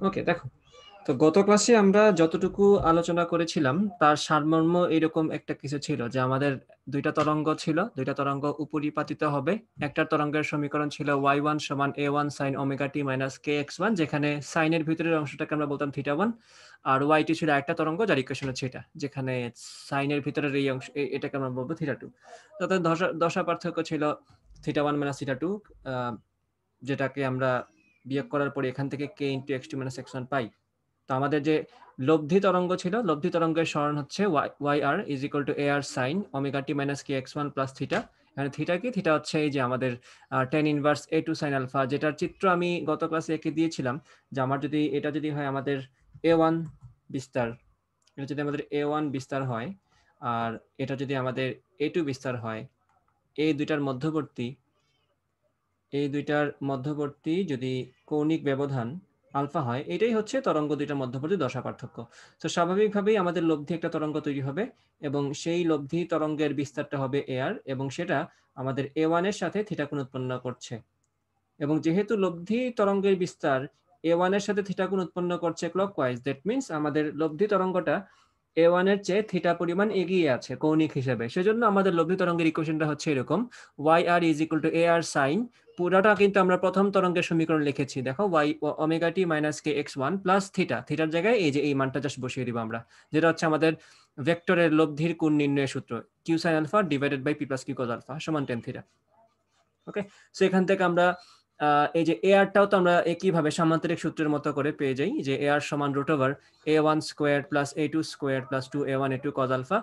ওকে, দেখো, তো গত ক্লাসে আমরা যতটুকু আলোচনা করেছিলাম তার সারমর্ম এরকম একটা কিছু ছিল যে আমাদের দুইটা তরঙ্গ ছিল, দুইটা তরঙ্গ উপরিপাতিত হবে। একটা তরঙ্গের সমীকরণ ছিল y1 সমান a1 sin omega t minus kx1, যেখানে সাইনের ভিতরের অংশটাকে আমরা বলতাম থিটা 1, আর y2 ছিল একটা তরঙ্গ যার ইকুয়েশন হচ্ছে এটা, যেখানে সাইনের ভিতরের এই অংশ এটাকে আমরা বলবো থিটা 2। তাতে দশা পার্থক্য ছিল থিটা 1 মাইনাস থিটা 2, যেটাকে আমরা বিয়োগ করার পরে এখান থেকে k into x2 minus x1 পাই। তো আমাদের যে লব্ধি তরঙ্গ ছিল, লব্ধি তরঙ্গের সরণ হচ্ছে yr is equal two ar sin omega t minus kx1 plus theta. এখানে থিটা কি? থিটা হচ্ছে এই যে আমাদের tan inverse a2 sin alpha, যেটার চিত্র আমি গত ক্লাসে এঁকে দিয়েছিলাম। যে আমার যদি এটা যদি হয় আমাদের a1 বিস্তার, এটা যদি আমাদের a1 বিস্তার হয়, আর এটা যদি আমাদের a2 বিস্তার হয়, এই দুইটার মধ্যবর্তী যদি কৌণিক ব্যবধান আলফা হয়, এটাই হচ্ছে তরঙ্গ দুইটার মধ্যবর্তী দশা পার্থক্য। তো স্বাভাবিকভাবেই আমাদের লব্ধি একটা তরঙ্গ তৈরি হবে, এবং সেই লব্ধি তরঙ্গের বিস্তারটা হবে এআর, এবং সেটা আমাদের a1 এর সাথে থিটা কোণ উৎপন্ন করছে। এবং যেহেতু লব্ধি তরঙ্গের বিস্তার a1 এর সাথে থিটা কোণ উৎপন্ন করছে ক্লকওয়াইজ, দ্যাট মিনস আমাদের লব্ধি তরঙ্গটা a1 এর চেয়ে থিটা পরিমাণ এগিয়ে আছে কৌণিক হিসেবে। সেজন্য আমাদের লব্ধি তরঙ্গের ইকুয়েশনটা হচ্ছে এরকম, yr is equal two ar sin, পুরাটা কিন্তু আমরা প্রথম তরঙ্গের সমীকরণ লিখেছি, দেখো y omega t minus kx1 plus theta, থিটার জায়গায় এই যে এই মানটা জাস্ট বসিয়ে দিব আমরা, যেটা হচ্ছে আমাদের ভেক্টরের লব্ধির কোণ নির্ণয়ের সূত্র, q sin alpha divided by p plus q cos alpha সমান tan থিটা। ওকে, সো এখান থেকে আমরা এই যে এআরটাও তো আমরা একইভাবে সামান্তরিক সূত্রের মতো করে পেয়ে যাই, যে এআর সমান root over a1 square plus a2 square plus 2a1 a2 cos alpha.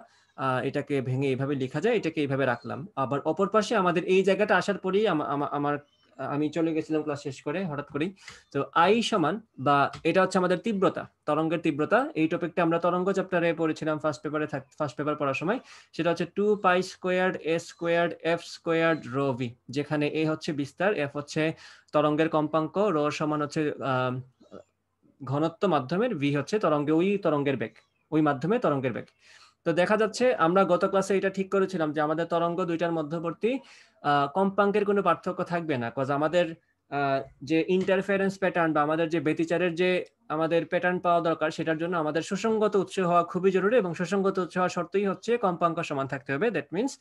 এটাকে ভেঙে এইভাবে লেখা যায়, এটাকে এইভাবে রাখলাম। আবার অপর পাশে আমাদের এই জায়গাটা আসার পরেই আমি চলে গেছিলাম ক্লাস শেষ করে হঠাৎ করেই। তো আই সমান, বা এটা হচ্ছে আমাদের তীব্রতা, তরঙ্গের তীব্রতা। এই টপিকটা আমরা তরঙ্গ চ্যাপ্টারে পড়েছিলাম ফার্স্ট পেপার পড়ার সময়। সেটা হচ্ছে 2 pi squared a squared f squared rho v, যেখানে a হচ্ছে বিস্তার, f হচ্ছে তরঙ্গের কম্পাঙ্ক, রো সমান হচ্ছে ঘনত্ব মাধ্যমের, v হচ্ছে তরঙ্গের বেগ, ওই মাধ্যমে তরঙ্গের বেগ। তো দেখা যাচ্ছে আমরা গত ক্লাসে এটা ঠিক করেছিলাম যে আমাদের তরঙ্গ দুইটার মধ্যবর্তী কম্পাঙ্কের কোনো পার্থক্য থাকবে না, কজ আমাদের যে ইন্টারফারেন্স প্যাটার্ন বা আমাদের যে ব্যতিচারের যে আমাদের প্যাটার্ন পাওয়া দরকার, সেটার জন্য আমাদের সুসংগত উৎস হওয়া খুবই জরুরি, এবং সুসংগত উৎস হওয়ার শর্তই হচ্ছে কম্পাঙ্ক সমান থাকতে হবে। দ্যাট মিনস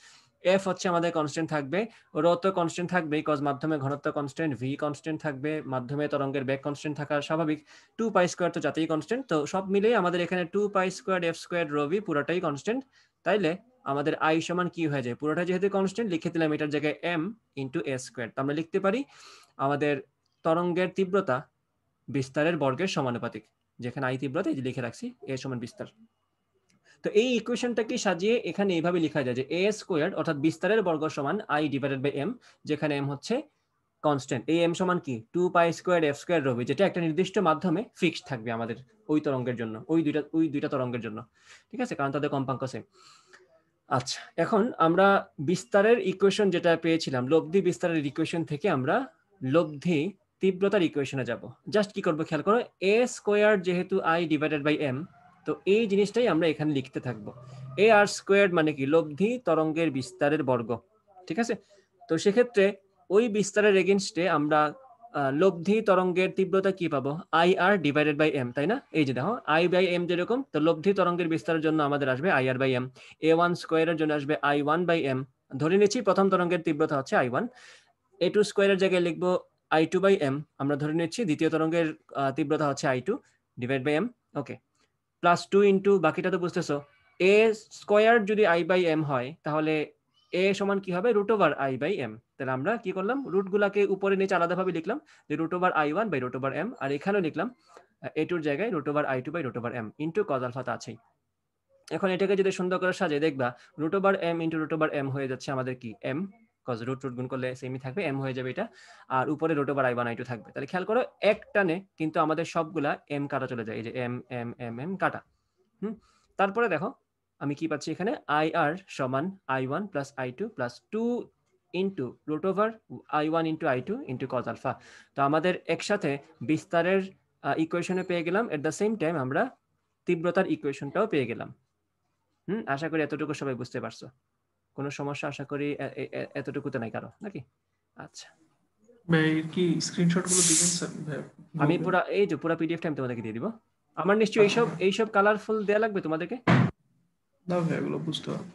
এফ হচ্ছে আমাদের কনস্ট্যান্ট থাকবে, রো তো কনস্ট্যান্ট থাকবেই, কজ মাধ্যমে ঘনত্ব কনস্ট্যান্ট, ভি কনস্ট্যান্ট থাকবে, মাধ্যমে তরঙ্গের বেগ কনস্ট্যান্ট থাকা স্বাভাবিক, 2 পাই স্কোয়ার তো যাতেই কনস্ট্যান্ট। তো সব মিলেই আমাদের এখানে 2 pi square F square rho V পুরোটাই কনস্ট্যান্ট। তাইলে আমাদের আই সমান কি হয়ে যায়, পুরোটা যেহেতু কনস্ট্যান্ট লিখে দিলাম এটার জায়গায় এম ইন্টু এ স্কোয়ার। আমরা লিখতে পারি আমাদের তরঙ্গের তীব্রতা বিস্তারের বর্গের সমানুপাতিক, যেখানে আই তীব্রতা এই যে লিখে রাখছি, এ সমান বিস্তার। তো এই ইকুয়েশনটাকে সাজিয়ে এখানে এইভাবে লেখা যায় যে এ স্কোয়ার অর্থাৎ বিস্তারের বর্গ সমান আই ডিভাইডেড বাই এম, যেখানে এম হচ্ছে কনস্ট্যান্ট, এই এম সমান কি 2 পাই স্কোয়ার এফ স্কোয়ার রবি, যেটা একটা নির্দিষ্ট মাধ্যমে ফিক্সড থাকবে আমাদের ওই তরঙ্গের জন্য, ওই দুইটা তরঙ্গের জন্য। ঠিক আছে, কারণ তাদের কম্পাঙ্ক সেম। আচ্ছা, এখন আমরা বিস্তারের ইকুয়েশন যেটা পেয়েছিলাম, লব্ধি বিস্তারের ইকুয়েশন থেকে আমরা লব্ধি তীব্রতার ইকুয়েশনে যাব। জাস্ট কি করবো খেয়াল করো, এ স্কোয়ার যেহেতু আই ডিভাইডেড বাই এম, তো এই জিনিসটাই আমরা এখানে লিখতে থাকবো। এ আর স্কোয়ার মানে কি, লব্ধি তরঙ্গের বিস্তারের বর্গ। ঠিক আছে, তো সেক্ষেত্রে ওই বিস্তারের এগেনস্টে আমরা লব্ধি তরঙ্গের তীব্রতা কি পাবো, I R divided by M, তাই না? এই যে দেখো আই বাই এম যেরকম, তো লব্ধি তরঙ্গের বিস্তারের জন্য আমাদের আসবে I R by M. a1 স্কোয়ারের জন্য আসবে i1 বাই এম, ধরে নিচ্ছি প্রথম তরঙ্গের তীব্রতা হচ্ছে i1। a2 স্কোয়ারের জায়গায় লিখবো i2 বাই এম, আমরা ধরে নিচ্ছি দ্বিতীয় তরঙ্গের তীব্রতা হচ্ছে i2 divide by M. Okay, plus 2 into, বাকিটা তো বুঝতেছো, a স্কোয়ার যদি i বাই এম হয়, তাহলে a সমান কি হবে, root over i by M. তাহলে আমরা কি করলাম, রুট গুলাকে উপরে নিচে আলাদাভাবে লিখলাম, যে root over i1 by root over m, আর এখানেও লিখলাম a2 জায়গায় root over i2 by root over m into cos alpha তো আছেই। এখন এটাকে যদি সুন্দর করে সাজিয়ে দেখবা, root over m into root over m হয়ে যাচ্ছে আমাদের কি এম, কজ রুট রুট গুণ করলে সেমই থাকবে, এম হয়ে যাবে এটা, আর উপরে রুট ওভার i1 i2 থাকবে। তাহলে খেয়াল করো এক টানে কিন্তু আমাদের সবগুলা এম কাটা চলে যায়, এই যে এম এম এম এম কাটা। তারপরে দেখো আমি কি পাচ্ছি এখানে, আই আর সমান i1 plus i2 plus 2 into root over i1 into i2 into cos alpha. তো আমাদের একসাথে বিস্তারের ইকুয়েশনে পেয়ে গেলাম, এট দ্য সেম টাইম আমরা তীব্রতার ইকুয়েশনটাও পেয়ে গেলাম। আশা করি এতটুকু সবাই বুঝতে পারছো, কোনো সমস্যা আশা করি এতটুকুতে নাই কারো নাকি? আচ্ছা, ভাই কি স্ক্রিনশট গুলো দিবেন স্যার ভাই? আমি বলবেন? পুরা এই যে পুরা পিডিএফটা আমি তোমাদেরকে দিয়ে দিব। আমার নিশ্চয়ই এইসব কালারফুল দেয়া লাগবে তোমাদেরকে। না ভাই এগুলো বুঝতে হবে।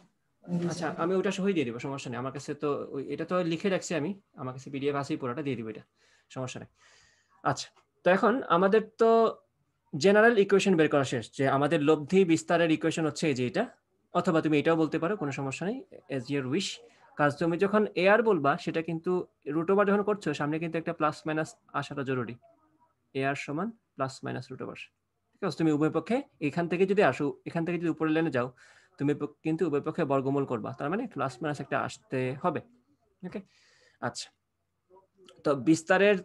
আচ্ছা আমি ওটা সহই দিয়ে দিব, সমস্যা নেই। আমার কাছে তো এটা তো লিখে রাখছি আমি, আমার কাছে পিডিএফ আছেই, পুরোটা দিয়ে দিব, এটা সমস্যা নেই। আচ্ছা, তো এখন আমাদের তো জেনারেল ইকুয়েশন বের করা শেষ, যে আমাদের লব্ধি বিস্তারের ইকুয়েশন হচ্ছে এই যে এটা, অথবা তুমি এটাও বলতে পারো, কোনো সমস্যা নেই, এজ ইউর উইশ। কাজ তুমি যখন এআর বলবা সেটা কিন্তু রুট ওভার যখন করছো সামনে কিন্তু একটা প্লাস মাইনাস আসাটা জরুরি। এআর সমান প্লাস মাইনাস রুট ওভার, ঠিক আছে? তুমি উভয় পক্ষে এখান থেকে যদি আসো, এখান থেকে যদি উপরের লাইনে যাও, তুমি কিন্তু উভয় পক্ষে বর্গমূল করবা, তার মানে প্লাস মাইনাস একটা আসতে হবে। ওকে, আচ্ছা। তো বিস্তারের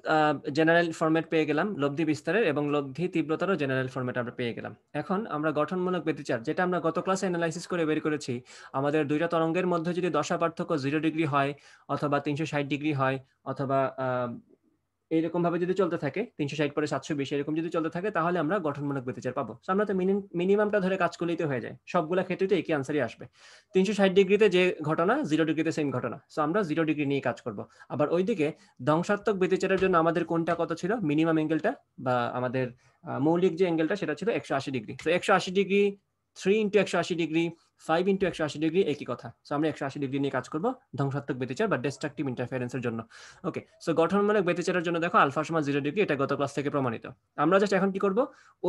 জেনারেল ফরম্যাট পেয়ে গেলাম, লব্ধি বিস্তারের এবং লব্ধি তীব্রতারও জেনারেল ফরম্যাট আমরা পেয়ে গেলাম। এখন আমরা গঠনমূলক ব্যতিচার, যেটা আমরা গত ক্লাসে অ্যানালাইসিস করে বের করেছি, আমাদের দুইটা তরঙ্গের মধ্যে যদি দশা পার্থক্য 0 ডিগ্রি হয়, অথবা 360 ডিগ্রি হয়, অথবা এইরকম ভাবে যদি চলতে থাকে 360 পরে 720 এরকম যদি চলতে থাকে, তাহলে আমরা গঠনমূলক ব্যতিচার পাবো। আমরা তো মিনিমামটা ধরে কাজ করলেই তো হয়ে যায়, সবগুলা ক্ষেত্রে তো একই আনসারই আসবে। 360 ডিগ্রিতে যে ঘটনা 0 ডিগ্রিতে সেম ঘটনা, সো আমরা 0 ডিগ্রি নিয়ে কাজ করব। আবার ওইদিকে ধ্বংসাত্মক ব্যতিচারের জন্য আমাদের কোনটা কত ছিল, মিনিমাম অ্যাঙ্গেলটা বা আমাদের মৌলিক যে অ্যাঙ্গেলটা সেটা ছিল 180 ডিগ্রি। তো 180 degree 3 into 180 degree 5 into 180 degree একই কথা। সো আমরা 180 ডিগ্রি নিয়ে কাজ করব ধ্বংসাত্মক ব্যতিচার বা ডিস্ট্রাকটিভ ইন্টারফারেন্সের জন্য। ওকে, সো গঠনমূলক ব্যতিচারের জন্য দেখো আলফা সমান 0 ডিগ্রি, এটা গত ক্লাস থেকে প্রমাণিত। আমরা জাস্ট এখন কি করব,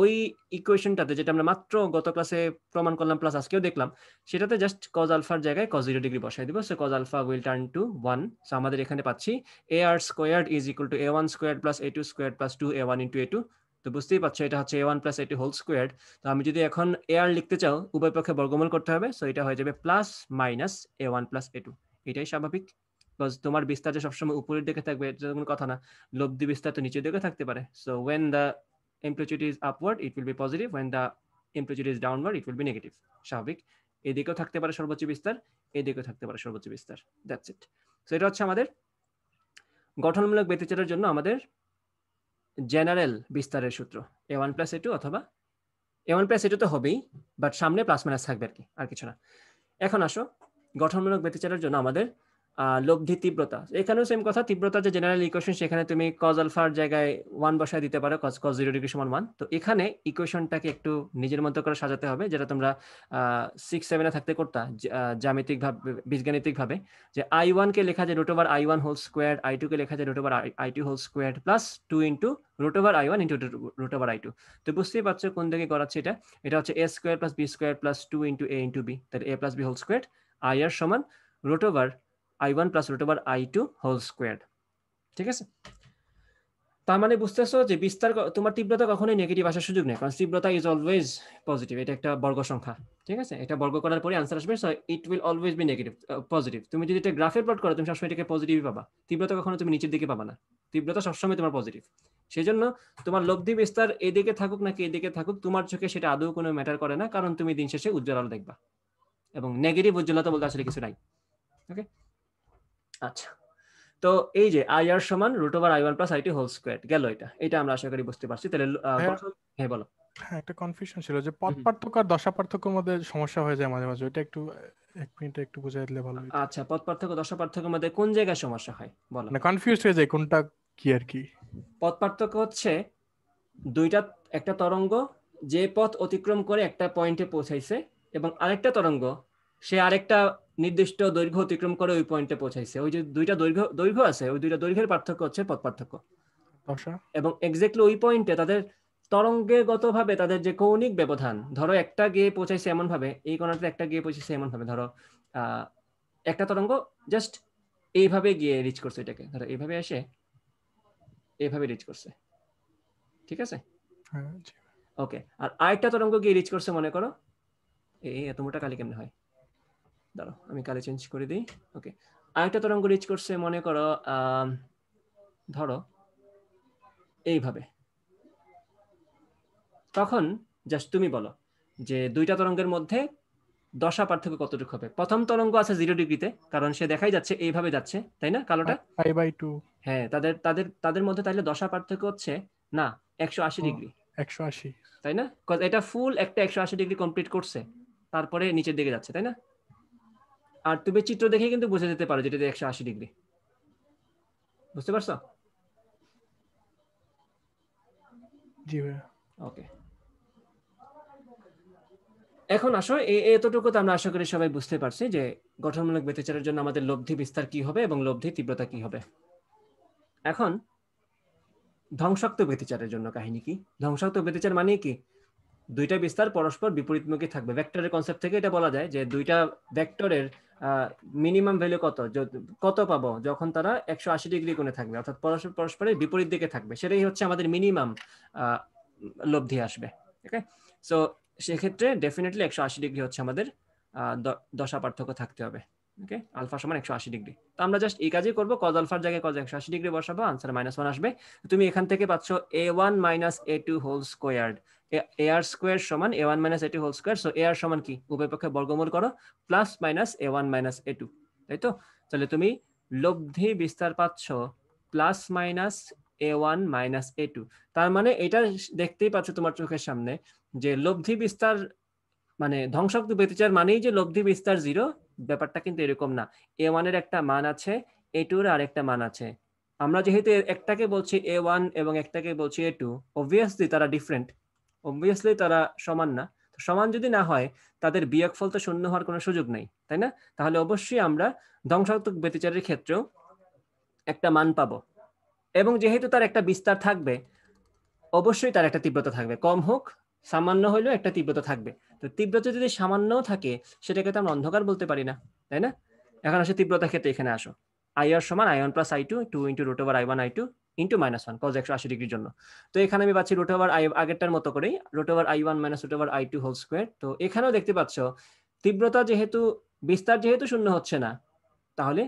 ওই ইকুয়েশনটাতে যেটা আমরা মাত্র গত ক্লাসে প্রমাণ করলাম প্লাস আজকেও দেখলাম, সেটাতে জাস্ট কজ আলফার জায়গায় কজ 0 ডিগ্রি বসাই দিব। So cos alpha will turn to 1। So আমাদের এখানে পাচ্ছি r squared is equal to a1 squared plus a2 squared plus 2a1 into a2। তো বুঝতেই পারছো এটা হচ্ছে a1 plus a2 whole squared. তো আমি যদি এখন আর লিখতে চাও, উভয় পক্ষে বর্গমূল করতে হবে, সো এটা হয়ে যাবে plus minus a1 plus a2। এটাই স্বাভাবিক, বিকজ তোমার বিস্তার যে সবসময় উপরের দিকে থাকবে এটা কোনো কথা না, লব্ধি বিস্তার তো নিচের দিকে থাকতে পারে। So when the amplitude is upward it will be positive, when the amplitude is downward it will be negative। স্বাভাবিক, এদিকেও থাকতে পারে সর্বোচ্চ বিস্তার, এদিকেও থাকতে পারে সর্বোচ্চ বিস্তার, দ্যাটস ইট। সো এটা হচ্ছে আমাদের গঠনমূলক ব্যতিচারের জন্য আমাদের জেনারেল বিস্তারের সূত্র, a1 প্লাস a2 অথবা a1 প্লাস a2 তো হবেই, বাট সামনে প্লাস মাইনাস থাকবে আর কিছু না। এখন আসো গঠনমূলক ব্যতিচারের জন্য আমাদের লব্ধি তীব্রতা, এখানেও সেম কথা, তীব্রতা যে জেনারেল ইকুয়েশন সেখানে তুমি কজ আলফার জায়গায় 1 বসায় দিতে পারো, কজ 0 ডিগ্রি সমান 1। তো এখানে ইকুয়েশনটাকে একটু নিজের মতো করে সাজাতে হবে, যেটা তোমরা 6-7 এ থাকতে করতা জ্যামিতিক ভাবে, বীজগাণিতিক ভাবে, যে i1 কে লেখা যায় root over i1 whole square, i2 কে লেখা যায় root over i2 whole square plus 2 into root over i1 into root over i2। তো বুঝতেই পারছো কোন দিকে করাচ্ছে এটা। এটা হচ্ছে a square plus b square plus 2 into a into b, তাহলে a plus b whole square, i এর সমান root over i1 plus root over i2 whole square. ঠিক আছে, তার মানে বুঝতেছো যে বিস্তার তোমার তীব্রতা কখনোই নেগেটিভ আসার সুযোগ নেই, কারণ তীব্রতা ইজ অলওয়েজ পজিটিভ, এটা একটা বর্গ সংখ্যা। ঠিক আছে, এটা বর্গ করার পরে আনসার আসবে, so it will always be negative positive. তুমি যদি এটা গ্রাফে প্লট করো তুমি সবসময় এটাকে পজিটিভই পাবা, তীব্রতা কখনো তুমি নিচের দিকে পাবা না, তীব্রতা সবসময় তোমার পজিটিভ। সেই জন্য তোমার লব্ধি বিস্তার এদিকে থাকুক নাকি এদিকে থাকুক, তোমার চোখে সেটা আদৌ কোনো ম্যাটার করে না, কারণ তুমি দিন শেষে উজ্জ্বল আলো দেখবা, এবং নেগেটিভ উজ্জ্বলতা বলতে আসলে কিছু নাই। ওকে, আচ্ছা। তো এই যে আই আর সমান root over i1 plus i2 whole square গেল, এটা আমরা আশা করি বুঝতে পারছি। তাহলে হ্যাঁ বলো। হ্যাঁ, একটা কনফিউশন ছিল যে পথ পার্থক্য আর দশা পার্থক্যের মধ্যে সমস্যা হয়ে যায় মাঝে মাঝে, ওইটা একটু এক মিনিটে একটু বুঝাই দিলে ভালো হতো। আচ্ছা, পথ পার্থক্য দশা পার্থক্যের মধ্যে কোন জায়গায় সমস্যা হয় বলো? মানে কনফিউজড হয়ে যায় কোনটা কি আর কি। পথ পার্থক্য হচ্ছে একটা তরঙ্গ যে পথ অতিক্রম করে একটা পয়েন্টে পৌঁছাইছে, এবং আরেকটা তরঙ্গ সে আরেকটা নির্দিষ্ট দৈর্ঘ্য অতিক্রম করে ওই পয়েন্টে পৌঁছাইছে। ওই যে দুইটা দৈর্ঘ্য আছে, ওই দুইটা দৈর্ঘ্যের পার্থক্য হচ্ছে পথ পার্থক্য। দশা এবং এক্স্যাক্টলি ওই পয়েন্টে তাদের তরঙ্গগতভাবে তাদের যে কৌণিক ব্যবধান, ধরো একটা গিয়ে পৌঁছাইছে এমন ভাবে, এই কোণাতে একটা গিয়ে পৌঁছেছে এমন ভাবে, ধরো একটা তরঙ্গ জাস্ট এইভাবে গিয়ে রিচ করছে, এটাকে ধরো এইভাবে এসে এইভাবে রিচ করছে, ঠিক আছে? হ্যাঁ, ওকে, আর আরেকটা তরঙ্গ গিয়ে রিচ করছে, মনে করো এত মোটা কালি কেমনে হয়, দাঁড়াও আমি কালি চেঞ্জ করে দিই। ওকে, আরেকটা তরঙ্গ রিচ করছে মনে করো ধরো এইভাবে। তখন জাস্ট তুমি বলো যে দুইটা তরঙ্গের মধ্যে দশা পার্থক্য কতটুকু হবে। প্রথম তরঙ্গ আছে 0 ডিগ্রিতে, কারণ সে দেখাই যাচ্ছে এইভাবে যাচ্ছে, তাই না, কালোটা? π/2। হ্যাঁ, তাদের তাদের তাদের মধ্যে তাহলে দশা পার্থক্য হচ্ছে না 180 ডিগ্রি, 180। তাই না? এটা ফুল একটা 180 ডিগ্রি কমপ্লিট করছে, তারপরে নিচের দিকে যাচ্ছে, তাই না? আর তুমি চিত্র দেখে কিন্তু বুঝে যেতে পারো যেটা 180 ডিগ্রি, বুঝতে পারছো? জি ভাইয়া। ওকে, এখন আসো এতটুকু তো আমরা আশা করি সবাই বুঝতে পারছি যে গঠনমূলক ব্যতিচারের জন্য আমাদের লব্ধি বিস্তার কি হবে এবং লব্ধি তীব্রতা কি হবে। এখন ধ্বংসাত্মক ব্যতিচারের জন্য কাহিনী কি? ধ্বংসাত্মক ব্যতিচার মানে কি? দুইটা বিস্তার পরস্পর বিপরীতমুখী থাকবে। ভেক্টরের কনসেপ্ট থেকে এটা বলা যায় যে দুইটা ভেক্টরের মিনিমাম ভ্যালু কত পাবো যখন তারা 180 ডিগ্রি কোণে থাকবে, অর্থাৎ পরস্পরের বিপরীত দিকে থাকবে, সেটাই হচ্ছে আমাদের মিনিমাম লব্ধি আসবে। ওকে, সো সেক্ষেত্রে ডেফিনেটলি 180 ডিগ্রি হচ্ছে আমাদের দশা পার্থক্য থাকতে হবে। ওকে, আলফা সমান 180 ডিগ্রি। তো আমরা জাস্ট এই কাজই করবো, কজ আলফার জায়গায় কজ 180 ডিগ্রি বসাবো, আনসার -1 আসবে। তুমি এখান থেকে পাচ্ছ a1 - a2 whole squared, ar square সমান a1 - a2 whole square. So ar সমান কি, উভয় পক্ষে বর্গমূল করো, প্লাস মাইনাস a1 - a2, তাই তো? তাহলে তুমি লব্ধি বিস্তার পাচ্ছ প্লাস মাইনাস a1 - a2। তার মানে এটা দেখতেই পাচ্ছ তোমার চোখের সামনে যে লব্ধি বিস্তার মানে ধ্বংসাত্মক ব্যতিচার মানেই যে লব্ধি বিস্তার 0, ব্যাপারটা কিন্তু এরকম না। a1 এর একটা মান আছে, a2 এর আরেকটা মান আছে। আমরা যেহেতু একটাকে বলছি a1 এবং একটাকে বলছি a2, অবভিয়াসলি তারা ডিফারেন্ট, অবভিয়াসলি তারা সমান না। সমান যদি না হয় তাদের বিয়োগফল তো শূন্য হওয়ার কোনো সুযোগ নেই, তাই না? তাহলে অবশ্যই আমরা ধ্বংসাত্মক ব্যতিচারের ক্ষেত্রেও একটা মান পাবো, এবং যেহেতু তার একটা বিস্তার থাকবে অবশ্যই তার একটা তীব্রতা থাকবে, কম হোক সামান্য হলেও একটা তীব্রতা থাকবে। তো তীব্রতা যদি সামান্যও থাকে সেটাকে তো আমরা অন্ধকার বলতে পারি না, তাই না? এখন আসে তীব্রতার ক্ষেত্রে, এখানে আসো, IR সমান I1 + I2 2 × √I1 I2 × -1 cos 180 ডিগ্রির জন্য। তো এখানে আমি পাচ্ছি √I আগেরটার মতো করেই √I1 - √I2 হোল স্কোয়ার। তো এখানেও দেখতে পাচ্ছ তীব্রতা যেহেতু বিস্তার যেহেতু শূন্য হচ্ছে না, তাহলে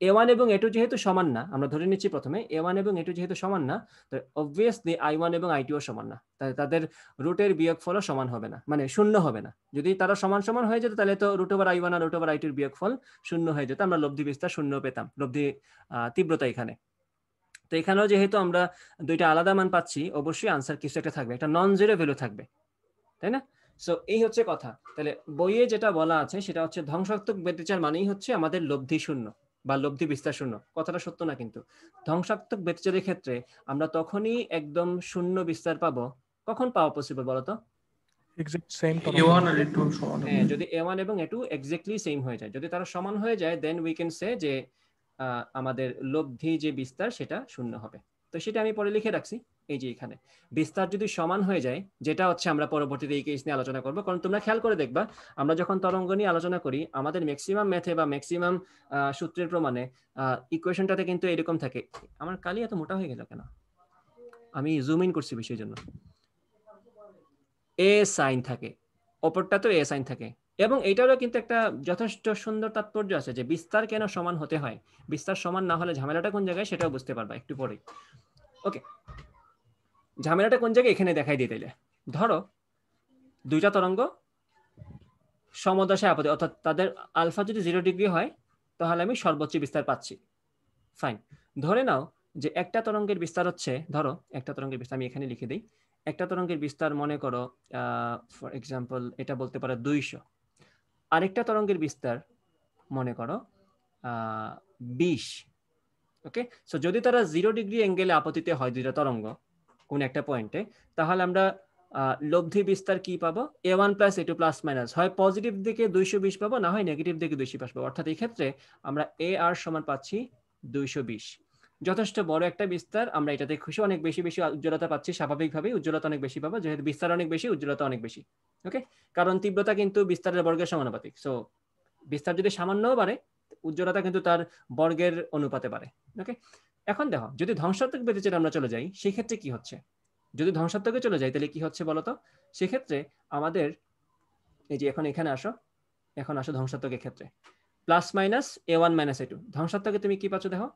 a1 এবং a2 যেহেতু সমান না, আমরা ধরে নিচ্ছি প্রথমে a1 এবং a2 যেহেতু সমান না, তো অবভিয়াসলি I1 এবং I2 ও সমান না, তাই তাদের রুটের বিয়োগফলও সমান হবে না, মানে শূন্য হবে না। যদি তারা সমান সমান হয়ে যেত তাহলে তো √I1 আর √I2 এর বিয়োগফল শূন্য হয়ে যেত, আমরা লব্ধি বিস্তার শূন্য পেতাম, লব্ধি তীব্রতা এখানে। তো এখানেও যেহেতু আমরা দুইটা আলাদা মান পাচ্ছি, অবশ্যই আনসার কিছু একটা থাকবে, একটা নন জিরো ভ্যালু থাকবে, তাই না? সো এই হচ্ছে কথা। তাহলে বইয়ে যেটা বলা আছে সেটা হচ্ছে ধ্বংসাত্মক ব্যতিচার মানেই হচ্ছে আমাদের লব্ধি শূন্য বা লব্ধি বিস্তার শূন্য। কথাটা সত্য না, কিন্তু ধ্বংসাত্মক ব্যতিচারের ক্ষেত্রে আমরা তখনই একদম শূন্য বিস্তার পাবো, কখন পাওয়া পসিবল বলতো? এক্সাক্ট সেম a1 আর a2 সমান হবে। হ্যাঁ, যদি a1 এবং a2 এক্স্যাক্টলি সেম হয়ে যায়, যদি তারা সমান হয়ে যায়, দেন উই ক্যান সে যে আমাদের লব্ধি যে বিস্তার সেটা শূন্য হবে। তো সেটা আমি পরে লিখে রাখছি, এই যে এখানে বিস্তার যদি সমান হয়ে যায়, যেটা হচ্ছে আমরা পরবর্তীতে এই কেস নিয়ে আলোচনা করব। কারণ তোমরা খেয়াল করে দেখবা, আমরা যখন তরঙ্গ নিয়ে আলোচনা করি আমাদের ম্যাক্সিমাম ম্যাথে বা ম্যাক্সিমাম সূত্রের প্রমাণে ইকুয়েশনটাতে কিন্তু এরকম থাকে। আমার কালি এত মোটা হয়ে গেল কেন? আমি জুম ইন করছি বিষয়ের জন্য। এ সাইন থাকে, অপরটা তো এ সাইন থাকে, এবং এইটারও কিন্তু একটা যথেষ্ট সুন্দর তাৎপর্য আছে যে বিস্তার কেন সমান হতে হয়, বিস্তার সমান না হলে ঝামেলাটা কোন জায়গায় সেটাও বুঝতে পারবা একটু পরে। ওকে, ঝামেলাটা কোন জায়গায় এখানে দেখাই দিই। তাইলে ধরো দুইটা তরঙ্গ সমদশায় আপদে, অর্থাৎ তাদের আলফা যদি 0 ডিগ্রি হয় তাহলে আমি সর্বোচ্চ বিস্তার পাচ্ছি। ফাইন, ধরে নাও যে একটা তরঙ্গের বিস্তার হচ্ছে, ধরো একটা তরঙ্গের বিস্তার আমি এখানে লিখে দিই, একটা তরঙ্গের বিস্তার মনে করো ফর এক্সাম্পল এটা বলতে পারো 200, আরেকটা তরঙ্গের বিস্তার মনে করো 20। ওকে, সো যদি তারা 0 ডিগ্রি অ্যাঙ্গেলে আপতিতে হয় দুইটা তরঙ্গ কোন একটা পয়েন্টে, তাহলে আমরা লব্ধি বিস্তার কি পাবো? a1 + a2 প্লাস মাইনাস, হয় পজিটিভ দিকে 220 পাবো, না হয় নেগেটিভ দিকে 220 পাবো। অর্থাৎ এই ক্ষেত্রে আমরা ar সমান পাচ্ছি 220। যথেষ্ট বড় একটা বিস্তার, আমরা এটাতে খুশি, অনেক বেশি বেশি উজ্জ্বলতা পাচ্ছি, স্বাভাবিকভাবেই উজ্জ্বলতা অনেক বেশি পাবো, যেহেতু বিস্তার অনেক বেশি উজ্জ্বলতা অনেক বেশি। ওকে, কারণ তীব্রতা কিন্তু বিস্তারের বর্গের সমানুপাতিক। সো বিস্তার যদি সামান্যও বাড়ে, উজ্জ্বলতা কিন্তু তার বর্গের অনুপাতে বাড়ে। ওকে, এখন দেখো যদি ধ্বংসাত্মক ব্যতিচারে আমরা চলে যাই সেক্ষেত্রে কি হচ্ছে? যদি ধ্বংসাত্মকে চলে যাই তাহলে কি হচ্ছে বলতো? সেক্ষেত্রে আমাদের এই যে এখন এখানে আসো, এখন আসো ধ্বংসাত্মকের ক্ষেত্রে, প্লাস মাইনাস a1 - a2, ধ্বংসাত্মকে তুমি কি পাচ্ছ দেখো,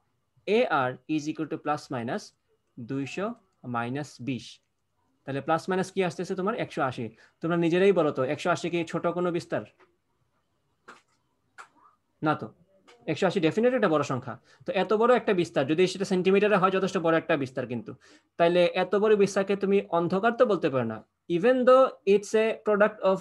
ar = প্লাস মাইনাস 200 - 20। তাহলে প্লাস মাইনাস কি আসতেছে তোমার 180। তোমরা নিজেরাই বলো তো 180 কি ছোট কোনো বিস্তার? না তো, 180 ডেফিনেটলি একটা বড় সংখ্যা। তো এত বড় একটা বিস্তার যদি সেটা সেন্টিমিটারে হয়, যথেষ্ট বড় একটা বিস্তার কিন্তু, তাইলে এত বড় বিস্তারকে তুমি অন্ধকার তো বলতে পারো না। Even though it's a product of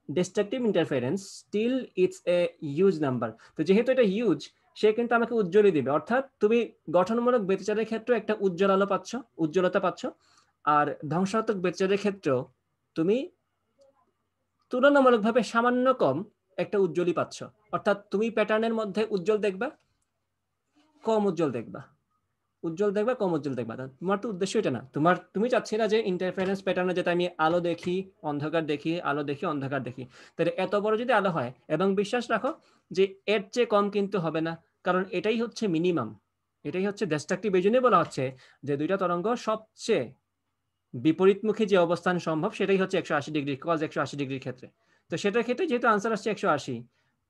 destructive interference, still it's a huge number. তো যেহেতু এটা হিউজ, সে কিন্তু আমাকে উজ্জ্বলই দিবে। অর্থাৎ তুমি গঠনমূলক ব্যতিচারের ক্ষেত্রে একটা উজ্জ্বল আলো পাচ্ছ, উজ্জ্বলতা পাচ্ছ, আর ধ্বংসাত্মক বেচারের ক্ষেত্রেও তুমি তুলনামূলকভাবে সামান্য কম একটা উজ্জ্বলই পাচ্ছ। অর্থাৎ তুমি প্যাটার্নের মধ্যে উজ্জ্বল দেখবা, কম উজ্জ্বল দেখবা, উজ্জ্বল দেখবা, কম উজ্জ্বল দেখবা। তোমার তো উদ্দেশ্য এটা না। তুমি চাচ্ছি না যে ইন্টারফারেন্স প্যাটার্নে যাতে আমি আলো দেখি, অন্ধকার দেখি, আলো দেখি, অন্ধকার দেখি। তাহলে এত বড় যদি আলো হয়, এবং বিশ্বাস রাখো যে এর চেয়ে কম কিন্তু হবে না, কারণ এটাই হচ্ছে মিনিমাম, এটাই হচ্ছে ডিস্ট্রাকটিভ। এই জন্যই বলা হচ্ছে যে দুইটা তরঙ্গ সবচেয়ে বিপরীতমুখী যে অবস্থান সম্ভব সেটাই হচ্ছে 180 ডিগ্রি, কজ 180 ডিগ্রির ক্ষেত্রে। তো সেটার ক্ষেত্রে যেহেতু আনসার আসছে 180,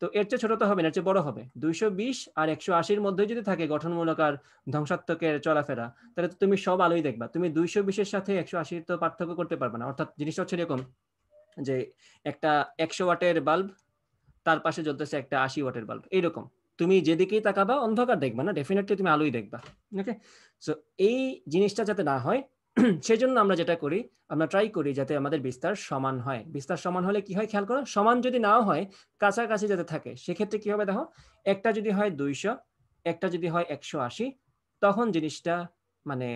তো এর চেয়ে ছোট তো হবে না, এর চেয়ে বড় হবে। 220 আর 180-র মধ্যে যদি থাকে গঠনমূলক আর ধ্বংসাত্মকের চলাফেরা, তাহলে তো তুমি সব আলোই দেখবা। তুমি 220-এর সাথে 180-র তো পার্থক্য করতে পারবে না। অর্থাৎ জিনিসটা হচ্ছে এরকম যে একটা 100 ওয়াটের বাল্ব, তার পাশে জ্বলতেছে একটা 80 ওয়াটের বাল্ব, এইরকম। তুমি যেদিকেই তাকাবা অন্ধকার দেখবা না, ডেফিনেটলি তুমি আলোই দেখবা। ওকে, সো এই জিনিসটা যাতে না হয় সেজন্য আমরা যেটা করি, আমরা ট্রাই করি যাতে আমাদের বিস্তার সমান হয়। বিস্তার সমান হলে কি হয় খেয়াল করো, সমান যদি নাও হয় কাছাকাছি যাতে থাকে। সেক্ষেত্রে কি হবে দেখো, একটা যদি হয় 200, একটা যদি হয় 180, তখন জিনিসটা মানে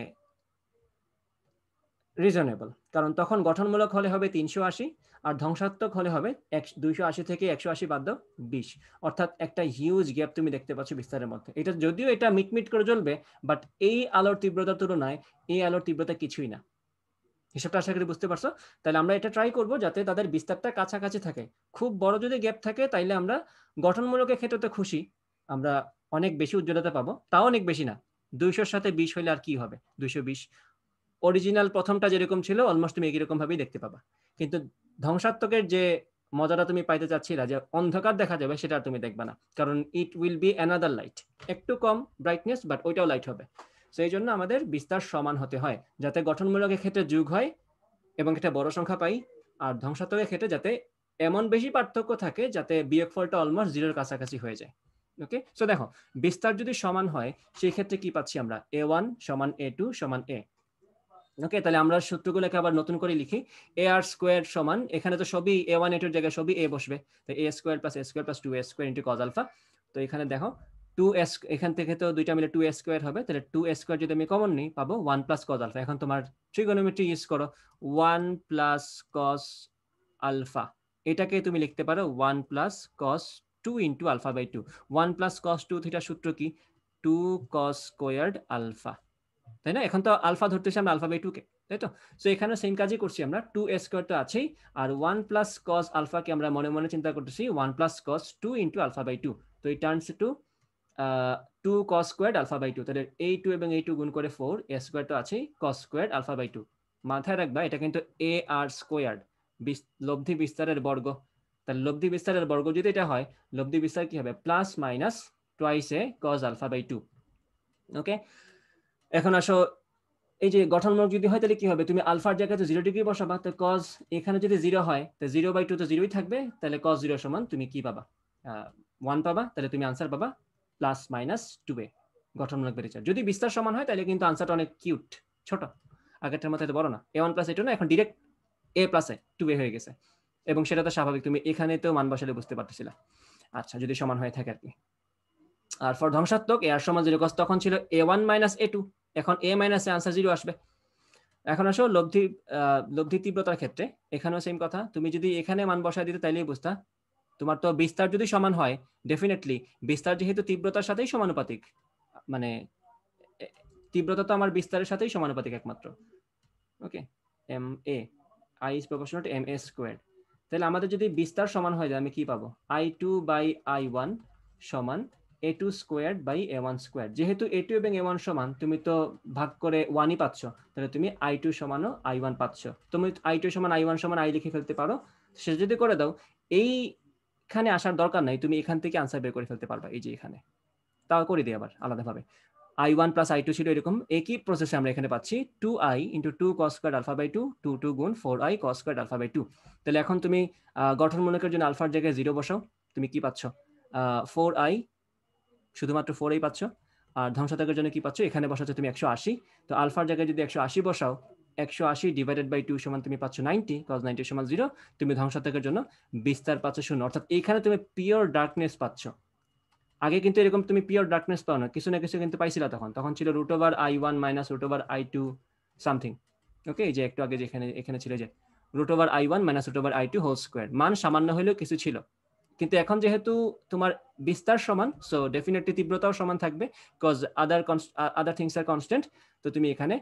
রিজনেবল। কারণ তখন গঠনমূলক হলে হবে 380, আর ধ্বংসাত্মক হলে হবে 280 থেকে 180 বাদ দাও 20। অর্থাৎ একটা হিউজ গ্যাপ তুমি দেখতে পাচ্ছ বিস্তারের মধ্যে। এটা যদিও এটা মিটমিট করে জ্বলবে, বাট এই আলোর তীব্রতার তুলনায় এই আলোর তীব্রতা কিছুই না। হিসাবটা আশা করি বুঝতে পারছো। তাহলে আমরা এটা ট্রাই করব যাতে তাদের বিস্তারটা কাছাকাছি থাকে। খুব বড় যদি গ্যাপ থাকে তাইলে আমরা গঠনমূলকের ক্ষেত্রে তো খুশি, আমরা অনেক বেশি উজ্জ্বলতা পাবো, তাও অনেক বেশি না। 200-র সাথে 20 হইলে আর কি হবে, 220। অরিজিনাল প্রথমটা যেরকম ছিল অলমোস্ট তুমি একই রকম ভাবেই দেখতে পাবা। কিন্তু ধ্বংসাত্মকের যে মজাটা তুমি পাইতে চাচ্ছিলা যে অন্ধকার দেখা যাবে, সেটা তুমি দেখবা না, কারণ it will be another light, একটু কম ব্রাইটনেস, বাট ওইটাও লাইট হবে। সেই জন্য আমাদের বিস্তার সমান হতে হয়, যাতে গঠনমূলকের ক্ষেত্রে যোগ হয় এবং একটা বড় সংখ্যা পাই, আর ধ্বংসাত্মকের ক্ষেত্রে যাতে এমন বেশি পার্থক্য থাকে যাতে বিয়োগফলটা অলমোস্ট জিরোর কাছাকাছি হয়ে যায়। ওকে, সো দেখো বিস্তার যদি সমান হয় সেই ক্ষেত্রে কি পাচ্ছি আমরা, a1 সমান a2 সমান a। ওকে, তাহলে আমরা সূত্রগুলোকে আবার নতুন করে লিখি। এ আর স্কোয়ার সমান, এখানে তো সবই a1 a2-র জায়গায় সবই a বসবে, তো a square plus a square plus 2a square into cos alpha. তো এখানে দেখো 2s, এখান থেকে তো দুইটা মিলে 2a স্কোয়ার হবে, তাহলে 2a স্কোয়ার যদি আমি কমন নিই পাবো 1 প্লাস কজ আলফা। এখন তোমার ট্রিগোনোমেট্রি ইউজ করো, 1 প্লাস কজ আলফা, এটাকে তুমি লিখতে পারো 1 plus cos 2 into alpha by 2। 1 plus cos 2 theta সূত্র কি, 2 কজ স্কোয়ার্ড আলফা, তাই না? এখন তো আলফা ধরতেছি আমরা আলফা বাই 2 কে, তাই তো? সো এখানে সেম কাজই করছি আমরা, 2a স্কোয়ার তো আছেই, আর 1 প্লাস কজ আলফাকে আমরা মনে মনে চিন্তা করতেছি 1 plus cos 2 into alpha by 2। তো এই turns to 2 cos squared alpha by 2, তাহলে এই 2 এবং এই 2 গুণ করে 4, a স্কোয়ার তো আছেই, কজ স্কোয়ার্ড আলফা বাই 2। মাথায় রাখবা এটা কিন্তু a আর স্কোয়ার্ড, লব্ধি বিস্তারের বর্গ। তাহলে লব্ধি বিস্তারের বর্গ যদি এটা হয়, লব্ধি বিস্তার কি হবে, plus minus twice a cos alpha by 2। Okay, এখন আসো এই যে গঠনমূলক যদি হয় তাহলে কি হবে, তুমি আলফার জায়গায় তো 0 ডিগ্রি বসাবা, তো কজ এখানে যদি 0 হয় তো 0/2 তো 0ই থাকবে, তাহলে কজ 0 সমান তুমি কি পাবা, 1 পাবা। তাহলে তুমি আনসার পাবা প্লাস মাইনাস 2a গঠনমূলক বেরিচার। যদি বিস্তার সমান হয় তাহলে কিন্তু আনসারটা অনেক কিউট, ছোট, আগেরটার মতো এত বড় না। a1 প্লাস a2 না, এখন ডিরেক্ট a প্লাস 2a হয়ে গেছে, এবং সেটা তো স্বাভাবিক, তুমি এখানে তো মান বসালে বুঝতে পারতেছিলা। আচ্ছা, যদি সমান হয়ে থাকে আর কি। আর ফর ধ্বংসাত্মক এ আর সমান 0 কজ তখন ছিল a1 মাইনাস a2, এখন a মাইনাস এ আনসার 0 আসবে। এখন আসো লব্ধি তীব্রতার ক্ষেত্রে, এখানেও সেম কথা, তুমি যদি এখানে মান বসায় দিতে তাইলেই বুঝতা। তোমার তো বিস্তার যদি সমান হয়, ডেফিনেটলি বিস্তার যেহেতু তীব্রতার সাথেই সমানুপাতিক, মানে তীব্রতা তো আমার বিস্তারের সাথেই সমানুপাতিক একমাত্র। Okay, m a I is proportional to m a square. তাহলে আমাদের যদি বিস্তার সমান হয়ে যায় আমি কি পাবো, i2 বাই i1 সমান a2 square by a1 square. যেহেতু a2 এবং a1 সমান, তুমি তো ভাগ করে 1ই পাচ্ছ, তাহলে তুমি i2 সমানও i1 পাচ্ছ। তুমি i2 সমান i1 সমান i লিখে ফেলতে পারো, সে যদি করে দাও এইখানে আসার দরকার নাই, তুমি এখান থেকে আনসার বের করে ফেলতে পারবা। এই যে এখানে তাও করে দিই আবার আলাদাভাবে, i1 প্লাস i2 ছিল এরকম, একই প্রসেসে আমরা এখানে পাচ্ছি 2i into 2 cos square alpha by 2, 2 2 গুণ 4i cos square alpha by 2। তাহলে এখন তুমি গঠনমূলকের জন্য আলফার জায়গায় 0 বসাও, তুমি কি পাচ্ছ, 4i, শুধুমাত্র 4i পাচ্ছ। আর ধ্বংসাত্মকের জন্য কি পাচ্ছ, এখানে বসাচ্ছ তুমি 180, তো আলফার জায়গায় যদি 180 বসাও, 180 ডিভাইডেড বাই 2 সমান তুমি পাচ্ছ 90, cos 90 সমান 0। তুমি ধ্বংসাত্মকের জন্য বিস্তার পাচ্ছ 0, অর্থাৎ এইখানে তুমি পিওর ডার্কনেস পাচ্ছ। আগে কিন্তু এরকম তুমি পিওর ডার্কনেস পাও না, কিছু না কিছু কিন্তু পাইছিলা, তখন ছিল √i1 মাইনাস √i2 সামথিং। ওকে, এই যে একটু আগে যেখানে এখানে ছিল যে √i1 - √i2 হোল স্কয়ার, মান সামান্য হলেও কিছু ছিল, কিন্তু এখন যেহেতু তোমার বিস্তার সমান, সো ডেফিনেটলি তীব্রতাও সমান থাকবে, cause other things are constant. তো তুমি এখানে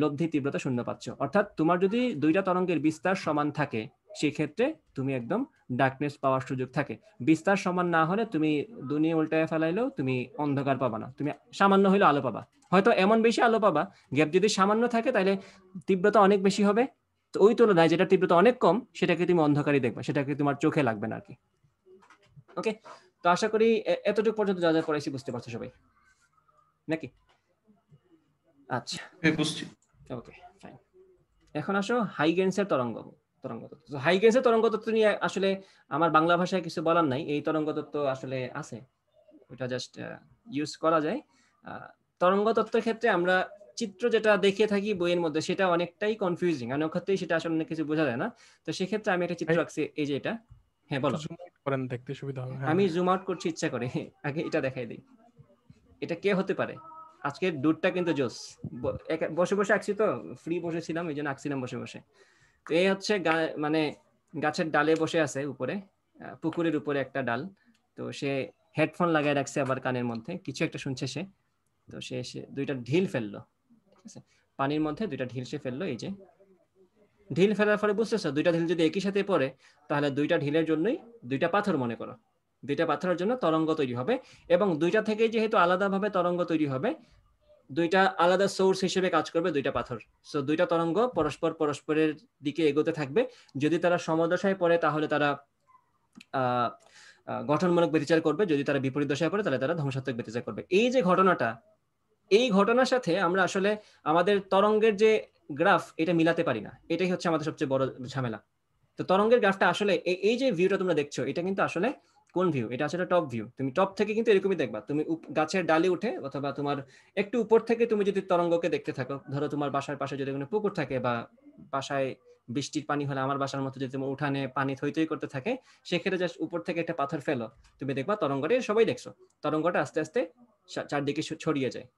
লব্ধি তীব্রতা শূন্য পাচ্ছ। অর্থাৎ তোমার যদি দুইটা তরঙ্গের বিস্তার সমান থাকে সেই ক্ষেত্রে তুমি একদম ডার্কনেস পাওয়ার সুযোগ থাকে। বিস্তার সমান না হলে তুমি দুনিয়া উল্টায় ফেলাইলেও তুমি অন্ধকার পাবা না, তুমি সামান্য হলেও আলো পাবা, হয়তো এমন বেশি আলো পাবা, গ্যাপ যদি সামান্য থাকে তাহলে তীব্রতা অনেক বেশি হবে। তো ওই তুলনায় যেটা তীব্রতা অনেক কম সেটাকে তুমি অন্ধকারই দেখবা, সেটাকে তোমার চোখে লাগবে না আর কি। ওকে, তো আশা করি এতটুকু পর্যন্ত যা যা পড়াইছি বুঝতে পারছো সবাই নাকি? আচ্ছা, বুঝছি। Okay fine. এখন আসো হাইগেন্সের তরঙ্গ তত্ত্ব। হাইগেন্সের তরঙ্গ তত্ত্ব নিয়ে আসলে আমার বাংলা ভাষায় কিছু বলার নাই, এই তরঙ্গ তত্ত্ব আসলে আছে, ওটা জাস্ট ইউজ করা যায়। তরঙ্গ তত্ত্বের ক্ষেত্রে আমরা চিত্র যেটা দেখে থাকি বইয়ের মধ্যে সেটা অনেকটাই কনফিউজিং, অনেক ক্ষেত্রেই সেটা আসলে অনেক কিছু বোঝা যায় না। তো সেক্ষেত্রে আমি একটা চিত্র আঁকছি, এই যে এটা। হ্যাঁ বলো। জুম আউট করেন, দেখতে সুবিধা হবে। হ্যাঁ আমি জুম আউট করছি ইচ্ছা করে, আগে এটা দেখাই দিই। এটা কে হতে পারে? আজকের ডুটটা কিন্তু জোস, বসে বসে আঁকছি তো, ফ্রি বসেছিলাম এই জন্য আঁকছিলাম বসে বসে। তো এই হচ্ছে মানে গাছের ডালে বসে আছে উপরে, পুকুরের উপরে একটা ডাল। তো সে হেডফোন লাগায় রাখছে আবার কানের মধ্যে, কিছু একটা শুনছে সে। তো সে দুইটা ঢিল ফেললো, ঠিক আছে, পানির মধ্যে দুইটা ঢিল সে ফেললো। এই যে ঢিল ফেলার ফলে বুঝতেছো, দুইটা ঢিল যদি একই সাথে পড়ে তাহলে দুইটা ঢিলের জন্যই দুইটা পাথর মনে করো, দুইটা পাথরের জন্য তরঙ্গ তৈরি হবে। এবং দুইটা থেকে যেহেতু আলাদাভাবে তরঙ্গ তৈরি হবে, দুইটা আলাদা সোর্স হিসেবে কাজ করবে দুইটা পাথর। সো দুইটা তরঙ্গ পরস্পরের দিকে এগোতে থাকবে। যদি তারা সমদশায় পড়ে তাহলে তারা গঠনমূলক ব্যতিচার করবে, যদি তারা বিপরীত দশায় পড়ে তাহলে তারা ধ্বংসাত্মক ব্যতিচার করবে। এই যে ঘটনাটা, এই ঘটনার সাথে আমরা আসলে আমাদের তরঙ্গের যে গ্রাফ এটা মিলাতে পারি না, এটাই হচ্ছে আমাদের সবচেয়ে বড় ঝামেলা। তো তরঙ্গের গ্রাফটা আসলে এই যে ভিউটা তোমরা দেখছো এটা কিন্তু আসলে কোন ভিউ? এটা আসলে টপ ভিউ। তুমি টপ থেকে কিন্তু এরকমই দেখবা, তুমি গাছের ডালে উঠে অথবা তোমার একটু উপর থেকে তুমি যদি তরঙ্গকে দেখতে থাকো, ধরো তোমার বাসার পাশে যদি কোনো পুকুর থাকে বা বাসায় বৃষ্টির পানি হলে আমার বাসার মতো যদি তোমার উঠানে পানি থই থই করতে থাকে, সেক্ষেত্রে জাস্ট উপর থেকে একটা পাথর ফেলো, তুমি দেখবা তরঙ্গটা, সবাই দেখছো তরঙ্গটা আস্তে আস্তে চারদিকে ছড়িয়ে যায়।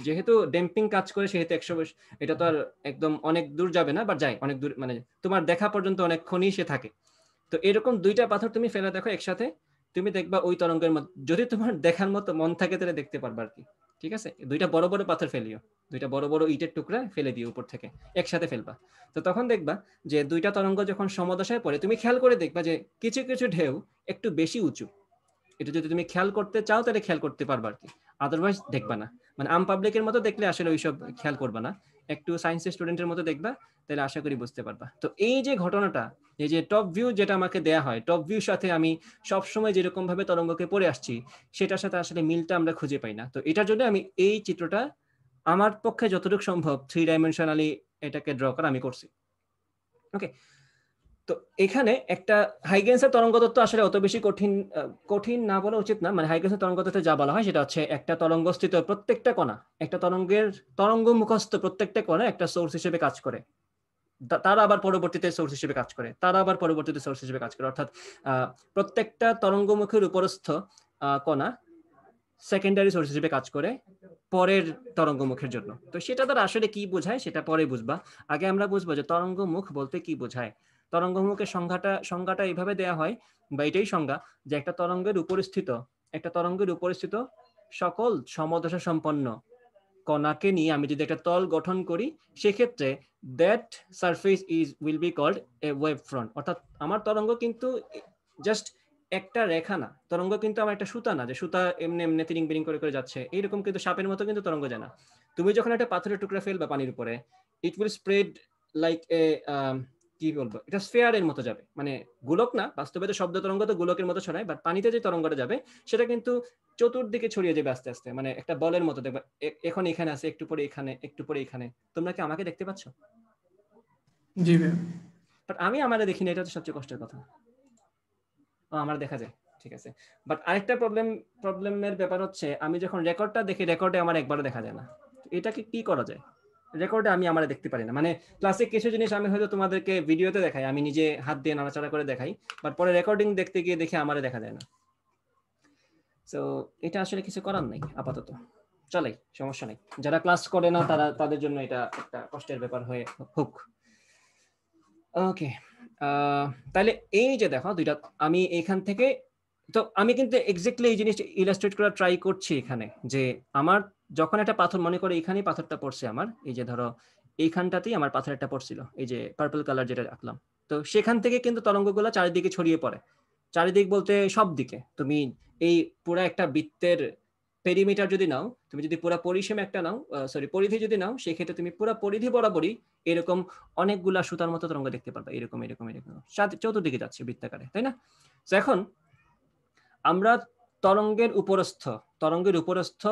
যেহেতু ডেম্পিং কাজ করে সেহেতু 100, এটা তো আর একদম অনেক দূর যাবে না, বা যায় অনেক দূর, মানে তোমার দেখা পর্যন্ত অনেকক্ষণই সে থাকে। তো এরকম দুইটা পাথর তুমি ফেলে দেখো একসাথে, তুমি দেখবা ওই তরঙ্গের মধ্যে, যদি তোমার দেখার মতো মন থাকে তাহলে দেখতে পারবা আর কি। ঠিক আছে, দুইটা বড় বড় পাথর ফেলিও, দুইটা বড় বড় ইটের টুকরা ফেলে দিও উপর থেকে, একসাথে ফেলবা। তো তখন দেখবা যে দুইটা তরঙ্গ যখন সমদশায় পড়ে, তুমি খেয়াল করে দেখবা যে কিছু কিছু ঢেউ একটু বেশি উঁচু। এটা যদি তুমি খেয়াল করতে চাও তাহলে খেয়াল করতে পারবা আর কি, আদারওয়াইজ দেখবা না। মানে আম পাবলিকের মতো দেখলে আসলে ওইসব খেয়াল করবা না, একটু সায়েন্সের স্টুডেন্টের মতো দেখবা, তাহলে আশা করি বুঝতে পারবা। তো এই যে ঘটনাটা, এই যে টপ ভিউ যেটা আমাকে দেয়া হয়, টপ ভিউর সাথে আমি সবসময় যেরকম ভাবে তরঙ্গকে পড়ে আসছি সেটার সাথে আসলে মিলটা আমরা খুঁজে পাই না। তো এটার জন্য আমি এই চিত্রটা আমার পক্ষে যতটুকু সম্ভব 3 ডাইমেনশনালি এটাকে ড্র করা আমি করছি। ওকে, তো এখানে একটা হাইগেন্সের তরঙ্গ তত্ত্ব আসলে অত বেশি কঠিন না বলা উচিত না। মানে হাইগেন্সের তরঙ্গ তত্ত্বে যা বলা হয় সেটা হচ্ছে একটা তরঙ্গস্থিত প্রত্যেকটা কণা, একটা তরঙ্গ মুখস্থ প্রত্যেকটা কণা একটা সোর্স হিসেবে কাজ করে, তারা আবার পরবর্তীতে সোর্স হিসেবে কাজ করে, তারা আবার পরবর্তীতে সোর্স হিসেবে কাজ করে। অর্থাৎ প্রত্যেকটা তরঙ্গমুখীর উপরস্থ কণা সেকেন্ডারি সোর্স হিসেবে কাজ করে পরের তরঙ্গমুখের জন্য। তো সেটা দ্বারা আসলে কি বোঝায় সেটা পরে বুঝবা, আগে আমরা বুঝবো যে তরঙ্গমুখ বলতে কি বোঝায়। তরঙ্গমুখের সংজ্ঞাটা এইভাবে দেয়া হয়, বা এটাই সংজ্ঞা, যে একটা তরঙ্গের উপরস্থিত সকল সমদশা সম্পন্ন কণাকে নিয়ে আমি যদি একটা তল গঠন করি, সেক্ষেত্রে that surface will be called a wave front. অর্থাৎ আমার তরঙ্গ কিন্তু জাস্ট একটা রেখা না, তরঙ্গ কিন্তু আমার একটা সুতা না, যে সুতা এমনি এমনি তিরিং বিরিং করে করে যাচ্ছে, এইরকম কিন্তু সাপের মতো কিন্তু তরঙ্গ যায় না। তুমি যখন একটা পাথরের টুকরা ফেলবা পানির উপরে, it will spread like a, কি বলবো, এটা স্ফেয়ারের মতো যাবে, মানে গোলক না, বাস্তবে তো শব্দ তরঙ্গ তো গোলকের মতো ছড়ায়, বাট পানিতে যে তরঙ্গটা যাবে সেটা কিন্তু চতুর্দিকে ছড়িয়ে যাবে আস্তে আস্তে, মানে একটা বলের মতো। দেখবা এখন এখানে আছে, একটু পরে এখানে, একটু পরে এখানে। তোমরা কি আমাকে দেখতে পাচ্ছ? জি ভাইয়া। বাট আমি আমারে দেখিনি, এটা হচ্ছে সবচেয়ে কষ্টের কথা। আমার দেখা যায়, ঠিক আছে। বাট আরেকটা প্রবলেমের ব্যাপার হচ্ছে, আমি যখন রেকর্ডটা দেখি, রেকর্ডে আমার একবারও দেখা যায় না। এটাকে কি করা যায়? রেকর্ডে আমি আমার দেখতে পারি না। মানে ক্লাসিক কিছু জিনিস আমি হয়তো তোমাদেরকে ভিডিওতে দেখাই, আমি নিজে হাত দিয়ে নাড়াচাড়া করে দেখাই, বাট পরে রেকর্ডিং দেখতে গিয়ে দেখে আমারে দেখা যায় না। সো এটা আসলে কিছু করার নাই আপাতত। চলে, সমস্যা নেই। যারা ক্লাস করে না তাদের জন্য এটা একটা কষ্টের ব্যাপার হয়ে হোক। ওকে, তাহলে এই যে দেখো দুইটা, আমি এখান থেকে, তো আমি কিন্তু এক্স্যাক্টলি এই জিনিসটা ইলাস্ট্রেট করার ট্রাই করছি এখানে, যে আমার যখন একটা পাথর, মনে করে এখানেই পাথরটা পড়ছে আমার, এই যে ধরো এইখানটাতেই আমার পাথর একটা পড়ছিল, এই যে পার্পল কালার যেটা রাখলাম, তো সেখান থেকে কিন্তু তরঙ্গগুলো চারিদিকে ছড়িয়ে পড়ে। চারিদিক বলতে সব দিকে। তুমি এই পুরো একটা বৃত্তের পেরিমিটার যদি নাও, তুমি যদি পুরো পরিসীমা একটা নাও, সরি পরিধি যদি নাও, সেই ক্ষেত্রে তুমি পুরো পরিধি বরাবরই এরকম অনেকগুলা সুতার মতো তরঙ্গ দেখতে পারবে, এরকম এরকম এরকম চতুর্দিকে যাচ্ছে বৃত্তাকারে, তাই না? তো এখন আমরা তরঙ্গের উপরস্থ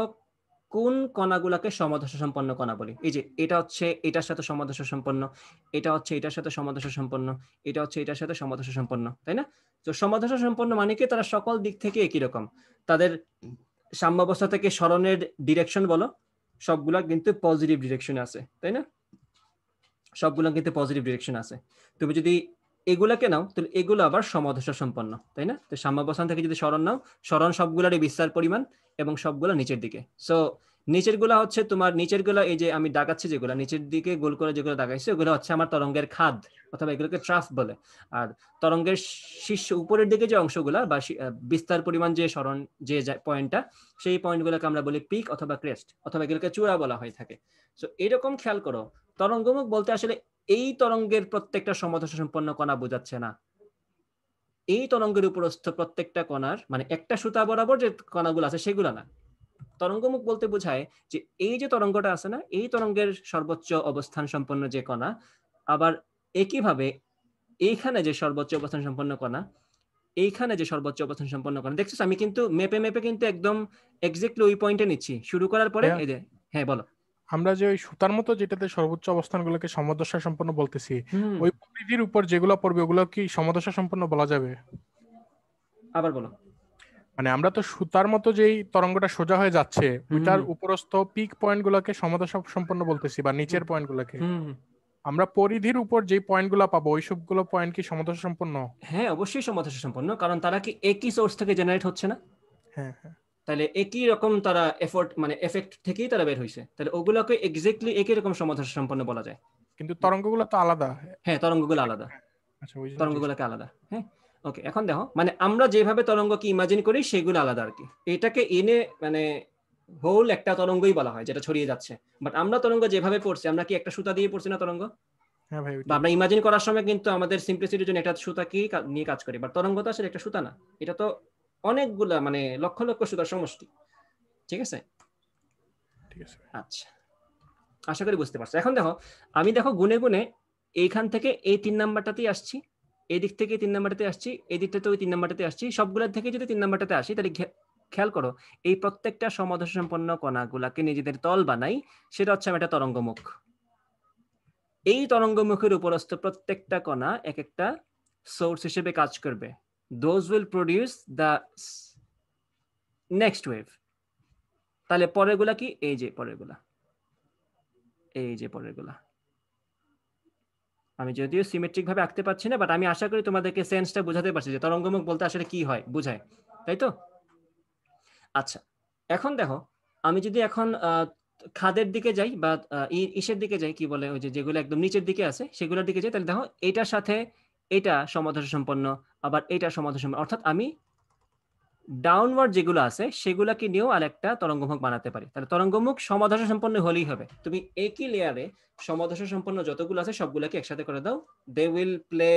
কোন কণাগুলাকে সমদশা সম্পন্ন কণা বলি? এই যে এটা হচ্ছে এটার সাথে সমদশা সম্পন্ন, এটা হচ্ছে এটার সাথে সমদশা সম্পন্ন, এটা হচ্ছে এটার সাথে সমদশা সম্পন্ন, তাই না? তো সমদশা সম্পন্ন মানে কি তারা সকল দিক থেকে একই রকম, তাদের সাম্যাবস্থা থেকে সরণের ডিরেকশন বলো, সবগুলা কিন্তু পজিটিভ ডিরেকশনে আছে, তাই না? সবগুলো কিন্তু পজিটিভ ডিরেকশন আছে। তুমি যদি এগুলাকে নাও তাহলে এগুলো আবার সমদশা সম্পন্ন, তাই না? তো সাম্যাবস্থান থেকে যদি সরণ নাও, সরণ সবগুলারই বিস্তার পরিমাণ এবং সবগুলো নিচের দিকে। সো নিচের গুলা হচ্ছে তোমার, নিচের গুলা এই যে আমি দাগাচ্ছি যেগুলো নিচের দিকে গোল করে যেগুলো দাগাইছি, ওগুলো হচ্ছে আমার তরঙ্গের খাদ, অথবা এগুলোকে ট্রাফ বলে। আর তরঙ্গের শীর্ষ উপরের দিকে যে অংশগুলা বা বিস্তার পরিমাণ যে সরণ, যে পয়েন্টটা, সেই পয়েন্টগুলোকে আমরা বলি পিক অথবা ক্রেস্ট, অথবা এগুলোকে চূড়া বলা হয়ে থাকে। সো এরকম খেয়াল করো, তরঙ্গমুখ বলতে আসলে এই তরঙ্গের প্রত্যেকটা সমদশা সম্পন্ন কণা বোঝাচ্ছে না, এই তরঙ্গের উপরস্থ প্রত্যেকটা কণার, মানে একটা সুতা বরাবর যে কণাগুলো আছে সেগুলো না। তরঙ্গমুখ বলতে বোঝায় যে এই যে তরঙ্গটা আছে না, এই তরঙ্গের সর্বোচ্চ অবস্থান সম্পন্ন যে কণা, আবার একইভাবে এইখানে যে সর্বোচ্চ অবস্থান সম্পন্ন কণা, এইখানে যে সর্বোচ্চ অবস্থান সম্পন্ন কণা, দেখছিস আমি কিন্তু মেপে মেপে কিন্তু একদম এক্স্যাক্টলি ওই পয়েন্টে নিচ্ছি শুরু করার পরে। এই যে হ্যাঁ বলো। আমরা যে ওই সুতার মতো যেটাতে সর্বোচ্চ অবস্থানগুলোকে সমদশা সম্পন্ন বলতেছি, হুম, ওই পরিধির উপর যেগুলো পড়বে ওগুলো কি সমদশা সম্পন্ন বলা যাবে? আবার বলো। মানে আমরা তো সুতার মতো যেই তরঙ্গটা সোজা হয়ে যাচ্ছে ওইটার হুম উপরস্থ পিক পয়েন্ট গুলাকে সমদশা সম্পন্ন বলতেছি, বা হুম নিচের পয়েন্ট গুলাকে। হুম আমরা পরিধির উপর যেই পয়েন্ট গুলা পাবো ওই সবগুলো পয়েন্ট কি সমদশা সম্পন্ন? হ্যাঁ, অবশ্যই সমদশা সম্পন্ন, কারণ তারা কি একই সোর্স থেকে জেনারেট হচ্ছে না? হ্যাঁ হ্যাঁ। তাহলে একই রকম তারা এফোর্ট, মানে এফেক্ট থেকেই তারা বের হয়েছে, তাহলে ওগুলোকে এক্স্যাক্টলি একই রকম সমদশা সম্পন্ন বলা যায়। কিন্তু তরঙ্গগুলো তো আলাদা। হ্যাঁ, তরঙ্গগুলো আলাদা, আচ্ছা, ওই জন্য জিজ্ঞেস তরঙ্গগুলোকে আলাদা। হ্যাঁ, ওকে, এখন দেখো, মানে আমরা যেভাবে তরঙ্গকে ইমাজিন করি সেগুলো আলাদা আর কি। এটাকে এনে মানে হোল একটা তরঙ্গই বলা হয় যেটা ছড়িয়ে যাচ্ছে। বাট আমরা তরঙ্গ যেভাবে পড়ছি, আমরা কি একটা সুতা দিয়ে পড়ছি না তরঙ্গ? হ্যাঁ ভাই, বা ওইটাই। আমরা ইমাজিন করার সময় কিন্তু আমাদের সিম্পলিসিটির জন্য একটা সুতাকেই নিয়ে কাজ করি, বাট তরঙ্গ তো আসলে একটা সুতা না, এটা তো অনেকগুলা, মানে লক্ষ লক্ষ সুতার সমষ্টি। ঠিক আছে, ঠিক আছে। আচ্ছা, আশা করি বুঝতে পারছো। এখন দেখো, আমি দেখো গুনে গুনে এইখান থেকে এই 3 নাম্বারটাতেই আসছি, এই দিক থেকে 3 নাম্বারটাতে আসছি, এই দিকটাতে ওই 3 নাম্বারটাতে আসছি, সবগুলোর থেকে যদি 3 নাম্বারটাতে আসি, তাহলে খেয়াল করো এই প্রত্যেকটা সমদশা সম্পন্ন কণাগুলাকে নিজেদের তল বানাই, সেটা হচ্ছে একটা তরঙ্গমুখ। এই তরঙ্গমুখের উপরস্থ প্রত্যেকটা কণা এক একটা সোর্স হিসেবে কাজ করবে। Those will produce the next wave. তাহলে পরেরগুলা কি? এই যে পরেরগুলা, এই যে পরেরগুলা আমি যদিও সিমেট্রিক ভাবে আঁকতে পারছি না, বাট আমি আশা করি তোমাদেরকে সেন্সটা বোঝাতে পারছি যে তরঙ্গমুখ বলতে আসলে কি হয়, বুঝায়, তাই তো? আচ্ছা, এখন দেখো, আমি যদি এখন খাদের দিকে যাই, বা ইসের দিকে যাই, কি বলে ওই যে যেগুলো একদম নিচের দিকে আছে সেগুলোর দিকে যাই, তাহলে দেখো এটার সাথে এটা সমদশা সম্পন্ন, আবার এটা সমদশা সম্পন্ন, অর্থাৎ আমি ডাউনওয়ার্ড যেগুলো আছে সেগুলোকে নিয়েও আরেকটা তরঙ্গমুখ বানাতে পারি। তাহলে তরঙ্গমুখ সমদশা সম্পন্ন হলেই হবে। তুমি একই লেয়ারে সমদশা সম্পন্ন যতগুলো আছে সবগুলোকে একসাথে করে দাও, they will play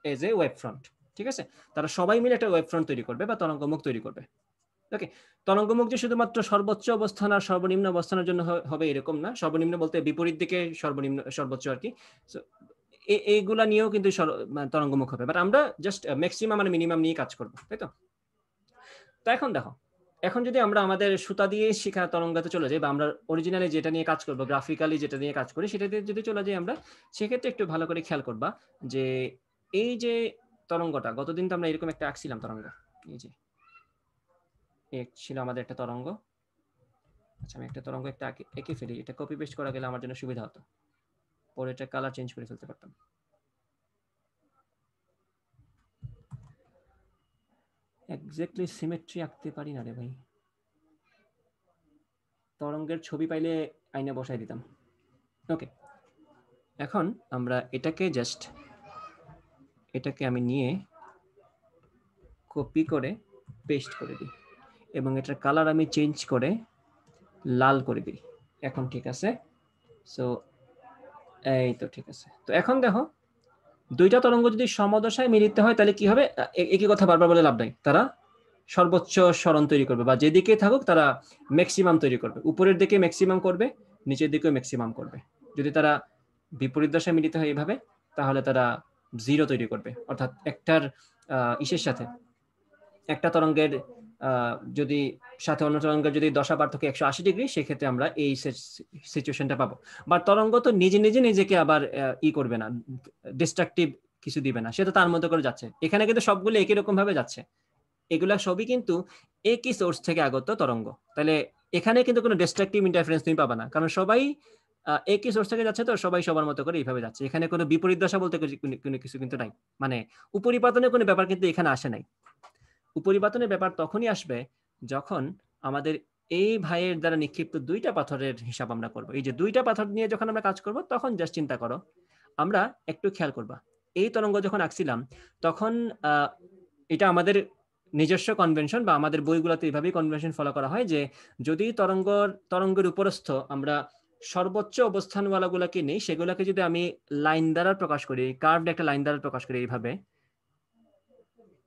as a wave front. ঠিক আছে, তারা সবাই মিলে একটা ওয়েব ফ্রন্ট তৈরি করবে বা তরঙ্গমুখ তৈরি করবে। ওকে, তরঙ্গমুখ যে শুধুমাত্র সর্বোচ্চ অবস্থান আর সর্বনিম্ন অবস্থানের জন্য হবে এরকম না, সর্বনিম্ন বলতে বিপরীত দিকে সর্বনিম্ন সর্বোচ্চ আর কি। এইগুলা নিয়েও কিন্তু তরঙ্গমুখ হবে, বাট আমরা জাস্ট ম্যাক্সিমাম মানে মিনিমাম নিয়ে কাজ করবো, তাই তো? তো এখন দেখো, এখন যদি আমরা আমাদের সুতা দিয়ে শিখা তরঙ্গাতে চলে যাই, বা আমরা অরিজিনালি যেটা নিয়ে কাজ করবো, গ্রাফিক্যালি যেটা নিয়ে কাজ করি সেটাতে যদি চলে যাই আমরা, সেক্ষেত্রে একটু ভালো করে খেয়াল করবা যে এই যে তরঙ্গটা, গতদিন তো আমরা এরকম একটা আঁকছিলাম তরঙ্গ, এই যে ছিল আমাদের একটা তরঙ্গ। আচ্ছা, আমি একটা তরঙ্গ একটা এঁকে ফেলি, এটা কপি পেস্ট করা গেলে আমার জন্য সুবিধা হতো, পরে এটা কালার চেঞ্জ করে ফেলতে পারতাম। এক্স্যাক্টলি সিমেট্রি আঁকতে পারি না রে ভাই। তরঙ্গের ছবি পাইলে আইনা বসাই দিতাম। ওকে, এখন আমরা এটাকে আমি নিয়ে কপি করে পেস্ট করে দিই এবং এটার কালার আমি চেঞ্জ করে লাল করে দিই। এখন ঠিক আছে, সো এই তো ঠিক আছে। তো এখন দেখো দুইটা তরঙ্গ যদি সমদশায় মিলিত হয় তাহলে কি হবে? একই কথা বারবার বলে লাভ নাই, তারা সর্বোচ্চ সরণ তৈরি করবে, বা যেদিকে থাকুক তারা ম্যাক্সিমাম তৈরি করবে। উপরের দিকে ম্যাক্সিমাম করবে, নিচের দিকেও ম্যাক্সিমাম করবে। যদি তারা বিপরীত দশায় মিলিত হয় এইভাবে, তাহলে তারা জিরো তৈরি করবে। অর্থাৎ একটার ইসের সাথে একটা তরঙ্গের যদি সাথে অন্য তরঙ্গের যদি দশা পার্থক্য 180 ডিগ্রি, সেক্ষেত্রে আমরা এই সিচুয়েশনটা পাবো। বা তরঙ্গ তো নিজেকে আবার করবে না, ডিস্ট্রাকটিভ কিছু দিবে না, সেটা তার মধ্যে করে যাচ্ছে। এখানে কিন্তু সবগুলো একই রকম ভাবে যাচ্ছে, এগুলা সবই কিন্তু একই সোর্স থেকে আগত তরঙ্গ। তাহলে এখানে কিন্তু কোনো ডিস্ট্রাকটিভ ইন্টারফারেন্স তুমি পাবা না, কারণ সবাই একই সোর্স থেকে যাচ্ছে, তো সবাই সবার মতো করে এইভাবে যাচ্ছে। এখানে কোনো বিপরীত দশা বলতে কোনো কিছু কিন্তু নাই, মানে উপরিপাতনের কোনো ব্যাপার কিন্তু এখানে আসে নাই। উপরিপাতনের ব্যাপার তখনই আসবে যখন আমাদের এই ভাইয়ের দ্বারা নিক্ষিপ্ত দুইটা পাথরের হিসাব আমরা করব। এই যে দুইটা পাথর নিয়ে যখন আমরা কাজ করব, তখন জাস্ট চিন্তা করো, আমরা একটু খেয়াল করবা, এই তরঙ্গ যখন আঁকছিলাম তখন এটা আমাদের নিজস্ব কনভেনশন, বা আমাদের বইগুলোতে এইভাবেই কনভেনশন ফলো করা হয় যে যদি তরঙ্গের উপরস্থ আমরা সর্বোচ্চ অবস্থানওয়ালাগুলোকে নেই, সেগুলোকে যদি আমি লাইন দ্বারা প্রকাশ করি, কার্ভড একটা লাইন দ্বারা প্রকাশ করি এইভাবে,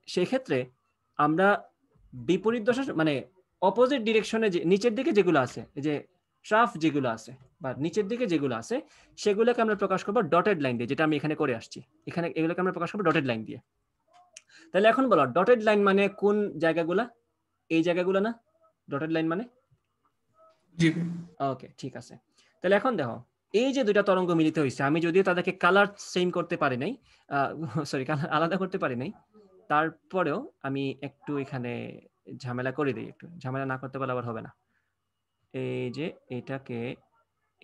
সেক্ষেত্রে আমরা বিপরীত দশা মানে অপোজিট ডিরেকশনে যে নিচের দিকে যেগুলো আছে, যে ট্রাফ যেগুলো আছে বা নিচের দিকে যেগুলো আছে, সেগুলোকে আমরা প্রকাশ করবো ডটেড লাইন দিয়ে, যেটা আমি এখানে করে আসছি। এখানে এগুলোকে আমরা প্রকাশ করবো ডটেড লাইন দিয়ে। তাহলে এখন বলো ডটেড লাইন মানে কোন জায়গাগুলা? এই জায়গাগুলো না ডটেড লাইন মানে? জি ওকে, ঠিক আছে। তাহলে এখন দেখো এই যে দুইটা তরঙ্গ মিলিত হয়েছে, আমি যদিও তাদেরকে কালার সেম করতে পারি নাই, সরি কালার আলাদা করতে পারি নাই, তারপরেও আমি একটু এখানে ঝামেলা করে দিই। একটু ঝামেলা না করতে পারলে আবার হবে না। এই যে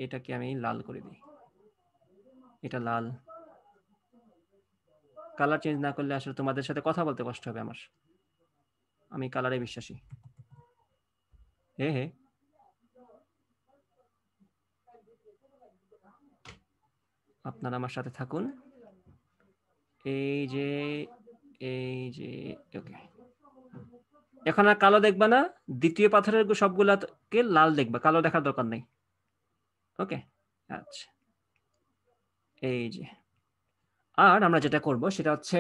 এটাকে আমি লাল করে দিই, এটা লাল। কালার চেঞ্জ না করলে আসলে তোমাদের সাথে কথা বলতে কষ্ট হবে আমার, আমি কালারে বিশ্বাসী। হে আপনারা আমার সাথে থাকুন। এই যে ওকে, এখন আর কালো দেখবা না, দ্বিতীয় পাথরের সবগুলাকে লাল দেখবা, কালো দেখার দরকার নেই। ওকে, আচ্ছা। এই যে আর আমরা যেটা করব সেটা হচ্ছে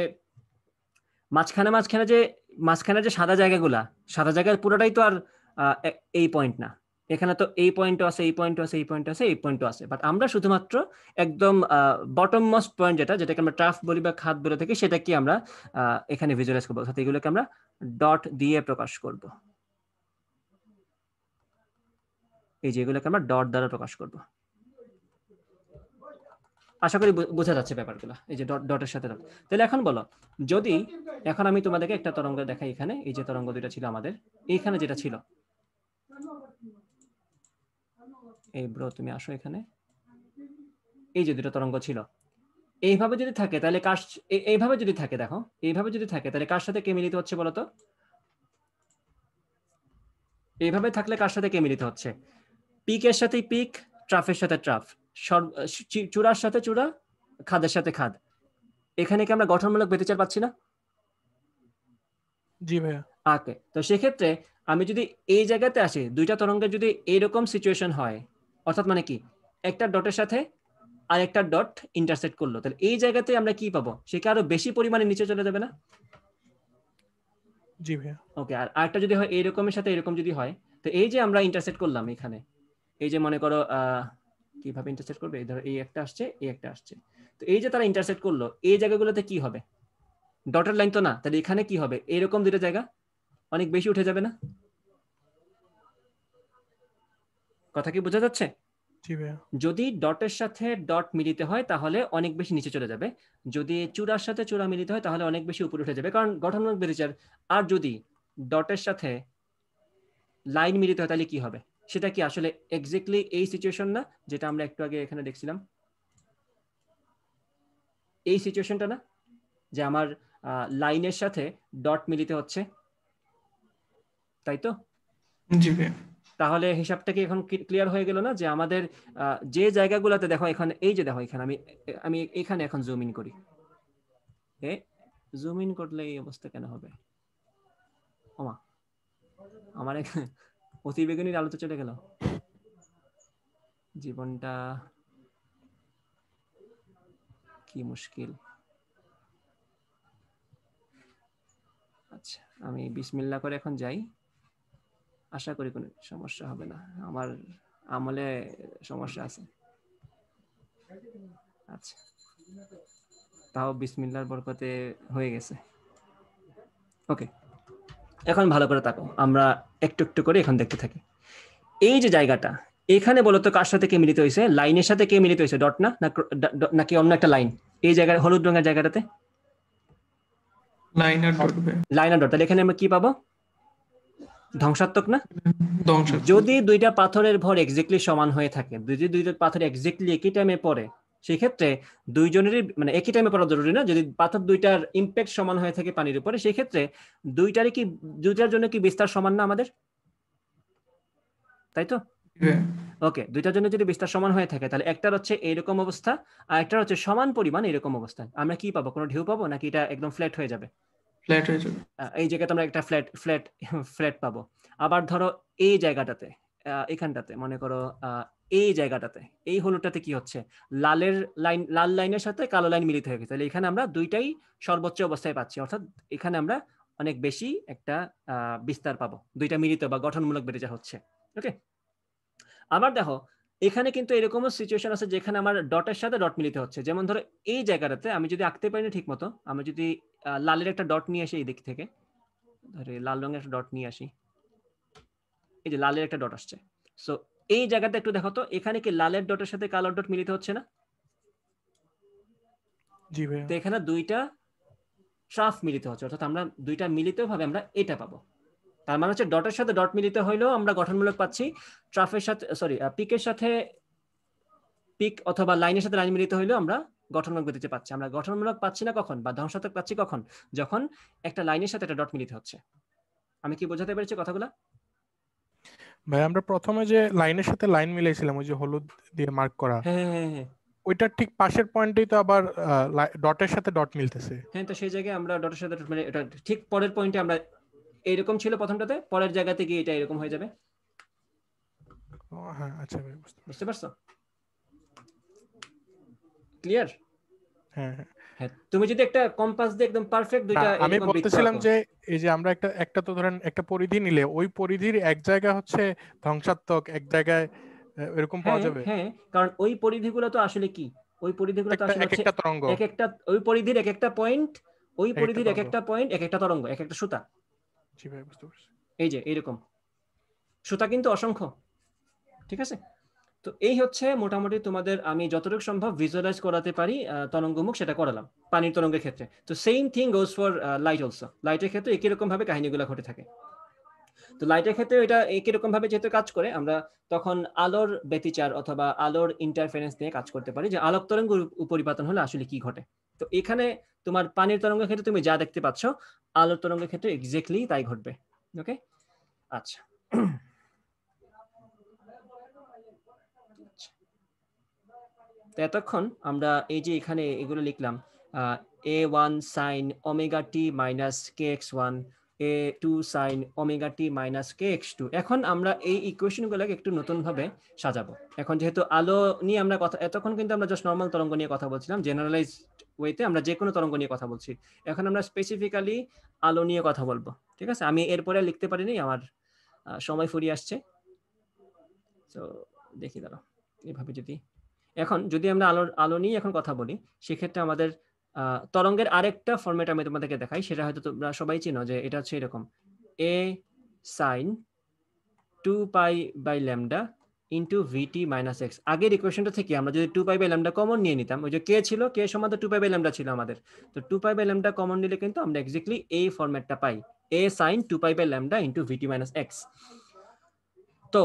মাঝখানে যে সাদা জায়গার পুরোটাই তো আর এই পয়েন্ট না। এখানে তো এই পয়েন্টও আছে, এই পয়েন্টও আছে, এই পয়েন্টও আছে, এই পয়েন্টও আছে, বাট আমরা শুধুমাত্র একদম বটম মোস্ট পয়েন্ট যেটাকে আমরা ট্রাফ বলি বা খাদ বলে থাকি, সেটাকে আমরা এখানে ভিজুয়ালাইজ করবো, অর্থাৎ এগুলোকে আমরা ডট দিয়ে প্রকাশ করব। এই যে এগুলোকে আমরা ডট দ্বারা প্রকাশ করব। আশা করি বোঝা যাচ্ছে ব্যাপারগুলো, এই যে ডটের সাথে ডট। তাহলে এখন বলো, যদি এখন আমি তোমাদেরকে একটা তরঙ্গ দেখাই, এখানে এই যে তরঙ্গ দুইটা ছিল আমাদের, এইখানে যেটা ছিল, এই ব্রো তুমি আসো এখানে, এই যে দুটো তরঙ্গ ছিল, এইভাবে যদি থাকে তাহলে এইভাবে যদি থাকে, দেখো এইভাবে যদি থাকে তাহলে কার সাথে কে মিলিত হচ্ছে বলো তো? এইভাবে থাকলে কার সাথে কে মিলিত হচ্ছে? পিকের সাথে পিক, ট্রাফের সাথে ট্রাফ, চূড়ার সাথে চূড়া, খাদের সাথে খাদ। এখানে কি আমরা গঠনমূলক ব্যতিচার পাচ্ছি না? জি ভাইয়া। ওকে, তো সেক্ষেত্রে আমি যদি এই জায়গাতে আসি, দুইটা তরঙ্গের যদি এইরকম সিচুয়েশন হয়, অর্থাৎ মানে কি একটা ডটের সাথে আর একটা ডট ইন্টারসেক্ট করলো, তাহলে এই জায়গাতে আমরা কি পাবো? সে কি আরো বেশি পরিমাণে নিচে চলে যাবে না? জি ভাইয়া। ওকে, আর আরেকটা যদি হয় এইরকমের সাথে এরকম যদি হয়, তো এই যে আমরা ইন্টারসেক্ট করলাম এখানে, এই যে মনে করো কিভাবে ইন্টারসেক্ট করবে, ধরো এই একটা আসছে, এই একটা আসছে, তো এই যে তারা ইন্টারসেক্ট করলো, এই জায়গাগুলোতে কি হবে? ডটের লাইন তো না, তাহলে এখানে কি হবে? এরকম দুটো জায়গা অনেক বেশি উঠে যাবে না? কথা কি বোঝা যাচ্ছে? জি ভাইয়া। যদি ডটের সাথে ডট মিলিত হয় তাহলে অনেক বেশি নিচে চলে যাবে, যদি চূড়ার সাথে চূড়া মিলিত হয় তাহলে অনেক বেশি উপরে উঠে যাবে, কারণ গঠনমূলক ব্যতিচার। আর যদি ডটের সাথে লাইন মিলিত হয় তাহলে কি হবে? সেটা কি আসলে এক্স্যাক্টলি এই সিচুয়েশন না যেটা আমরা একটু আগে এখানে দেখছিলাম? এই সিচুয়েশনটা না, যে আমার লাইনের সাথে ডট মিলিত হচ্ছে, তাই তো? জি ভাইয়া। তাহলে হিসাবটা কি এখন ক্লিয়ার হয়ে গেল না যে আমাদের যে জায়গাগুলোতে দেখো এখানে, এই যে দেখো এখানে আমি এখানে এখন জুম ইন করি, জুম ইন করলে এই অবস্থা কেন হবে? ওমা, আমার এখানে অতি বেগুনির আলোতে চলে গেল, জীবনটা কি মুশকিল। আচ্ছা, আমি বিসমিল্লাহ করে এখন যাই, আশা করি কোনো সমস্যা হবে না, আমার আমলে সমস্যা আছে। আচ্ছা, তাও বিসমিল্লাহর বরকতে হয়ে গেছে। ওকে, এখন ভালো করে তাকাও, আমরা একটু একটু করে এখন দেখতে থাকি। এই যে জায়গাটা এখানে বলতো কার সাথে কে মিলিত হয়েছে? লাইনের সাথে কে মিলিত হয়েছে? ডট না, নাকি অন্য একটা লাইন? এই জায়গায় হলুদ রঙের জায়গাটাতে লাইন আর ডট। লাইন আর ডট, তাহলে এখানে আমরা কি পাবো? ধ্বংসাত্মক না? ধ্বংসাত্মক। যদি দুইটা পাথরের ভর এক্স্যাক্টলি সমান হয়ে থাকে, যদি দুইটা পাথর এক্স্যাক্টলি একই টাইমে পড়ে, সেই ক্ষেত্রে দুইজনেরই মানে একই টাইমে পড়া জরুরি না, যদি পাথর দুইটার ইম্প্যাক্ট সমান হয়ে থাকে পানির উপরে, সেই ক্ষেত্রে দুইটার জন্য কি বিস্তার সমান না আমাদের? তাই তো? ওকে, দুইটার জন্য যদি বিস্তার সমান হয়ে থাকে, তাহলে একটার হচ্ছে এইরকম অবস্থা আর একটার হচ্ছে সমান পরিমাণ এরকম অবস্থা। আমরা কি পাবো? কোনো ঢেউ পাবো নাকি এটা একদম ফ্ল্যাট হয়ে যাবে? ফ্ল্যাট হয়ে যাবে। এই জায়গাতে আমরা একটা ফ্ল্যাট পাবো। আবার ধরো এই জায়গাটাতে, এখানটাতে মনে করো এই জায়গাটাতে, এই হলুদটাতে কি হচ্ছে? লাল লাইনের সাথে কালো লাইন মিলিত হয়ে গেছে, তাহলে এখানে আমরা দুইটাই সর্বোচ্চ অবস্থায় পাচ্ছি, অর্থাৎ এখানে আমরা অনেক বেশি একটা বিস্তার পাবো, দুইটা মিলিত বা গঠনমূলক বেড়ে যা হচ্ছে। ওকে, আবার দেখো এখানে কিন্তু এরকমও সিচুয়েশন আছে যেখানে আমার ডটের সাথে ডট মিলিত হচ্ছে। যেমন ধরো এই জায়গাটাতে আমি যদি আঁকতে পারি না ঠিক মতো, আমি যদি লালের একটা ডট নিয়ে আসি এই দিক থেকে, ধরে লাল রঙের একটা ডট নিয়ে আসি, এই যে লালের একটা ডট আসছে, সো এই জায়গাটা একটু দেখো তো, এখানে কি লালের ডটের সাথে কালোর ডট মিলিত হচ্ছে না? জি ভাই। তো এখানে দুইটা ট্রাফ মিলিত হচ্ছে, অর্থাৎ আমরা দুইটা মিলিত ভাবে আমরা এটা পাবো। তার মানে হচ্ছে ডটের সাথে ডট মিলিত হইলেও আমরা গঠনমূলক পাচ্ছি, ট্রাফের সাথে পিকের সাথে পিক অথবা লাইনের সাথে লাইন মিলিত হইলেও আমরা গঠনমূলক গতিতে পাচ্ছি। আমরা গঠনমূলক পাচ্ছি না কখন, বা ধ্বংসাত্মক পাচ্ছি কখন? যখন একটা লাইনের সাথে একটা ডট মিলিত হচ্ছে। আমি কি বোঝাতে পেরেছি কথাগুলো? ভাই আমরা প্রথমে যে লাইনের সাথে লাইন মিলাইছিলাম, ওই যে হলুদ দিয়ে মার্ক করা, হ্যাঁ, ওইটার ঠিক পাশের পয়েন্টেই তো আবার ডটের সাথে ডট মিলতেছে। হ্যাঁ, তো সেই জায়গায় আমরা ডটের সাথে মানে এটা ঠিক পরের পয়েন্টে আমরা এইরকম ছিল প্রথমটাতে, পরের জায়গাতে গিয়ে এটা এরকম হয়ে যাবে। হ্যাঁ, আচ্ছা ভাই, বুঝতে পারছো? ক্লিয়ার? হ্যাঁ হ্যাঁ। হ্যাঁ, তুমি যদি একটা কম্পাস দিয়ে একদম পারফেক্ট দুইটা আমি এরকম বৃত্ত বলতেছিলাম আঁকো, যে এই যে আমরা একটা তো ধরেন একটা পরিধি নিলে, ওই পরিধির এক জায়গা হচ্ছে ধ্বংসাত্মক, এক জায়গায় এরকম পাওয়া যাবে। হ্যাঁ, কারণ ওই পরিধিগুলো তো আসলে কি, ওই পরিধিগুলো তো আসলে এক হচ্ছে একটা তরঙ্গ, এক একটা, ওই পরিধির এক একটা পয়েন্ট, ওই এক একটা পরিধির এক তরঙ্গ। একটা পয়েন্ট এক একটা তরঙ্গ, এক একটা সুতা। জি ভাই, বুঝতে পারছি। এই যে এইরকম সুতা কিন্তু অসংখ্য, ঠিক আছে? তো এই হচ্ছে মোটামুটি তোমাদের আমি যতটুকু সম্ভব ভিজুয়ালাইজ করাতে পারি তরঙ্গমুখ, সেটা করালাম পানির তরঙ্গের ক্ষেত্রে। তো same thing goes for light also, লাইটের ক্ষেত্রে একই রকম ভাবে কাহিনীগুলো ঘটে থাকে। তো লাইটের ক্ষেত্রে এটা একই রকম ভাবে যেহেতু কাজ করে, আমরা তখন আলোর ব্যতিচার অথবা আলোর ইন্টারফারেন্স নিয়ে কাজ করতে পারি, যে আলোক তরঙ্গ উপরিপাতন হলে আসলে কি ঘটে। তো এখানে তোমার পানির তরঙ্গের ক্ষেত্রে তুমি যা দেখতে পাচ্ছ, আলোর তরঙ্গের ক্ষেত্রে এক্স্যাক্টলি তাই ঘটবে। ওকে, আচ্ছা। তো এতক্ষণ আমরা এই যে এখানে এগুলো লিখলাম, a1 sin omega t minus kx1, a2 sin omega t minus kx2। এখন আমরা এই ইকুয়েশনগুলোকে একটু নতুন ভাবে সাজাবো। এখন যেহেতু আলো নিয়ে আমরা কথা, এতক্ষণ কিন্তু আমরা জাস্ট নরমাল তরঙ্গ নিয়ে কথা বলছিলাম, জেনারেলাইজড ওয়েতে আমরা যে কোনো তরঙ্গ নিয়ে কথা বলছি। এখন আমরা স্পেসিফিক্যালি আলো নিয়ে কথা বলবো, ঠিক আছে? আমি এরপরে লিখতে পারিনি, আমার সময় ফুরিয়ে আসছে। তো দেখি দাঁড়াও, এভাবে এখন যদি আমরা আলো নিয়ে এখন কথা বলি, সেক্ষেত্রে আমাদের তরঙ্গের আরেকটা ফরম্যাট আমি তোমাদেরকে দেখাই, সেটা হয়তো তোমরা সবাই চিনো, যে এটা হচ্ছে এরকম, a sin 2 pi by lambda into vt minus x. আগের ইকুয়েশনটা থেকে আমরা যদি 2 পাই বাই ল্যামডা কমন নিয়ে নিতাম, ওই যে কে ছিল, কে সমান 2 পাই বাই ল্যামডা ছিল আমাদের, তো 2 পাই বাই ল্যামডা কমন নিলে কিন্তু আমরা এক্স্যাক্টলি এই ফরম্যাটটা পাই, a sin 2 pi by lambda into vt minus x. তো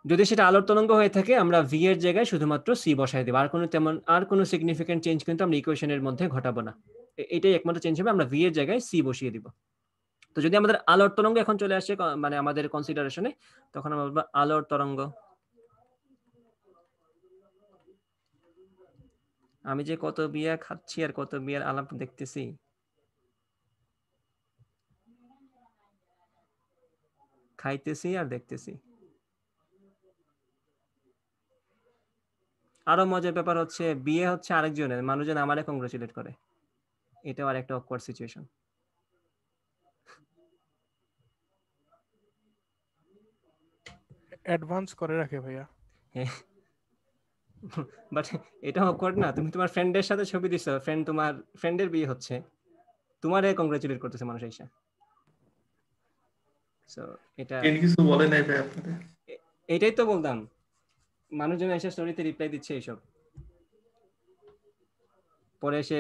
যদি সেটা আলোর তরঙ্গ হয়ে থাকে, আমরা ভি এর জায়গায় শুধুমাত্র সি বসাই দেব, আর কোনো সিগনিফিকেন্ট চেঞ্জ কিন্তু আমরা ইকুয়েশনের মধ্যে ঘটাবো না। এটাই একমাত্র চেঞ্জ হবে, আমরা ভি এর জায়গায় সি বসিয়ে দিব। তো যদি আমাদের আলোর তরঙ্গ এখন চলে আসে মানে আমাদের কনসিডারেশনে, তখন আমরা বলবো আলোর তরঙ্গ। আমি যে কত বিয়া খাচ্ছি আর কত বিয়ার আলাপ দেখতেছি। খাইতেছি আর দেখতেছি। আরো মজার ব্যাপার হচ্ছে বিয়ে হচ্ছে আরেকজনের, মানুষজন আমারে কংগ্রেচুলেট করে। এটাও আরেকটা অকওয়ার্ড সিচুয়েশন। অ্যাডভান্স করে রাখে ভাইয়া। বাট এটা অকওয়ার্ড না? তুমি তোমার ফ্রেন্ডের সাথে ছবি দিছো, ফ্রেন্ড তোমার ফ্রেন্ডের বিয়ে হচ্ছে, তোমারে কংগ্রেচুলেট করতেছে মানুষ এসে। সো এটা কিছু বলে নাই ভাই আপনাদের? এটাই তো বলতাম, মানুষজন এসে স্টোরিতে রিপ্লাই দিচ্ছে এইসব, পরে এসে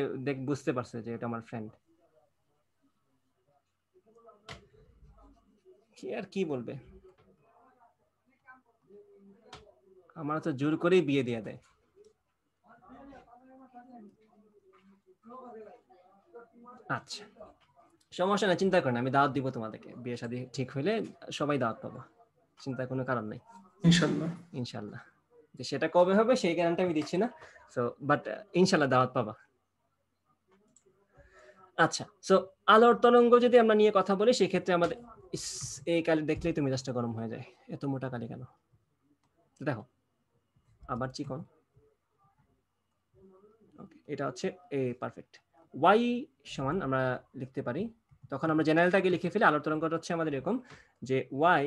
বুঝতে পারছে যে এটা আমার ফ্রেন্ড। কি আর কি বলবে, আমার তো জোর করেই বিয়ে দিয়ে দেয়। আচ্ছা সমস্যা না, চিন্তা করেন, আমি দাওয়াত দিব তোমাদেরকে, বিয়ে শাদী ঠিক হইলে সবাই দাওয়াত পাবো, চিন্তার কোনো কারণ নাই। ইনশাআল্লাহ। ইনশাআল্লাহ। যে সেটা কবে হবে সেই গ্যারান্টি আমি দিচ্ছি না, সো বাট ইনশাআল্লাহ দাওয়াত পাবা। আচ্ছা, সো আলোর তরঙ্গ যদি আমরা নিয়ে কথা বলি, সেক্ষেত্রে আমাদের এই কালি দেখলেই তো মেজাজটা গরম হয়ে যায়, এত মোটা কালি কেন? দেখো আবার চিকন, ওকে, এটা হচ্ছে এ পারফেক্ট। ওয়াই সমান আমরা লিখতে পারি, তখন আমরা জেনারেলটাকে লিখে ফেলি। আলোর তরঙ্গটা হচ্ছে আমাদের এরকম যে y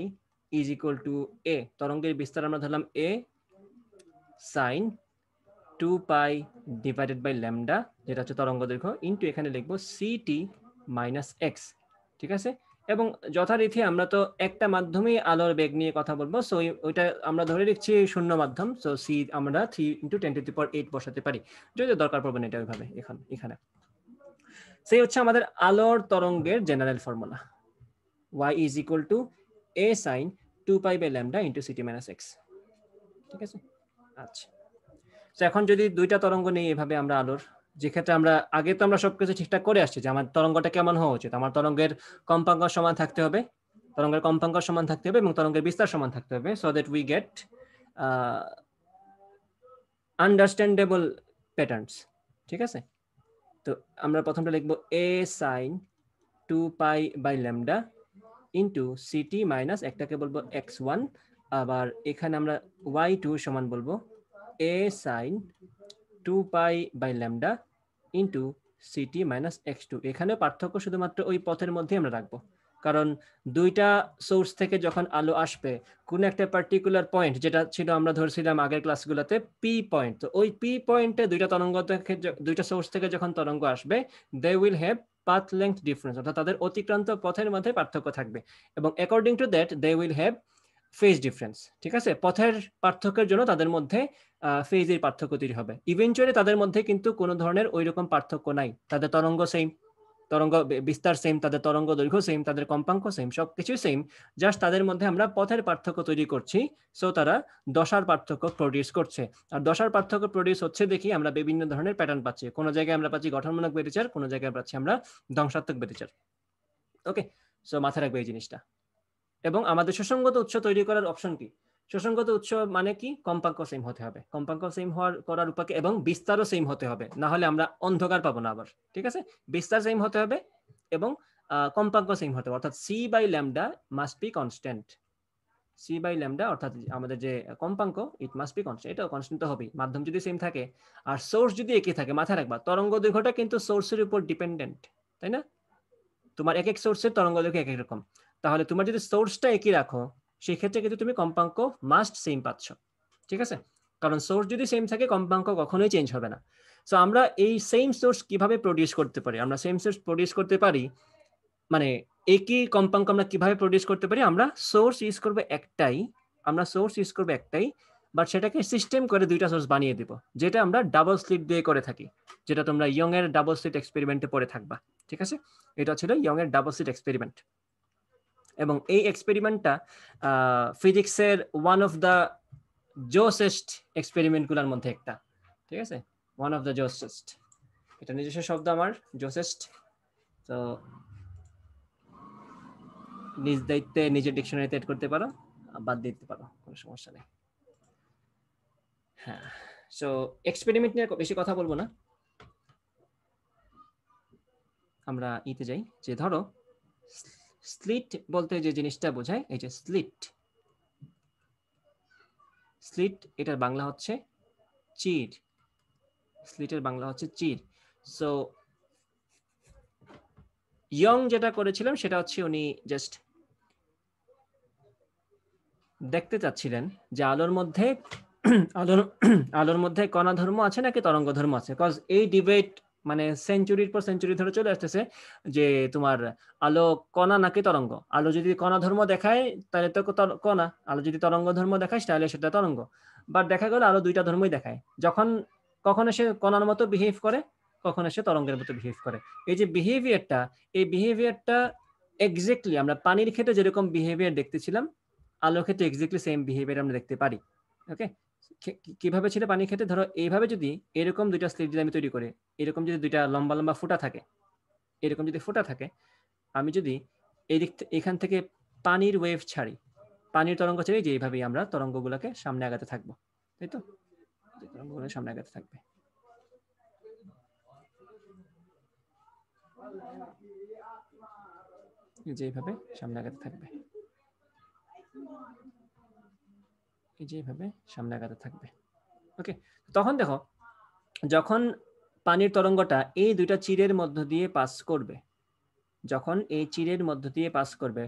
is equal to a, তরঙ্গের বিস্তার আমরা ধরলাম a sine 2 pi divided by lambda, যেটা হচ্ছে তরঙ্গ দৈর্ঘ্য, ইনটু এখানে লিখবো সিটি মাইনাস এক্স। ঠিক আছে, এবং যথারীতি আমরা তো একটা মাধ্যমেই আলোর বেগ নিয়ে কথা বলবো, সো ওইটা আমরা ধরে রাখছি শূন্য মাধ্যম, সো সি আমরা 3 × 10⁸ বসাতে পারি, যদি দরকার পড়বে না এটা ওইভাবে এখানে। সেই হচ্ছে আমাদের আলোর তরঙ্গের general formula, y is equal to a sin 2 pi by lambda into ct minus x. ঠিক আছে, আচ্ছা, তো এখন যদি দুইটা তরঙ্গ নেই এভাবে আমরা আলোর, যে ক্ষেত্রে আমরা আগে তো আমরা সবকিছু ঠিকঠাক করে আসছি যে আমার তরঙ্গটা কেমন হওয়া উচিত, আমার তরঙ্গের কম্পাঙ্ক সমান থাকতে হবে, তরঙ্গের কম্পাঙ্ক সমান থাকতে হবে এবং তরঙ্গের বিস্তার সমান থাকতে হবে, so that we get understandable patterns. ঠিক আছে, তো আমরা প্রথমটা লিখবো a sin 2 pi by lambda into ct minus একটাকে বলবো x1, আবার এখানে আমরা y2 সমান বলবো a sin 2 pi by lambda into ct minus x2। এখানে পার্থক্য শুধুমাত্র ওই পথের মধ্যে আমরা রাখবো, কারণ দুইটা সোর্স থেকে যখন আলো আসবে কোন একটা পার্টিকুলার পয়েন্ট, যেটা ছিল আমরা ধরছিলাম আগের ক্লাসগুলোতে পি পয়েন্ট, তো ওই পি পয়েন্টে দুইটা তরঙ্গ থেকে, দুইটা সোর্স থেকে যখন তরঙ্গ আসবে, they will have path length difference, অর্থাৎ তাদের অতিক্রান্ত পথের মধ্যে পার্থক্য থাকবে, এবং according to that they will have phase difference. ঠিক আছে, পথের পার্থক্যের জন্য তাদের মধ্যে ফেজের পার্থক্য তৈরি হবে। ইভেনচুয়ালি তাদের মধ্যে কিন্তু কোনো ধরনের ওই রকম পার্থক্য নাই, তাদের তরঙ্গ সেম, তরঙ্গ বিস্তার সেম, তাদের তরঙ্গ দৈর্ঘ্য সেম, তাদের কম্পাঙ্ক সেম, সবকিছু সেম, জাস্ট তাদের মধ্যে আমরা পথের পার্থক্য তৈরি করছি, সো তারা দশার পার্থক্য প্রডিউস করছে। আর দশার পার্থক্য প্রডিউস হচ্ছে দেখি আমরা বিভিন্ন ধরনের প্যাটার্ন পাচ্ছি, কোনো জায়গায় আমরা পাচ্ছি গঠনমূলক ব্যতিচার, কোনো জায়গায় পাচ্ছি আমরা ধ্বংসাত্মক ব্যতিচার। ওকে, সো মাথায় রাখবে এই জিনিসটা। এবং আমাদের সুসংগত উৎস তৈরি করার অপশন কি? সুসংগত উৎস মানে কি? কম্পাঙ্ক সেম হতে হবে, কম্পাঙ্ক সেম করার উপায়, এবং বিস্তারও সেম হতে হবে, না হলে আমরা অন্ধকার পাবো না আবার। ঠিক আছে, বিস্তার সেম হতে হবে এবং কম্পাঙ্ক সেম হতে হবে, অর্থাৎ c by lambda must be constant, c by lambda অর্থাৎ আমাদের যে কম্পাঙ্ক ইট মাস্ট বি কনস্ট্যান্ট, এটাও কনস্ট্যান্ট হবে মাধ্যম যদি সেম থাকে, আর সোর্স যদি একই থাকে। মাথায় রাখবা তরঙ্গ দৈর্ঘ্যটা কিন্তু সোর্সের উপর ডিপেন্ডেন্ট, তাই না? তোমার এক এক সোর্সের তরঙ্গ দৈর্ঘ্য এক এক রকম, তাহলে তোমার যদি সোর্সটা একই রাখো সেই ক্ষেত্রে কিন্তু তুমি কম্পাঙ্ক মাস্ট সেম পাচ্ছ। ঠিক আছে, কারণ সোর্স যদি সেম থাকে কম্পাঙ্ক কখনোই চেঞ্জ হবে না। সো আমরা এই সেম সোর্স কিভাবে প্রডিউস করতে পারি? আমরা সেম সোর্স প্রডিউস করতে পারি, মানে একই কম্পাঙ্ক আমরা কিভাবে প্রডিউস করতে পারি? আমরা সোর্স ইউজ করবো একটাই, বাট সেটাকে সিস্টেম করে দুইটা সোর্স বানিয়ে দিব, যেটা আমরা ডাবল স্লিট দিয়ে করে থাকি, যেটা তোমরা ইয়ং এর ডাবল স্লিট এক্সপেরিমেন্টে পড়ে থাকবা। ঠিক আছে, এটা ছিল ইয়ং এর ডাবল স্লিট এক্সপেরিমেন্ট, এবং এই এক্সপেরিমেন্টটা ফিজিক্সের ওয়ান অফ দ্য জোসেস্ট এক্সপেরিমেন্টগুলোর মধ্যে একটা। ঠিক আছে, ওয়ান অফ দ্য জোসেস্ট, এটা নিজস্ব শব্দ আমার, জোসেস্ট। তো নিজ দায়িত্বে নিজের ডিকশনারিতে এড করতে পারো, বাদ দিতে পারো, কোনো সমস্যা নেই। হ্যাঁ, সো এক্সপেরিমেন্ট নিয়ে বেশি কথা বলবো না, আমরা ইতে যাই। যে ধরো স্লিট বলতে যে জিনিসটা বোঝায়, এই যে স্লিট, স্লিট এটার বাংলা হচ্ছে চির, স্লিটের বাংলা হচ্ছে চির। সো ইয়ং যেটা করেছিলাম সেটা হচ্ছে উনি জাস্ট দেখতে চাচ্ছিলেন যে আলোর মধ্যে আলোর মধ্যে কণা ধর্ম আছে নাকি তরঙ্গ ধর্ম আছে। কজ এই ডিবেট মানে সেঞ্চুরির পর সেঞ্চুরি ধরে চলে আসতেছে যে তোমার আলো কণা নাকি তরঙ্গ। আলো যদি কণা ধর্ম দেখায় তাহলে তো কণা, আলো যদি তরঙ্গ ধর্ম দেখায় তাহলে সেটা তরঙ্গ। বাট দেখা গেল আলো দুইটা ধর্মই দেখায়, যখন কখনো সে কণার মতো বিহেভ করে, কখনো সে তরঙ্গের মতো বিহেভ করে। এই যে বিহেভিয়ারটা, এই বিহেভিয়ারটা এক্স্যাক্টলি আমরা পানির ক্ষেত্রে যেরকম বিহেভিয়ার দেখতেছিলাম, আলোর ক্ষেত্রে এক্স্যাক্টলি সেম বিহেভিয়ার আমরা দেখতে পারি। ওকে, কিভাবে ছিল পানির ক্ষেত্রে, ধরো এইভাবে যদি এরকম দুইটা স্লিট যদি আমি তৈরি করি, এরকম যদি দুইটা লম্বা লম্বা ফুটা থাকে, এরকম যদি ফুটা থাকে, আমি যদি এখান থেকে পানির ওয়েভ ছাড়ি, পানির তরঙ্গ ছাড়ি, যে এইভাবেই আমরা তরঙ্গগুলোকে সামনে আগাতে থাকবো, তাই তো, তরঙ্গগুলো সামনে আগাতে থাকবে। যেভাবে সামনে আগাতে থাকবে, যেভাবে সামনে আগাতে থাকবে। ওকে, তখন দেখো যখন পানির তরঙ্গটা এই দুইটা চিরের মধ্য দিয়ে পাস করবে, যখন এই চিরের মধ্য দিয়ে পাস করবে,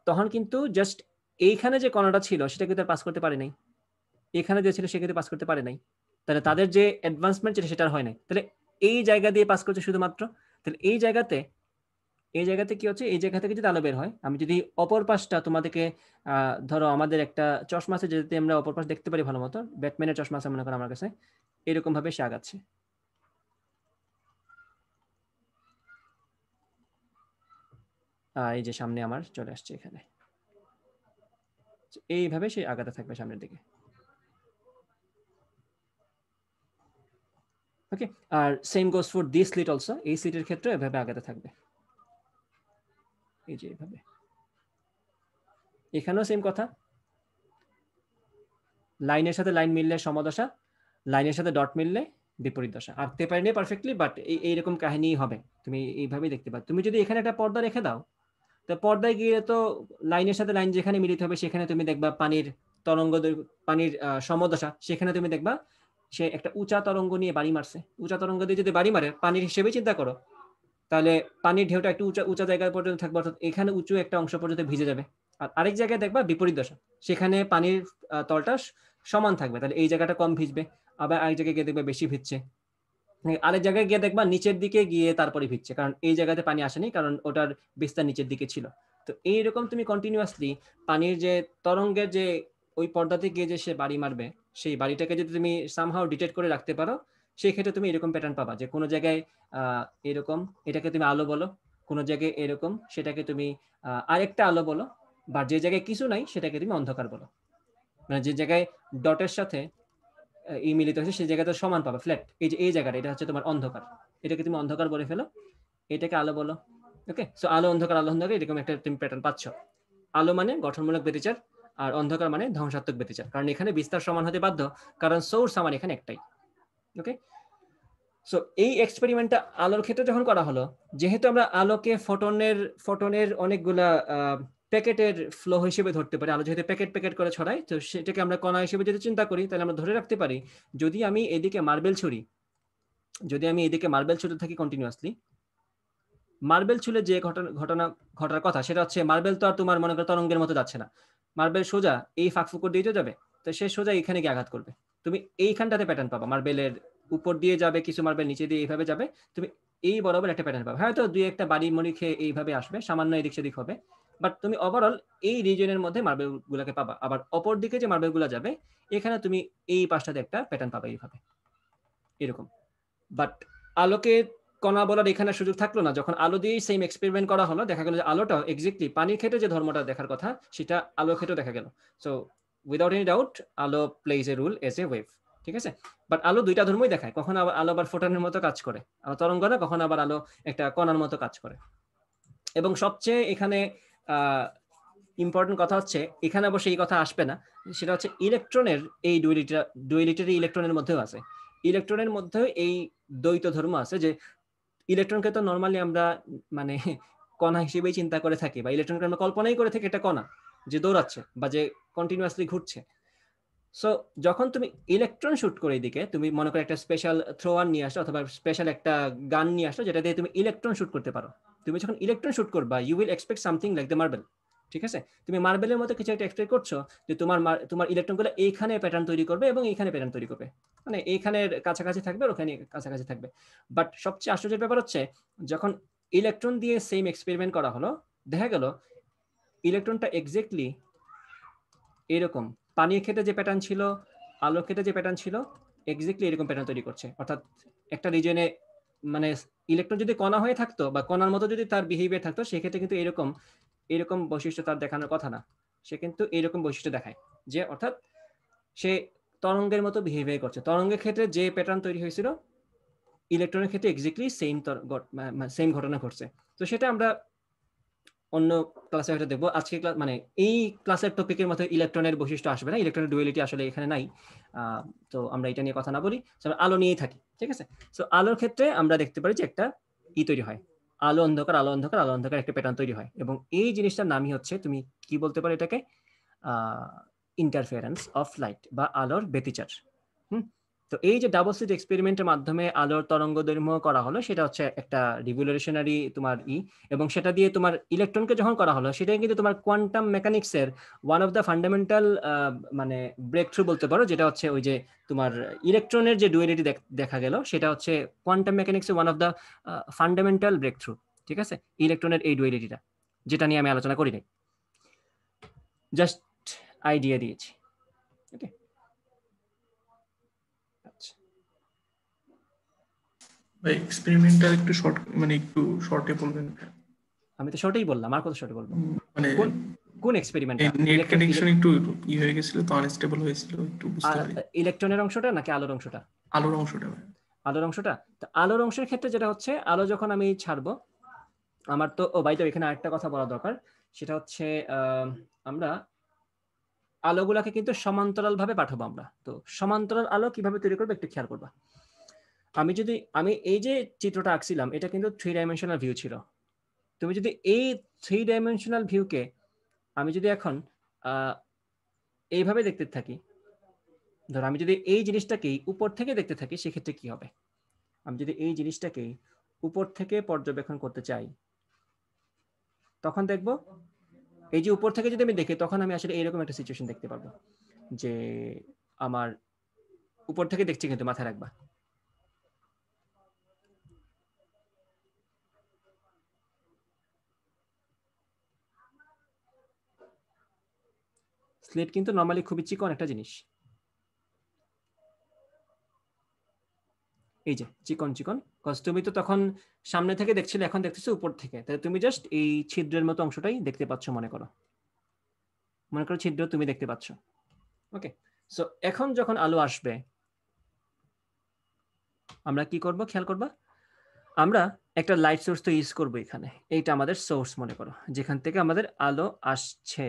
তখন কিন্তু জাস্ট এইখানে যে কণাটা ছিল সেটা কিন্তু পাস করতে পারে নাই, এখানে যে ছিল সে কিন্তু পাস করতে পারে নাই, তাহলে তাদের যে অ্যাডভান্সমেন্ট ছিল সেটা হয় নাই, তাহলে এই জায়গা দিয়ে পাস করছে শুধুমাত্র। তাহলে এই জায়গাতে কি হচ্ছে, এই জায়গা থেকে যদি আলো বের হয়, আমি যদি অপর পাশটা তোমাদেরকে ধরো আমাদের একটা চশমা আছে যেটাতে আমরা অপর পাশ দেখতে পারি ভালো মতো, ব্যাটম্যানের চশমা আছে মনে করো আমার কাছে, এরকম ভাবে সে আগাচ্ছে। এই যে সামনে আমার চলে আসছে এখানে, এইভাবে সে আগাতে থাকবে সামনের দিকে। ওকে, আর same goes for this slit also, এই স্লিটের ক্ষেত্রে এভাবে আগাতে থাকবে, এই যে এইভাবে। এখানেও সেম কথা, লাইনের সাথে লাইন মিললে সমদশা, লাইনের সাথে ডট মিললে বিপরীত দশা। আঁকতে পারিনি পারফেক্টলি, বাট এইরকম কাহিনী হবে, তুমি এইভাবেই দেখতে পাবে। তুমি যদি এখানে একটা পর্দা রেখে দাও, তো পর্দায় গিয়ে তো লাইনের সাথে লাইন যেখানে মিলিত হবে সেখানে তুমি দেখবা পানির তরঙ্গ, পানির সমদশা, সেখানে তুমি দেখবা সে একটা উঁচা তরঙ্গ নিয়ে বাড়ি মারছে। উঁচা তরঙ্গ দিয়ে যদি বাড়ি মারে, পানির হিসেবে চিন্তা করো, তাহলে পানির ঢেউটা একটু উঁচা জায়গায় পর্যন্ত থাকবে, অর্থাৎ এখানে উঁচু একটা অংশ পর্যন্ত ভিজে যাবে। আর আরেক জায়গায় দেখবা বিপরীত দশা, সেখানে পানির তলটা সমান থাকবে, তাহলে এই জায়গাটা কম ভিজবে। আবার আরেক জায়গায় গিয়ে দেখবে বেশি ভিজছে, আরেক জায়গায় গিয়ে দেখবা নিচের দিকে গিয়ে তারপরে ভিজছে, কারণ এই জায়গাতে পানি আসেনি, কারণ ওটার বিস্তার নিচের দিকে ছিল। তো এইরকম তুমি কন্টিনিউয়াসলি পানির যে তরঙ্গের যে ওই পর্দাতে গিয়ে যে সে বাড়ি মারবে, সেই বাড়িটাকে যদি তুমি সামহাউ ডিটেক্ট করে রাখতে পারো, সেই ক্ষেত্রে তুমি এরকম প্যাটার্ন পাবা যে কোনো জায়গায় এরকম, এটাকে তুমি আলো বলো, কোনো জায়গায় এরকম, সেটাকে তুমি আরেকটা আলো বলো, বা যে জায়গায় কিছু নাই সেটাকে তুমি অন্ধকার বলো। মানে যে জায়গায় ডটের সাথে এই মিলিত হয়েছে সেই জায়গাটা সমান পাবে, ফ্ল্যাট। এই যে এই জায়গাটা, এটা হচ্ছে তোমার অন্ধকার, এটাকে তুমি অন্ধকার বলে ফেলো, এটাকে আলো বলো। ওকে, সো আলো অন্ধকার এরকম একটা তুমি প্যাটার্ন পাচ্ছ। আলো মানে গঠনমূলক ব্যতিচার, আর অন্ধকার মানে ধ্বংসাত্মক ব্যতিচার, কারণ এখানে বিস্তার সমান হতে বাধ্য, কারণ সোর্স আমার এখানে একটাই। ওকে, সো এই এক্সপেরিমেন্টটা আলোর ক্ষেত্রে যখন করা হলো, যেহেতু আমরা আলোকে ফোটনের অনেকগুলা প্যাকেটের ফ্লো হিসেবে ধরতে পারি, আলো যেহেতু প্যাকেট করে ছড়াই, তো সেটাকে আমরা কণা হিসেবে যদি চিন্তা করি, তাহলে আমরা ধরে রাখতে পারি যদি আমি এদিকে মার্বেল ছুড়ি, থাকি কন্টিনিউয়াসলি, মার্বেল ছুলে যে ঘটনা ঘটার কথা সেটা হচ্ছে, মার্বেল তো আর তোমার মনে করো তরঙ্গের মতো যাচ্ছে না, মার্বেল সোজা এই ফাঁকফুকর দিয়ে যাবে, তো সে সোজা এইখানে গিয়ে আঘাত করবে। তুমি এইখানটাতে প্যাটার্ন পাবা, মার্বেলের উপর দিয়ে যাবে কিছু, মার্বেল নিচে দিয়ে এইভাবে যাবে, তুমি এই বরাবর একটা প্যাটার্ন পাবে। হয়তো দুই একটা বাড়ি মরি খেয়ে এইভাবে আসবে, সামান্য এদিক সেদিক হবে, বাট তুমি ওভারঅল এই রিজনের মধ্যে মার্বেল গুলাকে পাবা। আবার অপর দিকে যে মার্বেল গুলা যাবে, এখানে তুমি এই পাশটাতে একটা প্যাটার্ন পাবে এইভাবে, এরকম। বাট আলোকে কণা বলার এখানে সুযোগ থাকলো না, যখন আলো দিয়ে সেম এক্সপেরিমেন্ট করা হলো, দেখা গেল যে আলোটা এক্স্যাক্টলি পানির ক্ষেত্রে যে ধর্মটা দেখার কথা সেটা আলোর ক্ষেত্রে দেখা গেল। সো উইদাউট এনি ডাউট আলো plays a role as a wave, ঠিক আছে। বাট আলো দুইটা ধর্মই দেখায়, কখনো আবার আলো আবার ফোটনের মতো কাজ করে, আলো তরঙ্গ না, কখনো আবার আলো একটা কণার মতো কাজ করে। এবং সবচেয়ে এখানে ইম্পর্টেন্ট কথা হচ্ছে এখানে অবশ্য এই কথা আসবে না, সেটা হচ্ছে ইলেকট্রনের এই ডুয়ালিটি ইলেকট্রনের মধ্যেও আছে। ইলেকট্রনের মধ্যেও এই দ্বৈত ধর্ম আছে, যে ইলেকট্রনকে তো নর্মালি আমরা মানে কণা হিসেবেই চিন্তা করে থাকি, বা ইলেকট্রনকে আমরা কল্পনাই করে থাকি এটা কণা, যে দৌড়াচ্ছে বা যে কন্টিনিউয়াসলি ঘুরছে। সো যখন তুমি ইলেকট্রন শুট করে এদিকে, তুমি মনে করো একটা স্পেশাল থ্রোয়ার নিয়ে আসো অথবা স্পেশাল একটা গান নিয়ে আসো যেটা দিয়ে তুমি ইলেকট্রন শুট করতে পারো। তুমি যখন ইলেকট্রন শুট করবা, you will expect something like the marble. ঠিক আছে, তুমি মার্বেলের মতো কিছু একটা এক্সপেক্ট করছো, যে তোমার ইলেকট্রনগুলো এইখানে প্যাটার্ন তৈরি করবে এবং এইখানে প্যাটার্ন তৈরি করবে, মানে এইখানের কাছাকাছি থাকবে আর ওখানে কাছাকাছি থাকবে। বাট সবচেয়ে আশ্চর্যের ব্যাপার হচ্ছে যখন ইলেকট্রন দিয়ে সেম এক্সপেরিমেন্ট করা হলো, দেখা গেল ইলেকট্রনটা এক্স্যাক্টলি এরকম, পানির ক্ষেত্রে যে প্যাটার্ন ছিল, আলোর ক্ষেত্রে যে প্যাটার্ন ছিল, এক্স্যাক্টলি এরকম প্যাটার্ন তৈরি করছে। অর্থাৎ একটা রিজনে মানে ইলেকট্রন যদি কণা হয়ে থাকতো বা কণার মতো যদি তার বিহেভিয়ার থাকতো, সেক্ষেত্রে কিন্তু এরকম বৈশিষ্ট্য তার দেখানোর কথা না। সে কিন্তু এরকম বৈশিষ্ট্য দেখায়, যে অর্থাৎ সে তরঙ্গের মতো বিহেভিয়ার করছে। তরঙ্গের ক্ষেত্রে যে প্যাটার্ন তৈরি হয়েছিল, ইলেকট্রনের ক্ষেত্রে এক্স্যাক্টলি সেম ঘটনা ঘটছে। তো সেটা আমরা অন্য ক্লাসে হয়তো দেখবো। আজকে ক্লাস মানে এই ক্লাসের টপিকের মতো ইলেকট্রনের বৈশিষ্ট্য আসবে না, ইলেকট্রনের ডুয়ালিটি আসলে এখানে নাই। তো আমরা এটা নিয়ে কথা না বলি, আলো নিয়েই থাকি। ঠিক আছে, সো আলোর ক্ষেত্রে আমরা দেখতে পারি যে একটা তৈরি হয়, আলো অন্ধকার আলো অন্ধকার আলো অন্ধকার একটা প্যাটার্ন তৈরি হয়, এবং এই জিনিসটার নামই হচ্ছে, তুমি কি বলতে পারো এটাকে, ইন্টারফারেন্স অফ লাইট বা আলোর ব্যতিচার। তো এই যে ডাবল স্লিট এক্সপেরিমেন্টের মাধ্যমে আলোর তরঙ্গদৈর্ঘ্য করা হলো, সেটা হচ্ছে একটা রিভলিউশনারি তোমার এবং সেটা দিয়ে তোমার ইলেকট্রনকে যখন করা হলো, সেটাই কিন্তু তোমার কোয়ান্টাম মেকানিক্সের ওয়ান অফ দ্য ফান্ডামেন্টাল মানে ব্রেক থ্রু বলতে পারো, যেটা হচ্ছে ওই যে তোমার ইলেকট্রনের যে ডুয়ালিটি দেখা গেল, সেটা হচ্ছে কোয়ান্টাম মেকানিক্সের one of the fundamental breakthrough. ঠিক আছে, ইলেকট্রনের এই ডুয়ালিটিটা, যেটা নিয়ে আমি আলোচনা করি নাই, জাস্ট আইডিয়া দিয়েছি। ওকে, আচ্ছা ভাই এক্সপেরিমেন্টটা একটু শর্ট, মানে একটু শর্টে বলবেন। আমি তো শর্টেই বললাম, আর কত শর্টে বলবো? মানে কোন এক্সপেরিমেন্টটা? নেট কানেকশন একটু ই হয়ে গেছিল তো, আনস্টেবল হয়েছিল, একটু বুঝতে পারি। ইলেকট্রনের অংশটা নাকি আলোর অংশটা? আলোর অংশটা ভাই। আলোর অংশটা। তো আলোর অংশের ক্ষেত্রে যেটা হচ্ছে, আলো যখন আমি ছাড়বো, আমার তো বাইতো এখানে আরেকটা কথা বলা দরকার, সেটা হচ্ছে আমরা আলোগুলাকে কিন্তু সমান্তরাল ভাবে পাঠাবো আমরা। তো সমান্তরাল আলো কিভাবে তৈরি করবো একটু খেয়াল করবা। আমি এই যে চিত্রটা আঁকছিলাম, এটা কিন্তু 3 ডাইমেনশনাল ভিউ ছিল। তুমি যদি এই 3 ডাইমেনশনাল ভিউকে আমি যদি এখন এইভাবে দেখতে থাকি, ধর আমি যদি এই জিনিসটাকেই উপর থেকে দেখতে থাকি, সেক্ষেত্রে কি হবে? আমি যদি এই জিনিসটাকে উপর থেকে পর্যবেক্ষণ করতে চাই, তখন দেখব এই যে উপর থেকে যদি আমি দেখি, তখন আমি আসলে এরকম একটা সিচুয়েশন দেখতে পারবো, যে আমার উপর থেকে দেখছি, কিন্তু মাথায় রাখবা স্লেট কিন্তু নর্মালি খুবই চিকন একটা জিনিস। এই যে চিকন চিকন, কজ তুমি তো তখন সামনে থেকে দেখছিলে, এখন দেখতেছো উপর থেকে, তাই তুমি জাস্ট এই ছিদ্রের মতো অংশটাই দেখতে পাচ্ছ। মনে করো ছিদ্র তুমি দেখতে পাচ্ছ। ওকে, সো এখন যখন আলো আসবে, আমরা কি করব খেয়াল করবা, আমরা একটা লাইট সোর্স তো ইউজ করবো এখানে। এইটা আমাদের সোর্স মনে করো, যেখান থেকে আমাদের আলো আসছে,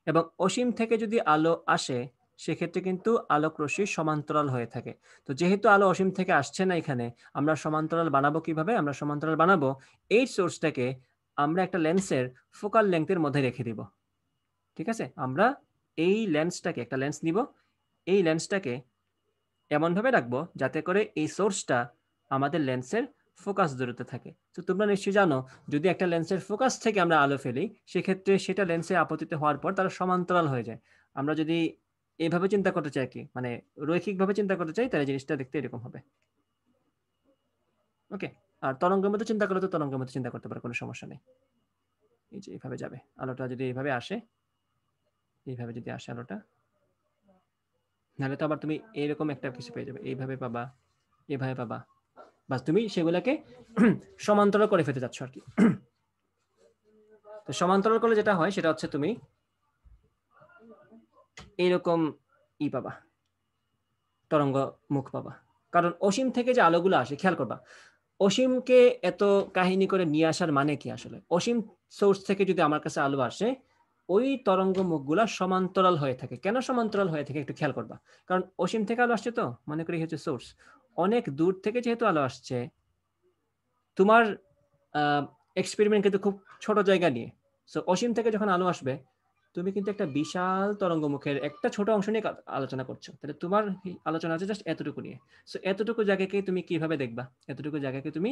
এবং অসীম থেকে যদি আলো আসে, সেক্ষেত্রে কিন্তু আলোক রশ্মি সমান্তরাল হয়ে থাকে। তো যেহেতু আলো অসীম থেকে আসছে না এখানে, আমরা সমান্তরাল বানাবো কিভাবে? আমরা সমান্তরাল বানাবো এই সোর্সটাকে আমরা একটা লেন্সের ফোকাল লেন্থের মধ্যে রেখে দিব। ঠিক আছে, আমরা এই লেন্সটাকে, একটা লেন্স নিব, এই লেন্সটাকে এমনভাবে রাখবো যাতে করে এই সোর্সটা আমাদের লেন্সের ফোকাস দূরত্বে থাকে। তো তোমরা নিশ্চয়ই জানো, যদি একটা লেন্সের ফোকাস থেকে আমরা আলো ফেলি, সেক্ষেত্রে সেটা লেন্সে আপতিত হওয়ার পর তারা সমান্তরাল হয়ে যায়। আমরা যদি এইভাবে চিন্তা করতে চাই, কি মানে রৈখিকভাবে চিন্তা করতে চাই, তাহলে জিনিসটা দেখতে এরকম হবে। ওকে, আর তরঙ্গের মধ্যে চিন্তা করলে তো তরঙ্গের মধ্যে চিন্তা করতে পারে, কোনো সমস্যা নেই। এই যে এইভাবে যাবে আলোটা, যদি এইভাবে আসে, এইভাবে যদি আসে আলোটা, নাহলে তো আবার তুমি এইরকম একটা কিছু পেয়ে যাবে, এইভাবে পাবা, এভাবে পাবা, বাস তুমি সেগুলোকে সমান্তরাল করে ফেলতে যাচ্ছ আর কি। তো সমান্তরাল করলে যেটা হয়, সেটা হচ্ছে তুমি এইরকম পাবা, তরঙ্গ মুখ পাবা। কারণ অসীম থেকে যে আলোগুলো আসে, খেয়াল করবা, অসীমকে এত কাহিনী করে নিয়ে আসার মানে কি আসলে? অসীম সোর্স থেকে যদি আমার কাছে আলো আসে, ওই তরঙ্গ মুখগুলা সমান্তরাল হয়ে থাকে। কেন সমান্তরাল হয়ে থাকে একটু খেয়াল করবা, কারণ অসীম থেকে আলো আসছে, তো মনে করি হচ্ছে সোর্স, অনেক দূর থেকে যেহেতু আলো আসছে, তোমার এক্সপেরিমেন্ট কিন্তু খুব ছোট জায়গা নিয়ে। সো অসীম থেকে যখন আলো আসবে, তুমি কিন্তু একটা বিশাল তরঙ্গ মুখের একটা ছোট অংশ নিয়ে আলোচনা করছো, তাহলে তোমার আলোচনা আছে জাস্ট এতটুকু নিয়ে। সো এতটুকু জায়গাকে তুমি কিভাবে দেখবা? এতটুকু জায়গাকে তুমি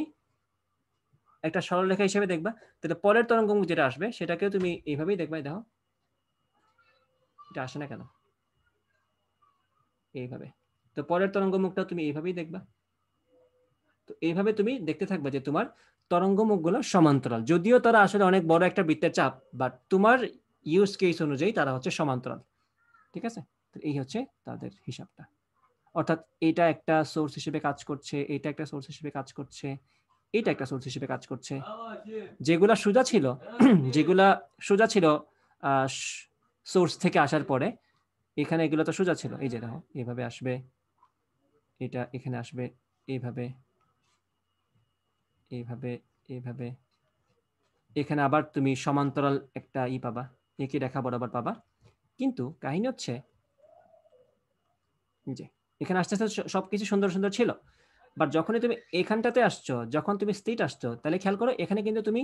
একটা সরলরেখা হিসেবে দেখবা। তাহলে পরের তরঙ্গমুখ যেটা আসবে সেটাকেও তুমি এইভাবেই দেখবা। দেখো এটা আসে না কেন, এইভাবে। তো পরের তরঙ্গমুখটা তুমি এইভাবেই দেখবা। তো এইভাবে তুমি দেখতে থাকবা যে তোমার তরঙ্গমুখগুলো সমান্তরাল, যদিও তারা আসলে অনেক বড় একটা বৃত্তের চাপ, বাট তোমার ইউজ কেস অনুযায়ী তারা হচ্ছে সমান্তরাল। ঠিক আছে, তো এই হচ্ছে তাদের হিসাবটা। অর্থাৎ এটা একটা সোর্স হিসেবে কাজ করছে, এটা একটা সোর্স হিসেবে কাজ করছে, এটা একটা সোর্স হিসেবে কাজ করছে। যেগুলা সোজা ছিল যেগুলা সোজা ছিল সোর্স থেকে আসার পরে, এখানে এগুলো তো সোজা ছিল, এই যে দেখো এইভাবে আসবে, এটা এখানে আসবে, এইভাবে এইভাবে এইভাবে, এখানে আবার তুমি সমান্তরাল একটা পাবা, একই রেখা বরাবর পাবা। কিন্তু কাহিনী হচ্ছে যে এখানে আস্তে আস্তে সবকিছু সুন্দর সুন্দর ছিল, বাট যখনই তুমি এখানটাতে আসছো, যখন তুমি স্থির আসছো, তাহলে খেয়াল করো এখানে কিন্তু তুমি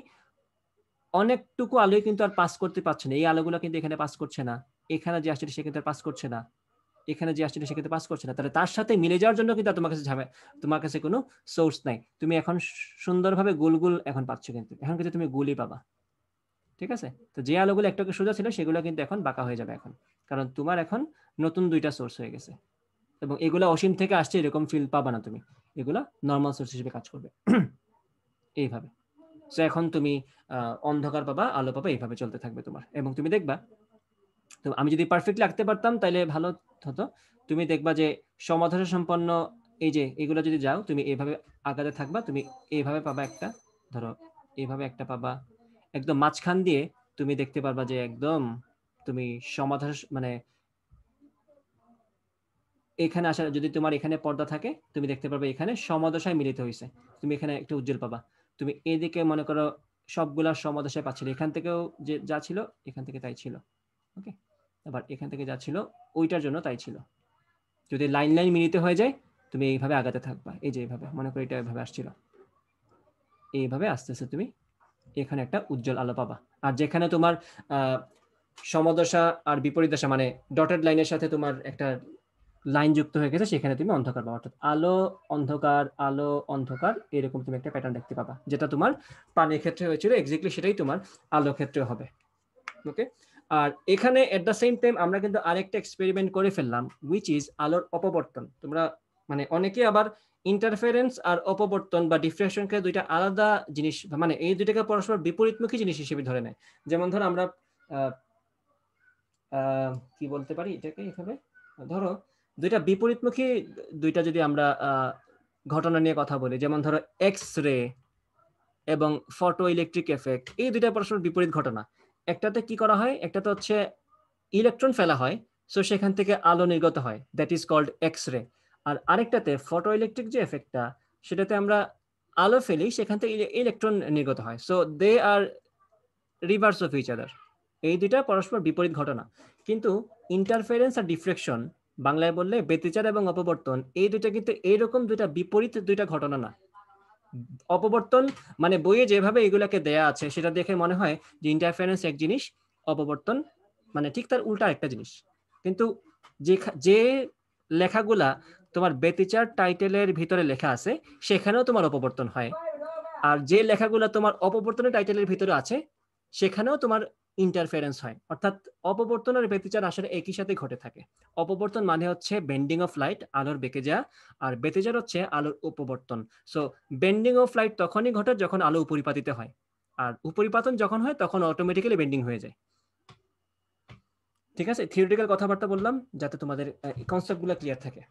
অনেকটুকু আলোই কিন্তু আর পাস করতে পারছে না। এই আলোগুলো কিন্তু এখানে পাস করছে না, এখানে যে আসছে সে কিন্তু পাস করছে না, এখানে যে আসছে সে কিন্তু পাস করছে না। তাহলে তার সাথে মিলে যাওয়ার জন্য কিন্তু তোমার কাছে তোমার কাছে কোনো সোর্স নাই। তুমি এখন সুন্দরভাবে গুল এখন পাচ্ছ, কিন্তু এখন কিন্তু তুমি গুলই পাবা। ঠিক আছে, তো যে আলোগুলো একটাকে সোজা ছিল সেগুলো কিন্তু এখন বাঁকা হয়ে যাবে এখন, কারণ তোমার এখন নতুন দুইটা সোর্স হয়ে গেছে, এবং এগুলো অসীম থেকে আসছে এরকম ফিল পাবা না তুমি, এগুলা নর্মাল সোর্স হিসেবে কাজ করবে এইভাবে। সো এখন তুমি অন্ধকার পাবা, আলো পাবা, এইভাবে চলতে থাকবে তোমার, এবং তুমি দেখবা, তো আমি যদি পারফেক্টলি আঁকতে পারতাম তাহলে ভালো হতো। তুমি দেখবা যে সমাধান সম্পন্ন এই যে এগুলো যদি যাও, তুমি এইভাবে আগাতে থাকবা, তুমি এইভাবে পাবা একটা, ধরো এইভাবে একটা পাবা, একদম মাঝখান দিয়ে তুমি দেখতে পারবা যে একদম তুমি সমাধান মানে এখানে আসা, যদি তোমার এখানে পর্দা থাকে তুমি দেখতে পারবে এখানে সমদশায় মিলিত হয়েছে, তুমি এখানে একটা উজ্জ্বল পাবা। তুমি এদিকে মনে করো সবগুলা সমদশায় পাচ্ছিলে, এখান থেকেও যে যা ছিল এখান থেকে তাই ছিল, ওকে। আবার এখান থেকে যা ছিল ওইটার জন্য তাই ছিল। যদি লাইন লাইন মিলিত হয়ে যায়, তুমি এইভাবে আগাতে থাকবা, এই যে এইভাবে মনে করো এটা এইভাবে আসছিল, এইভাবে আস্তে আস্তে তুমি এখানে একটা উজ্জ্বল আলো পাবা। আর যেখানে তোমার সমদশা আর বিপরীত দশা মানে ডটেড লাইনের সাথে তোমার একটা লাইন যুক্ত হয়ে গেছে, সেখানে তুমি অন্ধকার পাবা। অর্থাৎ আলো অন্ধকার আলো অন্ধকার, এরকম তুমি একটা প্যাটার্ন দেখতে পাবা, যেটা তোমার পানির ক্ষেত্রে হয়েছিল এক্স্যাক্টলি সেটাই তোমার আলো ক্ষেত্রে হবে, ওকে। আর এখানে এট দ্য সেম টাইম আমরা কিন্তু আরেকটা এক্সপেরিমেন্ট করে ফেললাম, উইচ ইজ আলোর অপবর্তন। তোমরা মানে অনেকে আবার ইন্টারফারেন্স আর অপবর্তন বা ডিফ্রাকশনকে দুইটা আলাদা জিনিস, মানে এই দুইটাকে পরস্পর বিপরীতমুখী জিনিস হিসেবে ধরে নেয়। যেমন ধরো আমরা কি বলতে পারি এটাকে, এভাবে ধরো দুইটা বিপরীতমুখী দুইটা যদি আমরা ঘটনা নিয়ে কথা বলি, যেমন ধরো এক্স রে এবং ফটো ইলেকট্রিক এফেক্ট, এই দুইটা পরস্পর বিপরীত ঘটনা। একটাতে কি করা হয়, একটাতে হচ্ছে ইলেকট্রন ফেলা হয়, সো সেখান থেকে আলো নির্গত হয়, that is called X ray. R আরেকটাতে photo electric যে এফেক্টটা, সেটাতে আমরা আলো ফেলি, সেখান থেকে ইলেকট্রন নির্গত হয়। So they are reverse of each other, এই দুইটা পরস্পর বিপরীত ঘটনা। কিন্তু ইন্টারফারেন্স আর ডিফ্রেকশন, বাংলায় বললে ব্যতিচার এবং অপবর্তন, এই দুইটা কিন্তু এইরকম দুইটা বিপরীত দুইটা ঘটনা না। অপবর্তন মানে বইয়ে যেভাবে এগুলাকে দেয়া আছে সেটা দেখে মনে হয় যে ইন্টারফারেন্স এক জিনিস, অপবর্তন মানে ঠিক তার উল্টা একটা জিনিস। কিন্তু যে লেখাগুলা তোমার ব্যতিচার টাইটেলের ভিতরে লেখা আছে, সেখানেও তোমার অপবর্তন হয়। আর যে লেখাগুলা তোমার অপবর্তনের টাইটেলের ভিতরে আছে, সেখানেও তোমার ইন্টারফারেন্স হয়। অর্থাৎ অপবর্তন আর ব্যতিচার আসলে একই সাথে ঘটে থাকে। অপবর্তন মানে হচ্ছে বেন্ডিং অফ লাইট, আলোর বেঁকে যাওয়া, আর ব্যতিচার হচ্ছে আলোর উপবর্তন। সো বেন্ডিং অফ লাইট তখনই ঘটে যখন আলো উপরিপাতিত হয়, আর উপরিপাতন যখন হয় তখন অটোমেটিক্যালি বেন্ডিং হয়ে যায়। ঠিক আছে, থিওরিটিক্যাল কথাবার্তা বললাম যাতে তোমাদের কনসেপ্টগুলো ক্লিয়ার থাকে।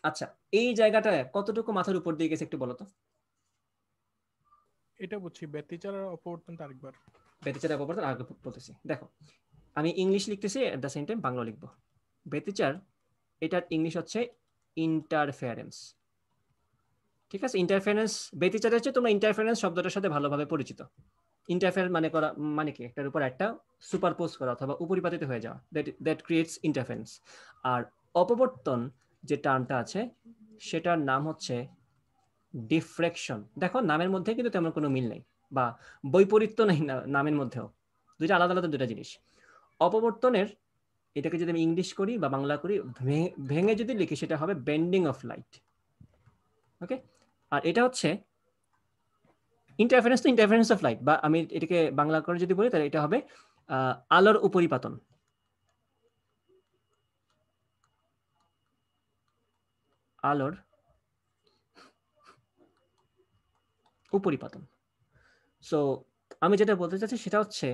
আচ্ছা, এই জায়গাটা কতটুকু মাথার উপর দিয়ে গেছে একটু বলো তো। এটা বুঝছি, ব্যতিচার আর অপবর্তনটা আরেকবার। ব্যতিচার অপবর্তন আগে বলতেছি, দেখো আমি ইংলিশ লিখতেছি, at the same time Bangla লিখবো। ব্যতিচার, এটার ইংলিশ হচ্ছে ইন্টারফারেন্স। ঠিক আছে, ইন্টারফারেন্স, ব্যতিচার হচ্ছে তোমরা ইন্টারফারেন্স শব্দটার সাথে ভালোভাবে পরিচিত। ইন্টারফেয়ার মানে করা মানে কি একটার উপর একটা সুপারপোজ করা অথবা উপরিপাতিত হয়ে যাওয়া, দ্যাট ক্রিয়েটস ইন্টারফারেন্স। আর অপবর্তন যে টার্মটা আছে সেটার নাম হচ্ছে ডিফ্রেকশন। দেখো নামের মধ্যে কিন্তু তেমন কোনো মিল নেই বা বৈপরীত্য নেই নামের মধ্যেও, দুইটা আলাদা আলাদা দুটা জিনিস। অপবর্তনের এটাকে যদি আমি ইংলিশ করি বা বাংলা করি, ভেঙে যদি লিখি সেটা হবে বেন্ডিং অফ লাইট। ওকে, আর এটা হচ্ছে ইন্টারফারেন্স, তো ইন্টারফারেন্স অফ লাইট, বা আমি এটাকে বাংলা করে যদি বলি তাহলে এটা হবে আলোর উপরিপাতন। আলোর উপরিপাতন। সো আমি যেটা বলতে চাচ্ছি সেটা হচ্ছে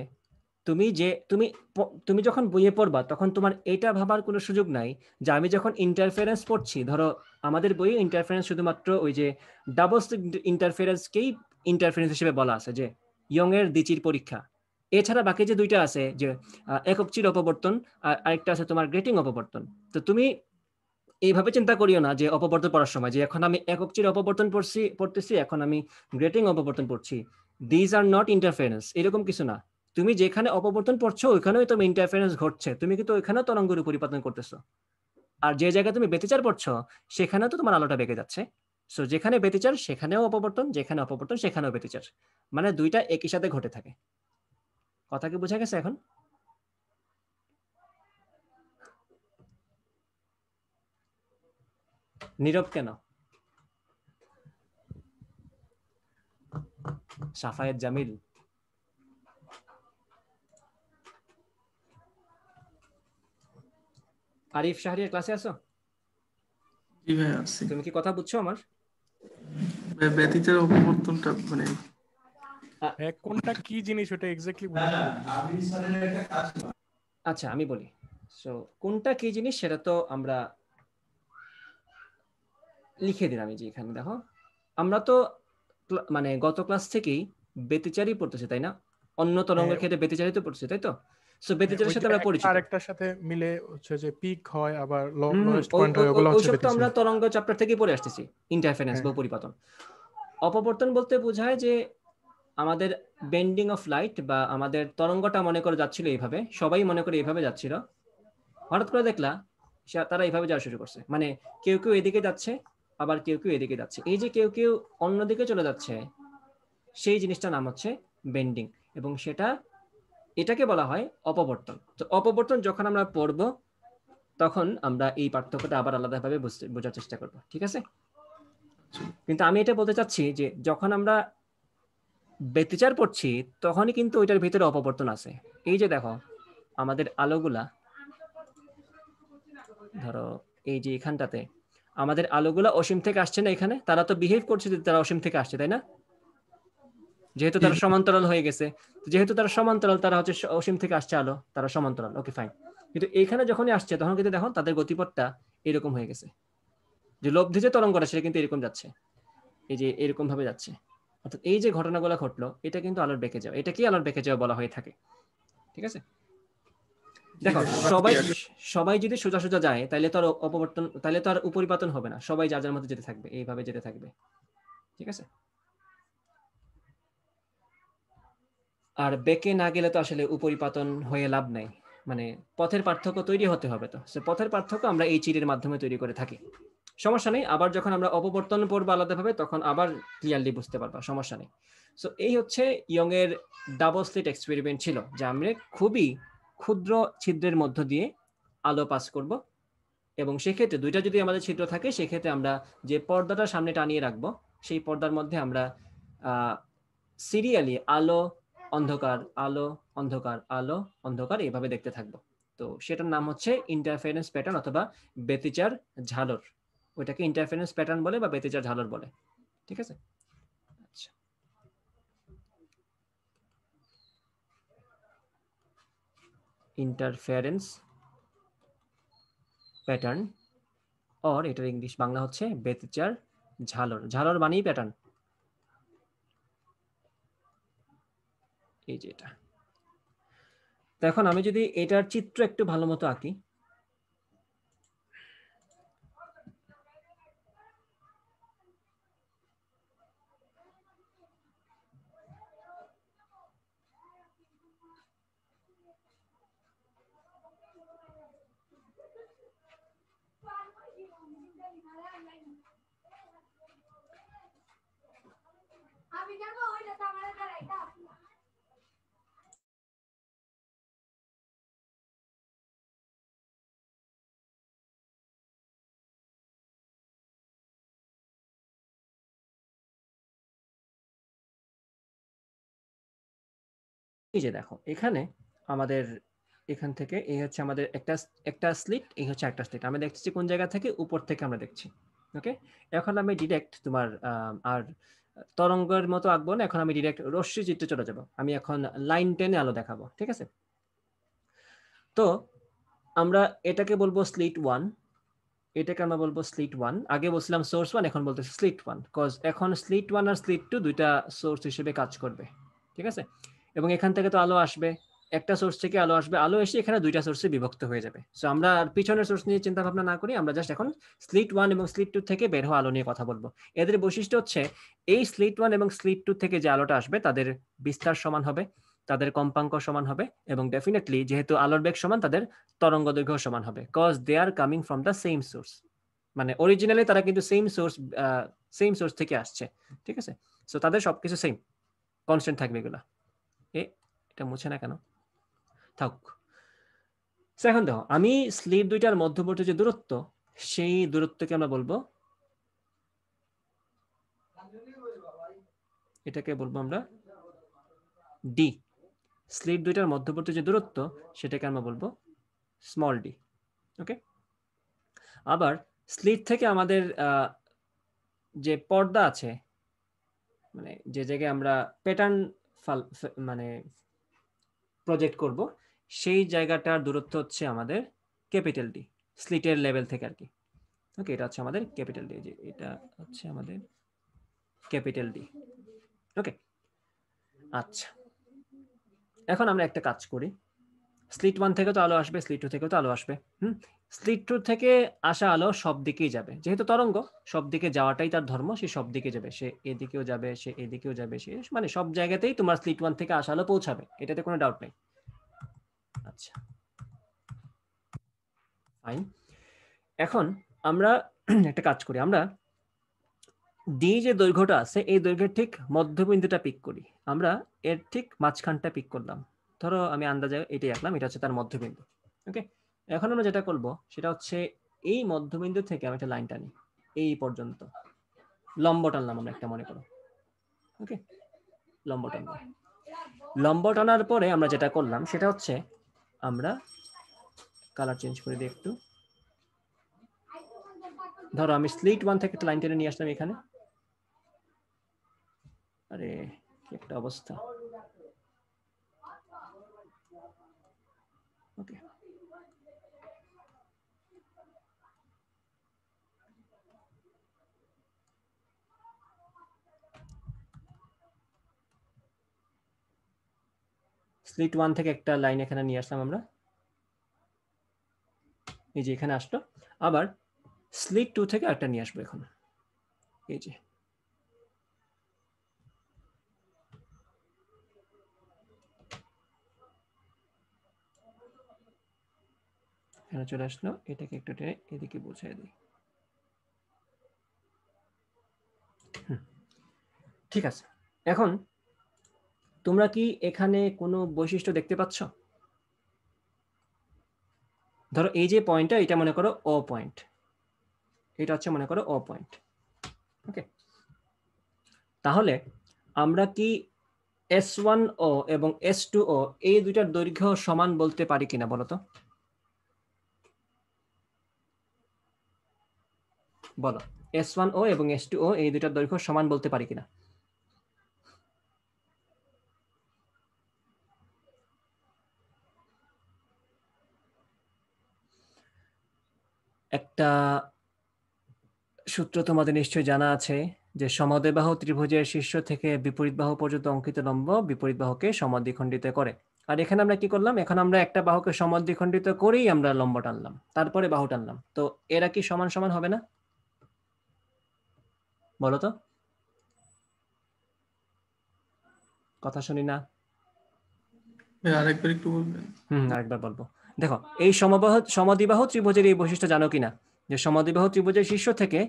তুমি যখন বইয়ে পড়বা তখন তোমার এটা ভাবার কোনো সুযোগ নাই যে আমি যখন ইন্টারফারেন্স পড়ছি, ধরো আমাদের বইয়ে ইন্টারফারেন্স শুধুমাত্র ওই যে ডাবল স্লিট ইন্টারফারেন্সকেই ইন্টারফারেন্স হিসেবে বলা আছে, যে ইয়ং এর দ্বিচির পরীক্ষা। এছাড়া বাকি যে দুইটা আছে যে একক চির অপবর্তন আর আরেকটা আছে তোমার গ্রেটিং অপবর্তন। তো তুমি এইভাবে চিন্তা করিও না যে অপবর্তন পড়ার সময় যে এখন আমি একক চির অপবর্তন পড়তেছি, এখন আমি গ্রেটিং অপবর্তন পড়ছি। দিজ আর নট ইন্টারফারেন্স, এরকম কিছু না। তুমি যেখানে অপবর্তন পড়ছো ওইখানেও তুমি ইন্টারফারেন্স ঘটছে, তুমি কিন্তু ওইখানেও তরঙ্গের উপরিপাতন করতেছো। আর যে জায়গায় তুমি ব্যতিচার পড়ছো সেখানেও তো তোমার আলোটা বেঁকে যাচ্ছে। সো যেখানে ব্যতিচার সেখানেও অপবর্তন, যেখানে অপবর্তন সেখানেও ব্যতিচার, মানে দুইটা একই সাথে ঘটে থাকে। কথা কি বোঝা গেছে এখন? নীরব কেন? সাফায়েত জামিল, আরিফ শাহরিয়ার ক্লাসে আছো? জি ভাই আছি। তুমি কি কথা বুঝছো আমার? ব্যতীতের অপবর্তনটা মানে কোনটা কি জিনিস ওটা এক্স্যাক্টলি বুঝাতে পারছি। আচ্ছা আমি বলি। সো কোনটা কি জিনিস সেটা তো আমরা লিখে দিলাম, এই যে এখানে দেখো। আমরা তো মানে গত ক্লাস থেকেই ব্যতিচারই পড়তেছি তাই না? অন্য তরঙ্গের হ্যাঁ, ক্ষেত্রে ব্যতিচারই তো পড়তেছি তাই তো? সো হ্যাঁ, ব্যতিচারের ওই সাথে যে আমরা একটা পরিচিত। আরেকটার সাথে মিলে হচ্ছে যে পিক হয় আবার হুম, লোয়েস্ট পয়েন্ট হয়, ওগুলো হচ্ছে ওইসব তো আমরা ব্যতিচার। তরঙ্গ চ্যাপ্টার থেকে পড়ে আসতেছি, ইন্টারফারেন্স হ্যাঁ, বা পরিপাতন। অপবর্তন বলতে বোঝায় যে আমাদের বেন্ডিং অফ লাইট বা আমাদের তরঙ্গটা মনে করে যাচ্ছিল এইভাবে, সবাই মনে করে এইভাবে যাচ্ছিল, হঠাৎ করে দেখলা তারা এইভাবে যাওয়া শুরু করছে, মানে কেউ কেউ এদিকে যাচ্ছে আবার কেউ কেউ এদিকে যাচ্ছে, এই যে কেউ কেউ অন্যদিকে চলে যাচ্ছে সেই জিনিসটার নাম হচ্ছে বেন্ডিং, এবং এটাকে বলা হয় অপবর্তন। তো অপবর্তন যখন আমরা পড়ব তখন আমরা এই পার্থক্যটা আবার আলাদাভাবে বোঝার চেষ্টা করব, ঠিক আছে? কিন্তু আমি এটা বলতে চাচ্ছি যে যখন আমরা ব্যতিচার পড়ছি তখনই কিন্তু ওইটার ভিতরে অপবর্তন আছে। এই যে দেখো আমাদের আলোগুলা, ধরো এই যে এখানটাতে আমাদের আলোগুলা অসীম থেকে আসছে না, এখানে তারা তো বিহেভ করছে যে তারা অসীম থেকে আসছে তাই না? যেহেতু জি তারা ভাই। সমান্তরাল হয়ে গেছে, যেহেতু তারা সমান্তরাল, তারা হচ্ছে অসীম থেকে আসছে আলো, তারা সমান্তরাল, ওকে ফাইন। কিন্তু এইখানে যখনই আসছে তখন কিন্তু দেখো তাদের গতিপথটা এরকম হয়ে গেছে, যে লব্ধি যে তরঙ্গটা সেটা কিন্তু এরকম যাচ্ছে, এই যে এরকম ভাবে যাচ্ছে। অর্থাৎ এই যে ঘটনাগুলো ঘটলো এটা কিন্তু আলোর বেঁকে যাওয়া, এটাকেই আলোর বেঁকে যাওয়া বলা হয়ে থাকে, ঠিক আছে? জি দেখো ভাই, আমার সবাই clear। সবাই যদি সোজা সোজা যায় তাহলে তো আর অপবর্তন, তাহলে তো আর উপরিপাতন হবে না, সবাই যার যার মধ্যে যেতে থাকবে, এইভাবে যেতে থাকবে, ঠিক আছে? আর বেঁকে না গেলে তো আসলে উপরিপাতন হয়ে লাভ নাই, মানে পথের পার্থক্য তৈরি হতে হবে। তো সে পথের পার্থক্য আমরা এই চিরের মাধ্যমে তৈরি করে থাকি, সমস্যা নেই। আবার যখন আমরা অপবর্তন পড়বো আলাদাভাবে তখন আবার ক্লিয়ারলি বুঝতে পারবা, সমস্যা নেই। সো এই হচ্ছে ইয়ং এর ডাবল স্লিট এক্সপেরিমেন্ট ছিল, যে আমরা খুবই ক্ষুদ্র ছিদ্রের মধ্য দিয়ে আলো পাস করব, এবং সেক্ষেত্রে দুইটা যদি আমাদের ছিদ্র থাকে সেক্ষেত্রে আমরা যে পর্দাটা সামনে টানিয়ে রাখবো সেই পর্দার মধ্যে আমরা সিরিয়ালি আলো অন্ধকার আলো অন্ধকার আলো অন্ধকার এইভাবে দেখতে থাকবো। তো সেটার নাম হচ্ছে ইন্টারফারেন্স প্যাটার্ন অথবা ব্যতিচার ঝালর। ওইটাকে ইন্টারফারেন্স প্যাটার্ন বলে বা ব্যতিচার ঝালর বলে, ঠিক আছে? আচ্ছা, ইন্টারফারেন্স প্যাটার্ন, অর এটার ইংলিশ বাংলা হচ্ছে ব্যতিচার ঝালর। ঝালর মানেই প্যাটার্ন, এই যে এটা। তো এখন আমি যদি এটার চিত্র একটু ভালো মতো আঁকি, এই যে দেখো এখানে আমাদের এখান থেকে এই হচ্ছে আমাদের একটা স্লিট, এই হচ্ছে একটা স্লিট। আমরা দেখছি কোন জায়গা থেকে, উপর থেকে আমরা দেখছি। ওকে, এখন আমি ডিরেক্ট তোমার আর তরঙ্গের মতো আঁকবো না, এখন আমি ডিরেক্ট রশ্মি চিত্রে চলে যাব। আমি এখন লাইন টেনে আলো দেখাবো, ঠিক আছে? তো আমরা এটাকে বলবো স্লিট 1, এটাকে আমরা বলবো স্লিট 1। আগে বলছিলাম সোর্স 1, এখন বলতেছি স্লিট 1, কজ এখন স্লিট 1 আর স্লিট 2 দুইটা সোর্স হিসেবে কাজ করবে, ঠিক আছে? এবং এখান থেকে তো আলো আসবে, একটা সোর্স থেকে আলো আসবে, আলো এসে এখানে দুইটা সোর্সে বিভক্ত হয়ে যাবে। সো আমরা আর পিছনের সোর্স নিয়ে চিন্তা ভাবনা না করি, আমরা জাস্ট এখন স্লিট 1 এবং স্লিট 2 থেকে বের হওয়া আলো নিয়ে কথা বলবো। এদের বৈশিষ্ট্য হচ্ছে এই স্লিট 1 এবং স্লিট 2 থেকে যে আলোটা আসবে তাদের বিস্তার সমান হবে, তাদের কম্পাঙ্ক সমান হবে, এবং ডেফিনেটলি যেহেতু আলোর বেগ সমান তাদের তরঙ্গ দৈর্ঘ্য সমান হবে, cause they are coming from the same source. মানে অরিজিনালি তারা কিন্তু সেম সোর্স থেকে আসছে, ঠিক আছে? সো তাদের সবকিছু সেম কনস্ট্যান্ট থাকবে এগুলা। এটা মুছে না কেন, থাক। এখন দেখো আমি স্লিট দুইটার মধ্যবর্তী যে দূরত্ব, সেই দূরত্বকে আমরা বলবো, এটাকে বলবো আমরা ডি। স্লিট দুইটার মধ্যবর্তী যে দূরত্ব সেটাকে আমরা বলবো স্মল ডি। ওকে, আবার স্লিট থেকে আমাদের যে পর্দা আছে, মানে যে জায়গায় আমরা প্যাটার্ন মানে প্রজেক্ট করব, সেই জায়গাটার দূরত্ব হচ্ছে আমাদের ক্যাপিটাল ডি, স্লিটের লেভেল থেকে আর কি। ওকে, এটা হচ্ছে আমাদের ক্যাপিটাল ডি, যে এটা হচ্ছে আমাদের ক্যাপিটাল ডি। ওকে, আচ্ছা, এখন আমরা একটা কাজ করি। স্লিট 1 থেকে তো আলো আসবে, স্লিট 2 থেকেও তো আলো আসবে। স্লিট 2 থেকে আসা আলো সব দিকেই যাবে, যেহেতু তরঙ্গ সব দিকে যাওয়াটাই তার ধর্ম, সে সব দিকে যাবে, সে এদিকেও যাবে, সে এদিকেও যাবে, সে মানে সব জায়গাতেই তোমার স্লিট 1 থেকে আসা আলো পৌঁছাবে, এটাতে কোনো ডাউট নেই। আচ্ছা, ফাইন। এখন আমরা একটা কাজ করি, আমরা ডি যে দৈর্ঘ্যটা আছে এই দৈর্ঘ্যের ঠিক মধ্যবিন্দুটা পিক করি। আমরা এর ঠিক মাঝখানটা পিক করলাম, ধরো আমি আন্দাজে এটাই আঁকলাম, এটা হচ্ছে তার মধ্যবিন্দু। ওকে, এখন আমরা যেটা করব সেটা হচ্ছে এই মধ্যবিন্দু থেকে আমি একটা লাইন টানি এই পর্যন্ত, লম্ব টানলাম আমরা একটা, মনে করো। ওকে, লম্ব টানলাম। লম্ব টানার পরে আমরা যেটা করলাম সেটা হচ্ছে আমরা কালার চেঞ্জ করে দিই একটু। ধরো আমি স্লিট 1 থেকে একটা লাইন টেনে নিয়ে আসলাম এখানে। আরে কি একটা অবস্থা। ওকে, স্লিট 1 থেকে একটা লাইন এখানে নিয়ে আসলাম আমরা, এই যে এখানে আসলো। আবার স্লিট 2 থেকে একটা নিয়ে আসবো এখন, এই যে এখানে চলে আসলো। এটাকে একটু টেনে এদিকে বসাই দিই। ঠিক আছে, এখন তোমরা কি এখানে কোনো বৈশিষ্ট্য দেখতে পাচ্ছ? ধরো এই যে পয়েন্টটা, এটা মনে করো ও পয়েন্ট, এটা হচ্ছে মনে করো ও পয়েন্ট। ওকে, তাহলে আমরা কি S1O এবং S2O এই দুইটার দৈর্ঘ্য সমান বলতে পারি কিনা বলো তো? বলো, S1O এবং S2O এই দুইটার দৈর্ঘ্য সমান বলতে পারি কিনা? একটা সূত্র তোমাদের নিশ্চয়ই জানা আছে, যে সমদ্বিবাহু ত্রিভুজের শীর্ষ থেকে বিপরীত বাহু পর্যন্ত অঙ্কিত লম্ব বিপরীত বাহুকে সমদ্বিখণ্ডিত করে। আর এখানে আমরা কি করলাম, এখন আমরা একটা বাহুকে সমদ্বিখণ্ডিত করেই আমরা লম্ব টানলাম, তারপরে বাহু টানলাম। তো এরা কি সমান সমান হবে না? বলো তো, কথা শুনি না। আরেকবার একটু বলবেন? আরেকবার বলবো। দেখো, এই সমদ্বিবাহু ত্রিভুজের এই বৈশিষ্ট্য জানো কিনা, যে সমদ্বিবাহু ত্রিভুজের শীর্ষ থেকে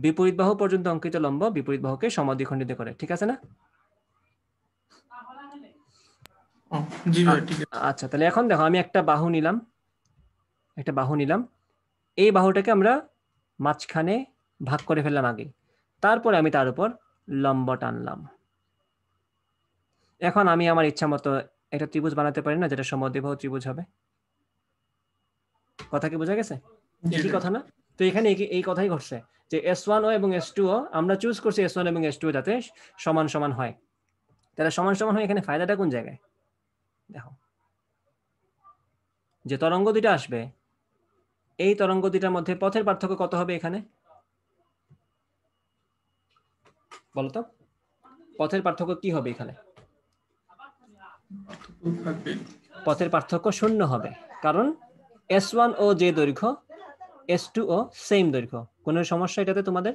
বিপরীত বাহু পর্যন্ত অঙ্কিত লম্ব বিপরীত বাহুকে সমদ্বিখণ্ডিত করে, ঠিক আছে না? ও, জি ভাই ঠিক আছে। আচ্ছা, তাহলে এখন দেখো আমি একটা বাহু নিলাম, এই বাহুটাকে আমরা মাঝখানে ভাগ করে ফেললাম আগে, তারপরে আমি তার উপর লম্ব টানলাম। এখন আমি আমার ইচ্ছা মতো একটা ত্রিভুজ বানাতে পারি না, যেটা সমদ্বিবাহু ত্রিভুজ হবে। কথা কি বোঝা গেছে? জি একই ভাই। কথা না? তো এখানে এই কথাই ঘটছে যে S1O এবং S2O আমরা চুজ করছি S1 এবং S2O যাতে সমান সমান হয়। তাহলে সমান সমান হয়, এখানে ফায়দাটা কোন জায়গায়? দেখো, যে তরঙ্গ দুইটা আসবে, এই তরঙ্গ দুইটার মধ্যে পথের পার্থক্য কত হবে এখানে? বলতো, পথের পার্থক্য কি হবে এখানে? পার্থক্য থাকবে। পথের পার্থক্য শূন্য হবে, কারণ S1O যে দৈর্ঘ্য, S2O সেম দৈর্ঘ্য। কোনো সমস্যা এটাতে তোমাদের?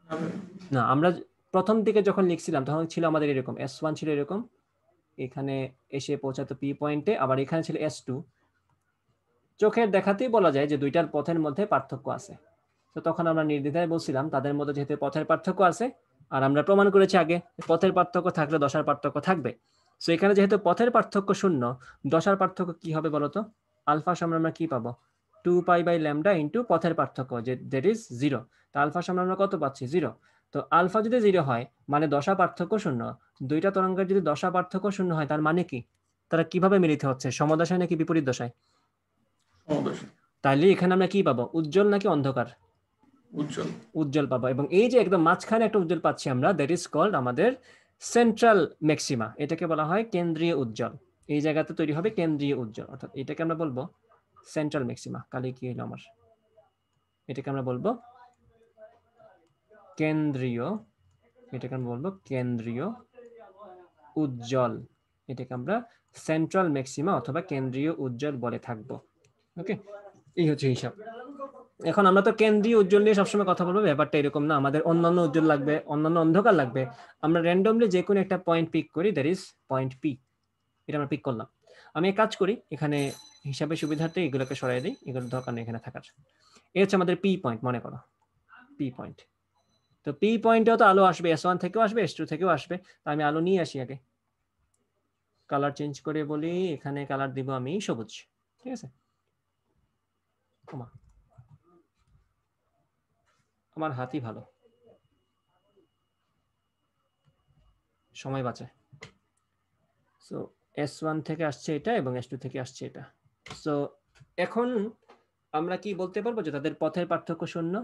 না ভাই। না, আমরা প্রথম দিকে যখন লিখছিলাম তখন ছিল আমাদের এরকম, S1 ছিল এরকম, এখানে এসে পৌঁছাতো পি পয়েন্টে, আবার এখানে ছিল S2। চোখের দেখাতেই বলা যায় যে দুইটার পথের মধ্যে পার্থক্য আছে। তো তখন আমরা নির্দ্বিধায় বলছিলাম তাদের মধ্যে যেহেতু পথের পার্থক্য আছে, আর আমরা প্রমাণ করেছি আগে পথের পার্থক্য থাকলে দশার পার্থক্য থাকবে। সো এখানে যেহেতু পথের পার্থক্য শূন্য, দশার পার্থক্য কি হবে বলতো? আলফা সমান আমরা কি পাবো? 2π/λ ইন্টু পথের পার্থক্য, যে দ্যাট ইজ 0। তো আলফা সমান আমরা কত পাচ্ছি? 0। তো আলফা যদি 0 হয় মানে দশা পার্থক্য শূন্য। দুইটা তরঙ্গের যদি দশা পার্থক্য শূন্য হয় তার মানে কি? তারা কিভাবে মিলিত হচ্ছে, সমদশায় নাকি বিপরীত দশায়? সমদশা। তাহলে এখানে আমরা কি পাবো, উজ্জ্বল নাকি অন্ধকার? উজ্জ্বল। উজ্জ্বল পাবো। এবং এই যে একদম মাঝখানে একটা উজ্জ্বল পাচ্ছি আমরা, দ্যাট ইজ কল্ড আমাদের সেন্ট্রাল ম্যাক্সিমা। এটাকে বলা হয় কেন্দ্রীয় উজ্জ্বল। এই জায়গাতে তৈরি হবে কেন্দ্রীয় উজ্জ্বল, অর্থাৎ এটাকে আমরা বলবো সেন্ট্রাল ম্যাক্সিমা। কালি কি হলো আমার? এটাকে আমরা বলবো কেন্দ্রীয়, এটাকে আমরা বলবো কেন্দ্রীয় উজ্জ্বল। এটাকে আমরা সেন্ট্রাল ম্যাক্সিমা অথবা কেন্দ্রীয় উজ্জ্বল বলে থাকবো। ওকে, এই হচ্ছে হিসাব। এখন আমরা তো কেন্দ্রীয় উজ্জ্বল নিয়ে সবসময় কথা বলবো, ব্যাপারটা এরকম না। আমাদের অন্যান্য উজ্জ্বল লাগবে, অন্যান্য অন্ধকার লাগবে। আমরা র্যান্ডমলি যে কোনো একটা পয়েন্ট পিক করি, দ্যাট ইজ পয়েন্ট পি। এটা আমরা পিক করলাম। আমি এক কাজ করি, এখানে হিসাবে সুবিধার্থে এগুলোকে সরাই দিই, এগুলো দরকার নেই এখানে থাকার। এই হচ্ছে আমাদের পি পয়েন্ট, মনে করো পি পয়েন্ট। তো পি পয়েন্টেও তো আলো আসবে, S1 থেকেও আসবে, S2 থেকেও আসবে। তো আমি আলো নিয়ে আসি আগে, কালার চেঞ্জ করে বলি, এখানে কালার দিব আমি সবুজ। ঠিক আছে, আমার হাতই ভালো, সময় বাঁচায়। সো S1 থেকে আসছে এটা এবং S2 থেকে আসছে এটা। সো এখন আমরা কি বলতে পারবো যে তাদের পথের পার্থক্য শূন্য?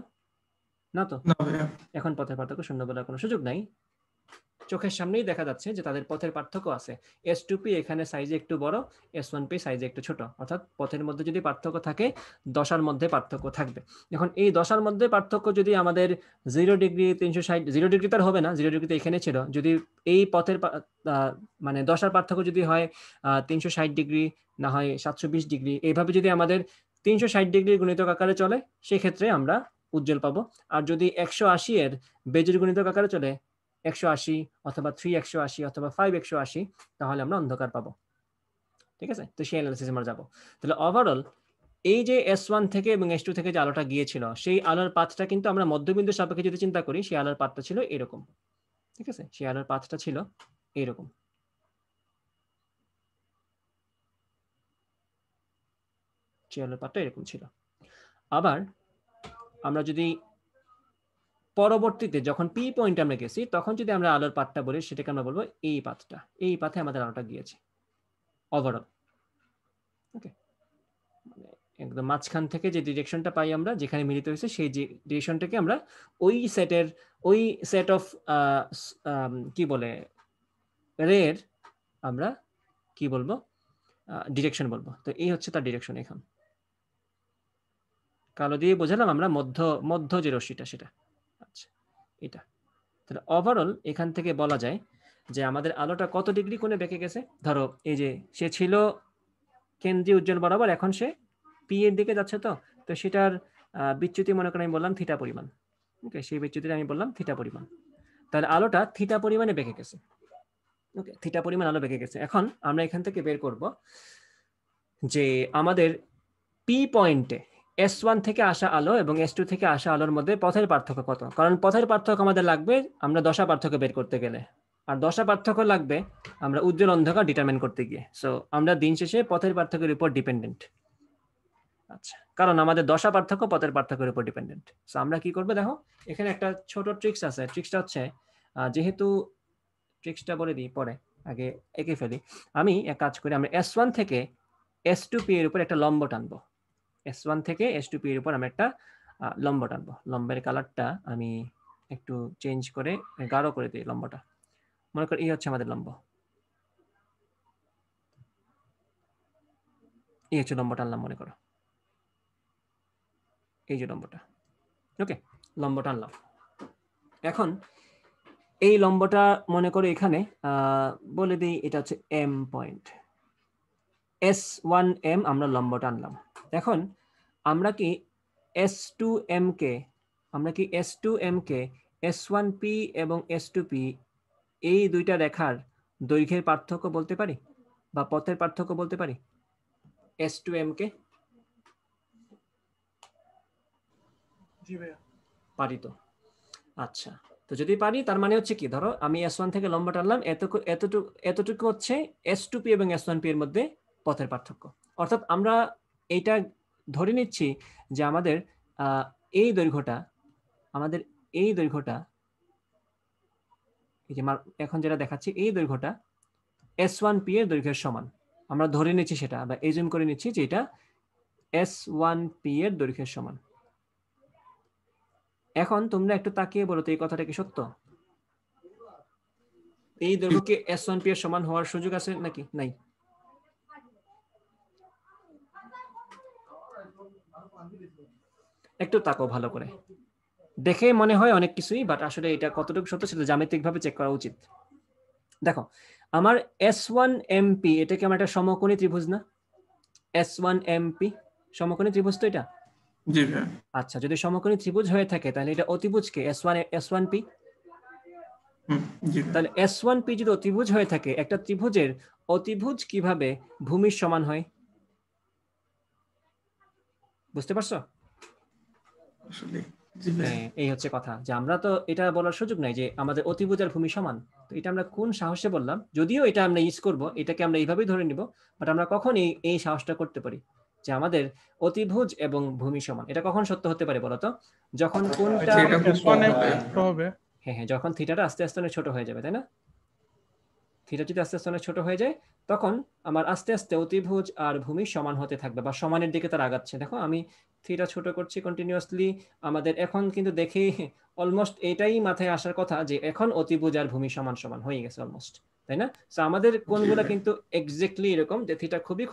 না তো, না ভাইয়া। এখন পথের পার্থক্য শূন্য বলার কোনো সুযোগ নাই। চোখের সামনেই দেখা যাচ্ছে যে তাদের পথের পার্থক্য আছে। S2P এখানে সাইজে একটু বড়, S1P সাইজে একটু ছোট, অর্থাৎ পথের মধ্যে যদি পার্থক্য থাকে, দশার মধ্যে পার্থক্য থাকবে। এখন এই দশার মধ্যে পার্থক্য যদি আমাদের 0 ডিগ্রি 360, 0 ডিগ্রি তার হবে না, 0 ডিগ্রি তো এখানে ছিল। যদি এই পথের মানে দশার পার্থক্য যদি হয় 360 ডিগ্রি, না হয় 720 ডিগ্রি, এইভাবে যদি আমাদের 360 ডিগ্রি গুণিতক আকারে চলে, সেক্ষেত্রে আমরা উজ্জ্বল পাবো। আর যদি 180 এর বেজোড় গুণিতক আকারে চলে, 180 অথবা 3 180 অথবা 5 180, তাহলে আমরা অন্ধকার পাবো। ঠিক আছে, তো সেই অ্যানালিসিসে আমরা যাবো। তাহলে ওভারঅল এই যে S1 থেকে এবং S2 থেকে যে আলোটা গিয়েছিল, সেই আলোর পাথটা কিন্তু আমরা মধ্যবিন্দু সাপেক্ষে যদি চিন্তা করি, সেই আলোর পাথটা ছিল এরকম। ঠিক আছে, সেই আলোর পাথটা ছিল এরকম। সেই আলোর পাথটা এরকম ছিল। আবার আমরা যদি পরবর্তীতে যখন পি পয়েন্টে আমরা গেছি, তখন যদি আমরা আলোর পাথটা বলি, সেটাকে আমরা বলবো এই পাথটা, এই পাথে আমাদের আলোটা গিয়েছে ওভারঅল। ওকে, মানে একদম মাঝখান থেকে যে ডিরেকশনটা পাই আমরা, যেখানে মিলিত হয়েছে, সেই ডিরেকশনটাকে আমরা ওই সেট অফ কি বলে রের আমরা কি বলবো, ডিরেকশন বলবো। তো এই হচ্ছে তার ডিরেকশন। এখন কালো দিয়ে বোঝালাম আমরা মধ্য যে রশ্মিটা, সেটা। আচ্ছা, এটা। তাহলে ওভারঅল এখান থেকে বলা যায় যে আমাদের আলোটা কত ডিগ্রি কোণে বেঁকে গেছে। ধরো এই যে সে ছিল কেন্দ্রীয় উজ্জ্বল বরাবর, এখন সে পি এর দিকে যাচ্ছে। তো তো সেটার বিচ্যুতি মনে করেন আমি বললাম থিটা পরিমাণ। ওকে, সেই বিচ্যুতিটা আমি বললাম থিটা পরিমাণ। তাহলে আলোটা থিটা পরিমাণে বেঁকে গেছে। ওকে, থিটা পরিমাণ আলো বেঁকে গেছে। এখন আমরা এখান থেকে বের করব যে আমাদের পি পয়েন্টে S1 থেকে আসা আলো এবং S2 থেকে আসা আলোর মধ্যে পথের পার্থক্য কত। কারণ পথের পার্থক্য আমাদের লাগবে আমরা দশা পার্থক্য বের করতে গেলে। আর দশা পার্থক্য লাগবে আমরা উজ্জ্বল অন্ধকার ডিটারমিন করতে গিয়ে। সো আমরা দিন শেষে পথের পার্থক্যের উপর ডিপেন্ডেন্ট। আচ্ছা, কারণ আমাদের দশা পার্থক্য পথের পার্থক্যের উপর ডিপেন্ডেন্ট। সো আমরা কি করবো দেখো, এখানে একটা ছোট ট্রিক্স আছে। ট্রিক্সটা হচ্ছে যেহেতু ট্রিক্সটা বলে দিই পরে, আগে এঁকে ফেলি। আমি এক কাজ করি, আমরা S1 থেকে S2P এর উপর একটা লম্ব টানবো। S1 থেকে S2P এর উপর আমরা একটা লম্ব টানবো। লম্বের কালারটা আমি একটু চেঞ্জ করে গাঢ় করে দিই লম্বটা। মনে করি এই হচ্ছে আমাদের লম্ব, এই হচ্ছে লম্ব টানলাম মনে করো, এই যে লম্বটা। ওকে, লম্ব টানলাম। এখন এই লম্বটা মনে করো এখানে বলে দিই এটা হচ্ছে M পয়েন্ট, S1M আমরা লম্ব টানলাম। এখন আমরা কি S2M কে S1P এবং S2P এই দুইটা রেখার দৈর্ঘ্যের পার্থক্য বলতে পারি বা পথের পার্থক্য বলতে পারি? S2M কে জি ভাইয়া পারি তো। আচ্ছা, তো যদি পারি তার মানে হচ্ছে কি, ধরো আমি S1 থেকে লম্ব টানলাম, এতটুকু হচ্ছে S2P এবং S1P এর মধ্যে পথের পার্থক্য। অর্থাৎ আমরা এইটা ধরে নিচ্ছি যে আমাদের এই দৈর্ঘ্যটা এই যে এখন যেটা দেখাচ্ছি এই দৈর্ঘ্যটা S1P এর দৈর্ঘ্যের সমান। আমরা ধরে নিচ্ছি সেটা, বা এজিউম করে নিচ্ছি যে এটা S1P এর দৈর্ঘ্যের সমান। এখন তোমরা একটু তাকিয়ে বলো তো এই কথাটা কি সত্য? এই দৈর্ঘ্য কি S1P এর সমান হওয়ার সুযোগ আছে নাকি নাই? একটু তাকাও ভালো করে, দেখে মনে হয় অনেক কিছুই, বাট আসলে এটা কতটুকু সত্য সেটা জ্যামিতিকভাবে চেক করা উচিত। দেখো আমার S1MP এটা কি আমার একটা সমকোণী ত্রিভুজ না? S1MP সমকোণী ত্রিভুজ তো এটা। জি ভাইয়া। আচ্ছা, যদি সমকোণী ত্রিভুজ হয়ে থাকে তাহলে এটা অতিভুজ কে S1P। জি ভাইয়া। তাহলে S1P যদি অতিভুজ হয়ে থাকে, একটা ত্রিভুজের অতিভুজ কিভাবে ভূমির সমান হয় বুঝতে পারছো? আসলে জি ভাইয়া। এই হচ্ছে কথা, যে আমরা তো এটা বলার সুযোগ নাই যে আমাদের অতিভুজ আর ভূমি সমান। তো এটা আমরা কোন সাহসে বললাম? যদিও এটা আমরা ইউজ করব, এটাকে আমরা এইভাবেই ধরে নিব, বাট আমরা কখন এই সাহসটা করতে পারি যে আমাদের অতিভুজ এবং ভূমি সমান? এটা কখন সত্য হতে পারে বলতো? যখন কোনটা এটা খুব কম হবে। হবে। হ্যাঁ, যখন থিটাটা আস্তে আস্তে অনেক ছোট হয়ে যাবে, তাই না? থিটা যদি আস্তে আস্তে অনেক ছোট হয়ে যায়, তখন আমার আস্তে আস্তে অতিভুজ আর ভূমি সমান হতে থাকবে বা সমানের দিকে তার আগাচ্ছে। দেখো আমি থিটা ছোট করছি কন্টিনিউয়াসলি, আমাদের এখন কিন্তু দেখি অলমোস্ট এটাই মাথায় আসার কথা যে এখন অতিভুজ আর ভূমি সমান সমান হয়ে গেছে অলমোস্ট, তাই না? সো আমাদের কোণগুলো কিন্তু এক্স্যাক্টলি এরকম যে থিটা খুবই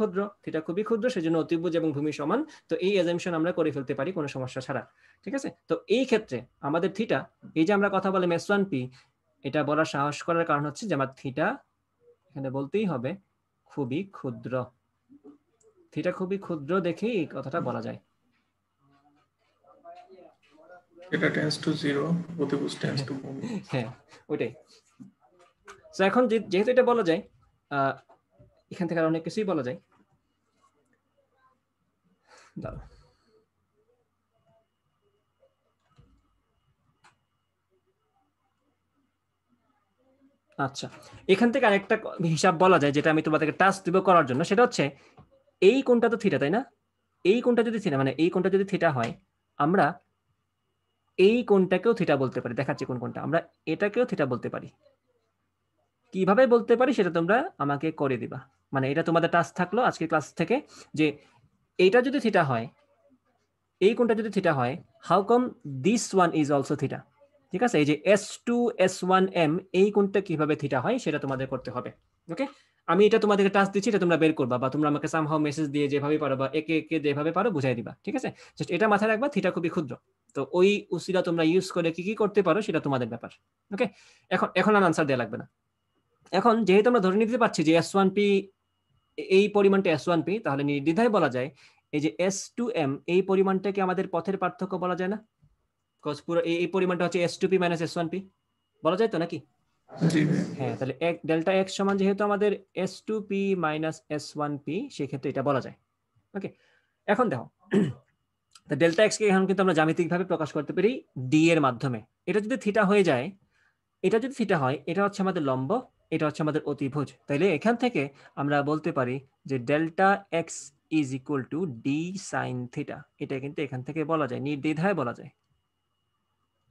ক্ষুদ্র, সেজন্য অতিভুজ এবং ভূমি সমান। তো এই অ্যাজাম্পশন আমরা করে ফেলতে পারি কোনো সমস্যা ছাড়া, ঠিক আছে? তো এই ক্ষেত্রে আমাদের থিটা, এই যে আমরা কথা বলে S1P, এটা বলার সাহস করার কারণ হচ্ছে যে আমার থিটা এখানে বলতেই হবে খুবই ক্ষুদ্র। থিটা খুবই ক্ষুদ্র দেখেই এই কথাটা বলা যায়। এটা টেন্ডস টু 0, অতিভুজ টেন্ডস টু ভূমি। হ্যাঁ, ওইটাই। তো এখন যেহেতু এটা বলা যায়, এখান থেকে আর অনেক কিছুই বলা যায়। দাঁড়াও, আচ্ছা, এখান থেকে আরেকটা হিসাব বলা যায় যেটা আমি তোমাদেরকে টাস্ক দিব করার জন্য, সেটা হচ্ছে এই কোণটা তো থিটা, তাই না? এই কোণটা যদি থিটা, মানে এই কোণটা যদি থিটা হয়, আমরা এই কোণটাকেও থিটা বলতে পারি। দেখাচ্ছি কোন কোণটা, আমরা এটাকেও থিটা বলতে পারি। কিভাবে বলতে পারি সেটা তোমরা আমাকে করে দিবা। মানে এটা তোমাদের টাস্ক থাকলো আজকের ক্লাস থেকে, যে এইটা যদি থিটা হয়, এই কোণটা যদি থিটা হয়, how com this one is also theta? ঠিক আছে, এই যে S2 S1M এই কোণটা কিভাবে থিটা হয় সেটা তোমাদের করতে হবে। ওকে, আমি এটা তোমাদেরকে টাস্ক দিচ্ছি, এটা তোমরা বের করবা, বা তোমরা আমাকে সামহাউ মেসেজ দিয়ে যেভাবে পারো বা একে একে যেভাবে পারো বুঝাই দিবা, ঠিক আছে? জাস্ট এটা মাথায় রাখবা, থিটা খুবই ক্ষুদ্র। তো ওই উসিলা তোমরা ইউজ করে কি কি করতে পারো সেটা তোমাদের ব্যাপার। ওকে, এখন আর আনসার দেওয়া লাগবে না। এখন যেহেতু আমরা ধরে নিতে পারছি যে S1P এই পরিমাণটা S1P, তাহলে নির্দ্বিধায় বলা যায় এই যে S2M এই পরিমাণটাকে আমাদের পথের পার্থক্য বলা যায় না? কজ পুরো এই পরিমাণটা হচ্ছে S2P মাইনাস S1P, বলা যায় তো নাকি? জি ভাইয়া। হ্যাঁ, তাহলে ডেল্টা x সমান যেহেতু আমাদের S2P মাইনাস S1P, সেক্ষেত্রে এটা বলা যায়। ওকে, এখন দেখো, ডেল্টা এক্স কে এখন কিন্তু আমরা জ্যামিতিকভাবে প্রকাশ করতে পারি ডি এর মাধ্যমে। এটা যদি থিটা হয়ে যায়, এটা যদি থিটা হয়, এটা হচ্ছে আমাদের লম্ব, এটা হচ্ছে আমাদের অতিভুজ। তাইলে এখান থেকে আমরা বলতে পারি যে delta x is equal two D sine theta. এটা কিন্তু এখান থেকে বলা যায়, নির্দ্বিধায় বলা যায়।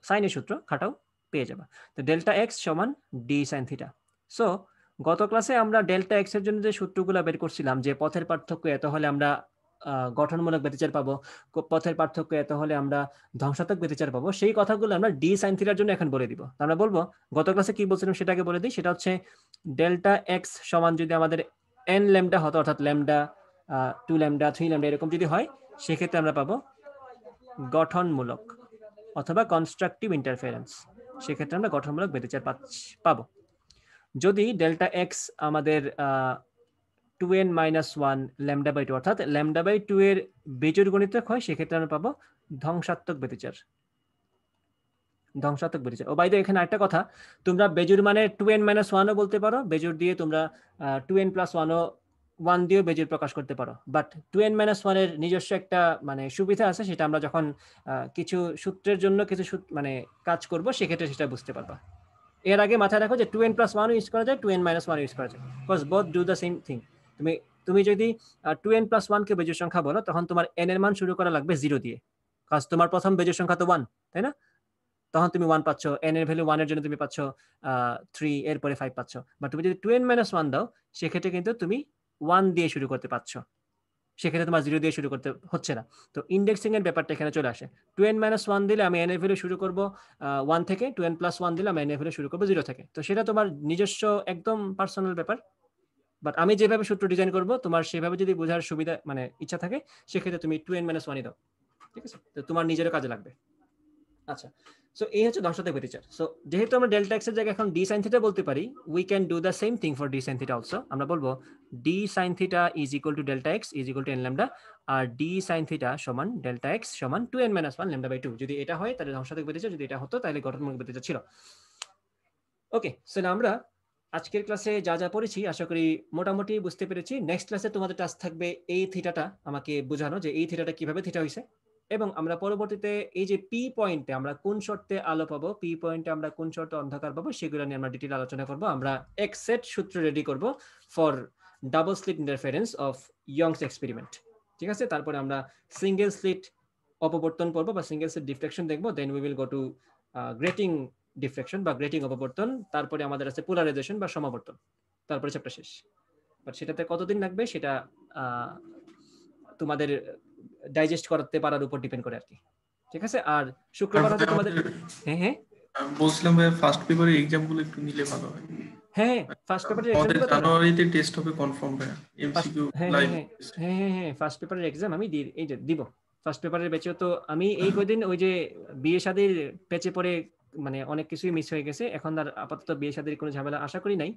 সাইনের সূত্র খাটাও, পেয়ে যাবা। তো ডেল্টা এক্স সমান ডি সাইন থিটা। সো গত ক্লাসে আমরা ডেল্টা এক্স এর জন্য যে সূত্রগুলো বের করছিলাম, যে পথের পার্থক্য এত হলে আমরা গঠনমূলক ব্যতিচার পাবো, পথের পার্থক্য এত হলে আমরা ধ্বংসাত্মক ব্যতিচার পাবো, সেই কথাগুলো আমরা ডি সাইন থিটার জন্য এখন বলে দিব। আমরা বলবো গত ক্লাসে কি বলছিলাম সেটাকে বলে দিই। সেটা হচ্ছে ডেল্টা এক্স সমান যদি আমাদের এন ল্যামডা হতো, অর্থাৎ ল্যামডা 2 ল্যামডা 3 ল্যামডা এরকম যদি হয়, সেক্ষেত্রে আমরা পাবো গঠনমূলক অথবা কনস্ট্রাকটিভ ইন্টারফারেন্স। সেক্ষেত্রে আমরা গঠনমূলক ব্যতিচার পাবো। যদি ডেল্টা এক্স আমাদের 2n মাইনাস 1 ল্যামডা বাই 2 অর্থাৎ ল্যামডা বাই 2 এর বেজোড় গণিতক হয়, সেক্ষেত্রে আমরা পাবো ধ্বংসাত্মক ব্যতিচার। ধ্বংসাত্মক ব্যতিচার। ও বাইদে এখানে একটা কথা, তোমরা বেজোড় মানে 2n মাইনাস 1 ও বলতে পারো, বেজোড় দিয়ে তোমরা 2n প্লাস 1 ও 1 দিয়েও বেজোড় প্রকাশ করতে পারো। বাট 2n মাইনাস 1 এর নিজস্ব একটা মানে সুবিধা আছে, সেটা আমরা যখন কিছু সূত্রের জন্য কিছু মানে কাজ করব, সেক্ষেত্রে সেটা বুঝতে পারবা। এর আগে মাথায় রাখো যে 2n প্লাস 1 ইউজ করা যায়, 2n মাইনাস 1 ইউজ করা যায়, because both do the same thing. তুমি যদি 2n প্লাস 1 কে বেজোড় সংখ্যা বলো, তখন তোমার n এর মান শুরু করা লাগবে 0 দিয়ে, কারণ তোমার প্রথম বেজোড় সংখ্যা তো 1, তাই না? তখন তুমি 1 পাচ্ছ, n এর ভ্যালু 1 এর জন্য তুমি পাচ্ছ 3, এরপরে 5 পাচ্ছ। বাট তুমি যদি 2n মাইনাস 1 দাও, সেক্ষেত্রে কিন্তু তুমি 1 দিয়ে শুরু করতে পারছো, সেক্ষেত্রে তোমার 0 দিয়ে শুরু করতে হচ্ছে না। তো ইন্ডেক্সিং এর ব্যাপারটা এখানে চলে আসে। 2n মাইনাস 1 দিলে আমি n এর ভ্যালু শুরু করব 1 থেকে, 2n প্লাস 1 দিলে আমি n এর ভ্যালু শুরু করবো 0 থেকে। তো সেটা তোমার নিজস্ব একদম পার্সোনাল ব্যাপার। বাট আমি যেভাবে সূত্র ডিজাইন করব, তোমার সেভাবে যদি বোঝার সুবিধা মানে ইচ্ছা থাকে, সেক্ষেত্রে তুমি 2n মাইনাস 1 দাও, ঠিক আছে? তো তোমার নিজেরও কাজে লাগবে। আচ্ছা, সো এই হচ্ছে ধ্বংসাত্মক ব্যতিচার। সো যেহেতু আমরা ডেল্টা এক্স এর জায়গায় এখন ডি সাইন থিটা বলতে পারি, we can do the same thing for d sine theta also. আমরা বলবো d sine theta is equal to delta x is equal to n lambda, আর ডি সাইন থিটা সমান delta x সমান 2n minus 1 lambda by 2। যদি এটা হয় তাহলে ধ্বংসাত্মক ব্যতিচার, যদি এটা হতো তাহলে গঠনমূলক ব্যতিচার ছিল। ওকে, সো আমরা আজকের ক্লাসে যা যা পড়েছি আশা করি মোটামুটি বুঝতে পেরেছি। নেক্সট ক্লাসে তোমাদের টাস্ক থাকবে এই থিটাটা আমাকে বোঝানো, যে এই থিটাটা কিভাবে থিটা হয়েছে, এবং আমরা পরবর্তীতে এই যে পি পয়েন্টে আমরা কোন শর্তে আলো পাবো, পি পয়েন্টে আমরা কোন শর্তে অন্ধকার পাবো, সেগুলো নিয়ে আমরা ডিটেইল আলোচনা করব। আমরা এক্স সেট সূত্র রেডি করব for double slit interference of Young's experiment, ঠিক আছে? তারপরে আমরা সিঙ্গেল স্লিট অপবর্তন পড়বো বা সিঙ্গেল স্লিট ডিফ্লেকশন দেখবো। Then we will go to grating deflection বা গ্রেটিং অপবর্তন। তারপরে আমাদের আছে পোলারাইজেশন বা সমাবর্তন। তারপরে চ্যাপ্টার শেষ। বাট সেটাতে কতদিন লাগবে সেটা তোমাদের ডাইজেস্ট করতে পারার উপর ডিপেন্ড করে আর কি, ঠিক আছে? আর শুক্রবার হচ্ছে তোমাদের, হ্যাঁ হ্যাঁ বলছিলাম ভাই, ফার্স্ট পেপারের এক্সাম গুলো একটু নিলে ভালো হয়। হ্যাঁ, ফার্স্ট পেপারের এক্সাম আমাদের দিবা তোমরা? জানুয়ারিতে টেস্ট হবে কনফার্ম ভাই, এমসিকিউ হ্যাঁ লাইভ। হ্যাঁ হ্যাঁ হ্যাঁ হ্যাঁ ফার্স্ট পেপারের এক্সাম আমি এই যে দিব। ফার্স্ট পেপারের ব্যাচেও তো আমি এই কদিন ওই যে বিয়ে শাদীর প্যাচে পড়ে মানে অনেক কিছুই মিস হয়ে গেছে। এখন আর আপাতত বিয়ে শাদীর কোনো ঝামেলা আশা করি নাই।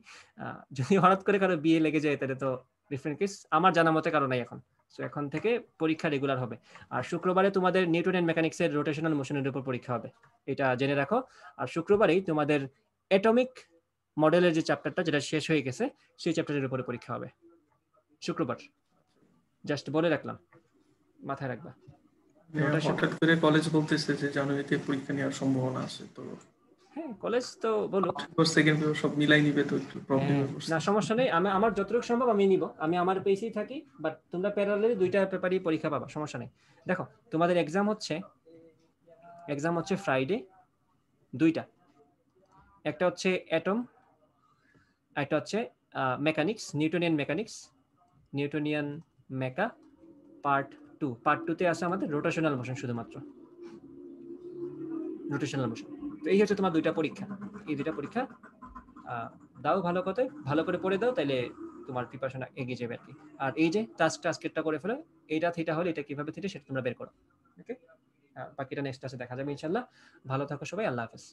যদি হঠাৎ করে কারো বিয়ে লেগে যায় তাহলে তো ডিফারেন্ট কেস। আমার জানা মতে কারো নাই এখন। সো এখন থেকে পরীক্ষা রেগুলার হবে। আর শুক্রবারে তোমাদের নিউটন এন্ড মেকানিক্সের রোটেশনাল মোশনের উপর পরীক্ষা হবে, এটা জেনে রাখো। আর শুক্রবারেই তোমাদের অ্যাটমিক মডেলের যে চ্যাপ্টারটা যেটা শেষ হয়ে গেছে, সেই চ্যাপ্টারের উপরে পরীক্ষা হবে শুক্রবার। জাস্ট বলে রাখলাম, মাথায় রাখবা। হঠাৎ করে কলেজ বলতেছে যে জানুয়ারিতে পরীক্ষা নেওয়ার সম্ভাবনা আছে, তো হ্যাঁ কলেজ তো বলুক, সেকেন্ড পেপার সব মিলাই নিবে, তো একটু প্রবলেম না সমস্যা নেই। আমি আমার যতটুকু সম্ভব আমি নিব, আমি আমার পেসেই থাকি। বাট তোমরা প্যারালালি দুইটা পেপারই পরীক্ষা পাবা, সমস্যা নেই। দেখো তোমাদের এক্সাম হচ্ছে ফ্রাইডে দুইটা, একটা হচ্ছে অ্যাটম, একটা হচ্ছে মেকানিক্স, নিউটনিয়ান মেকা পার্ট 2। পার্ট 2 তে আছে আমাদের রোটেশনাল মোশন, শুধুমাত্র রোটেশনাল মোশন। তো এই হচ্ছে তোমার দুইটা পরীক্ষা। এই দুইটা পরীক্ষা দাও ভালো করে পড়ে দাও, তাইলে তোমার প্রিপারেশন এগিয়ে যাবে আর কি। আর এই যে টাস্কেরটা করে ফেলো, এইটা থিটা হলে এটা কিভাবে থিটা সেটা তোমরা বের করো। ওকে, বাকিটা নেক্সট ক্লাসে দেখা যাবে ইনশাআল্লাহ। ভালো থাকো সবাই, আল্লাহ হাফেজ।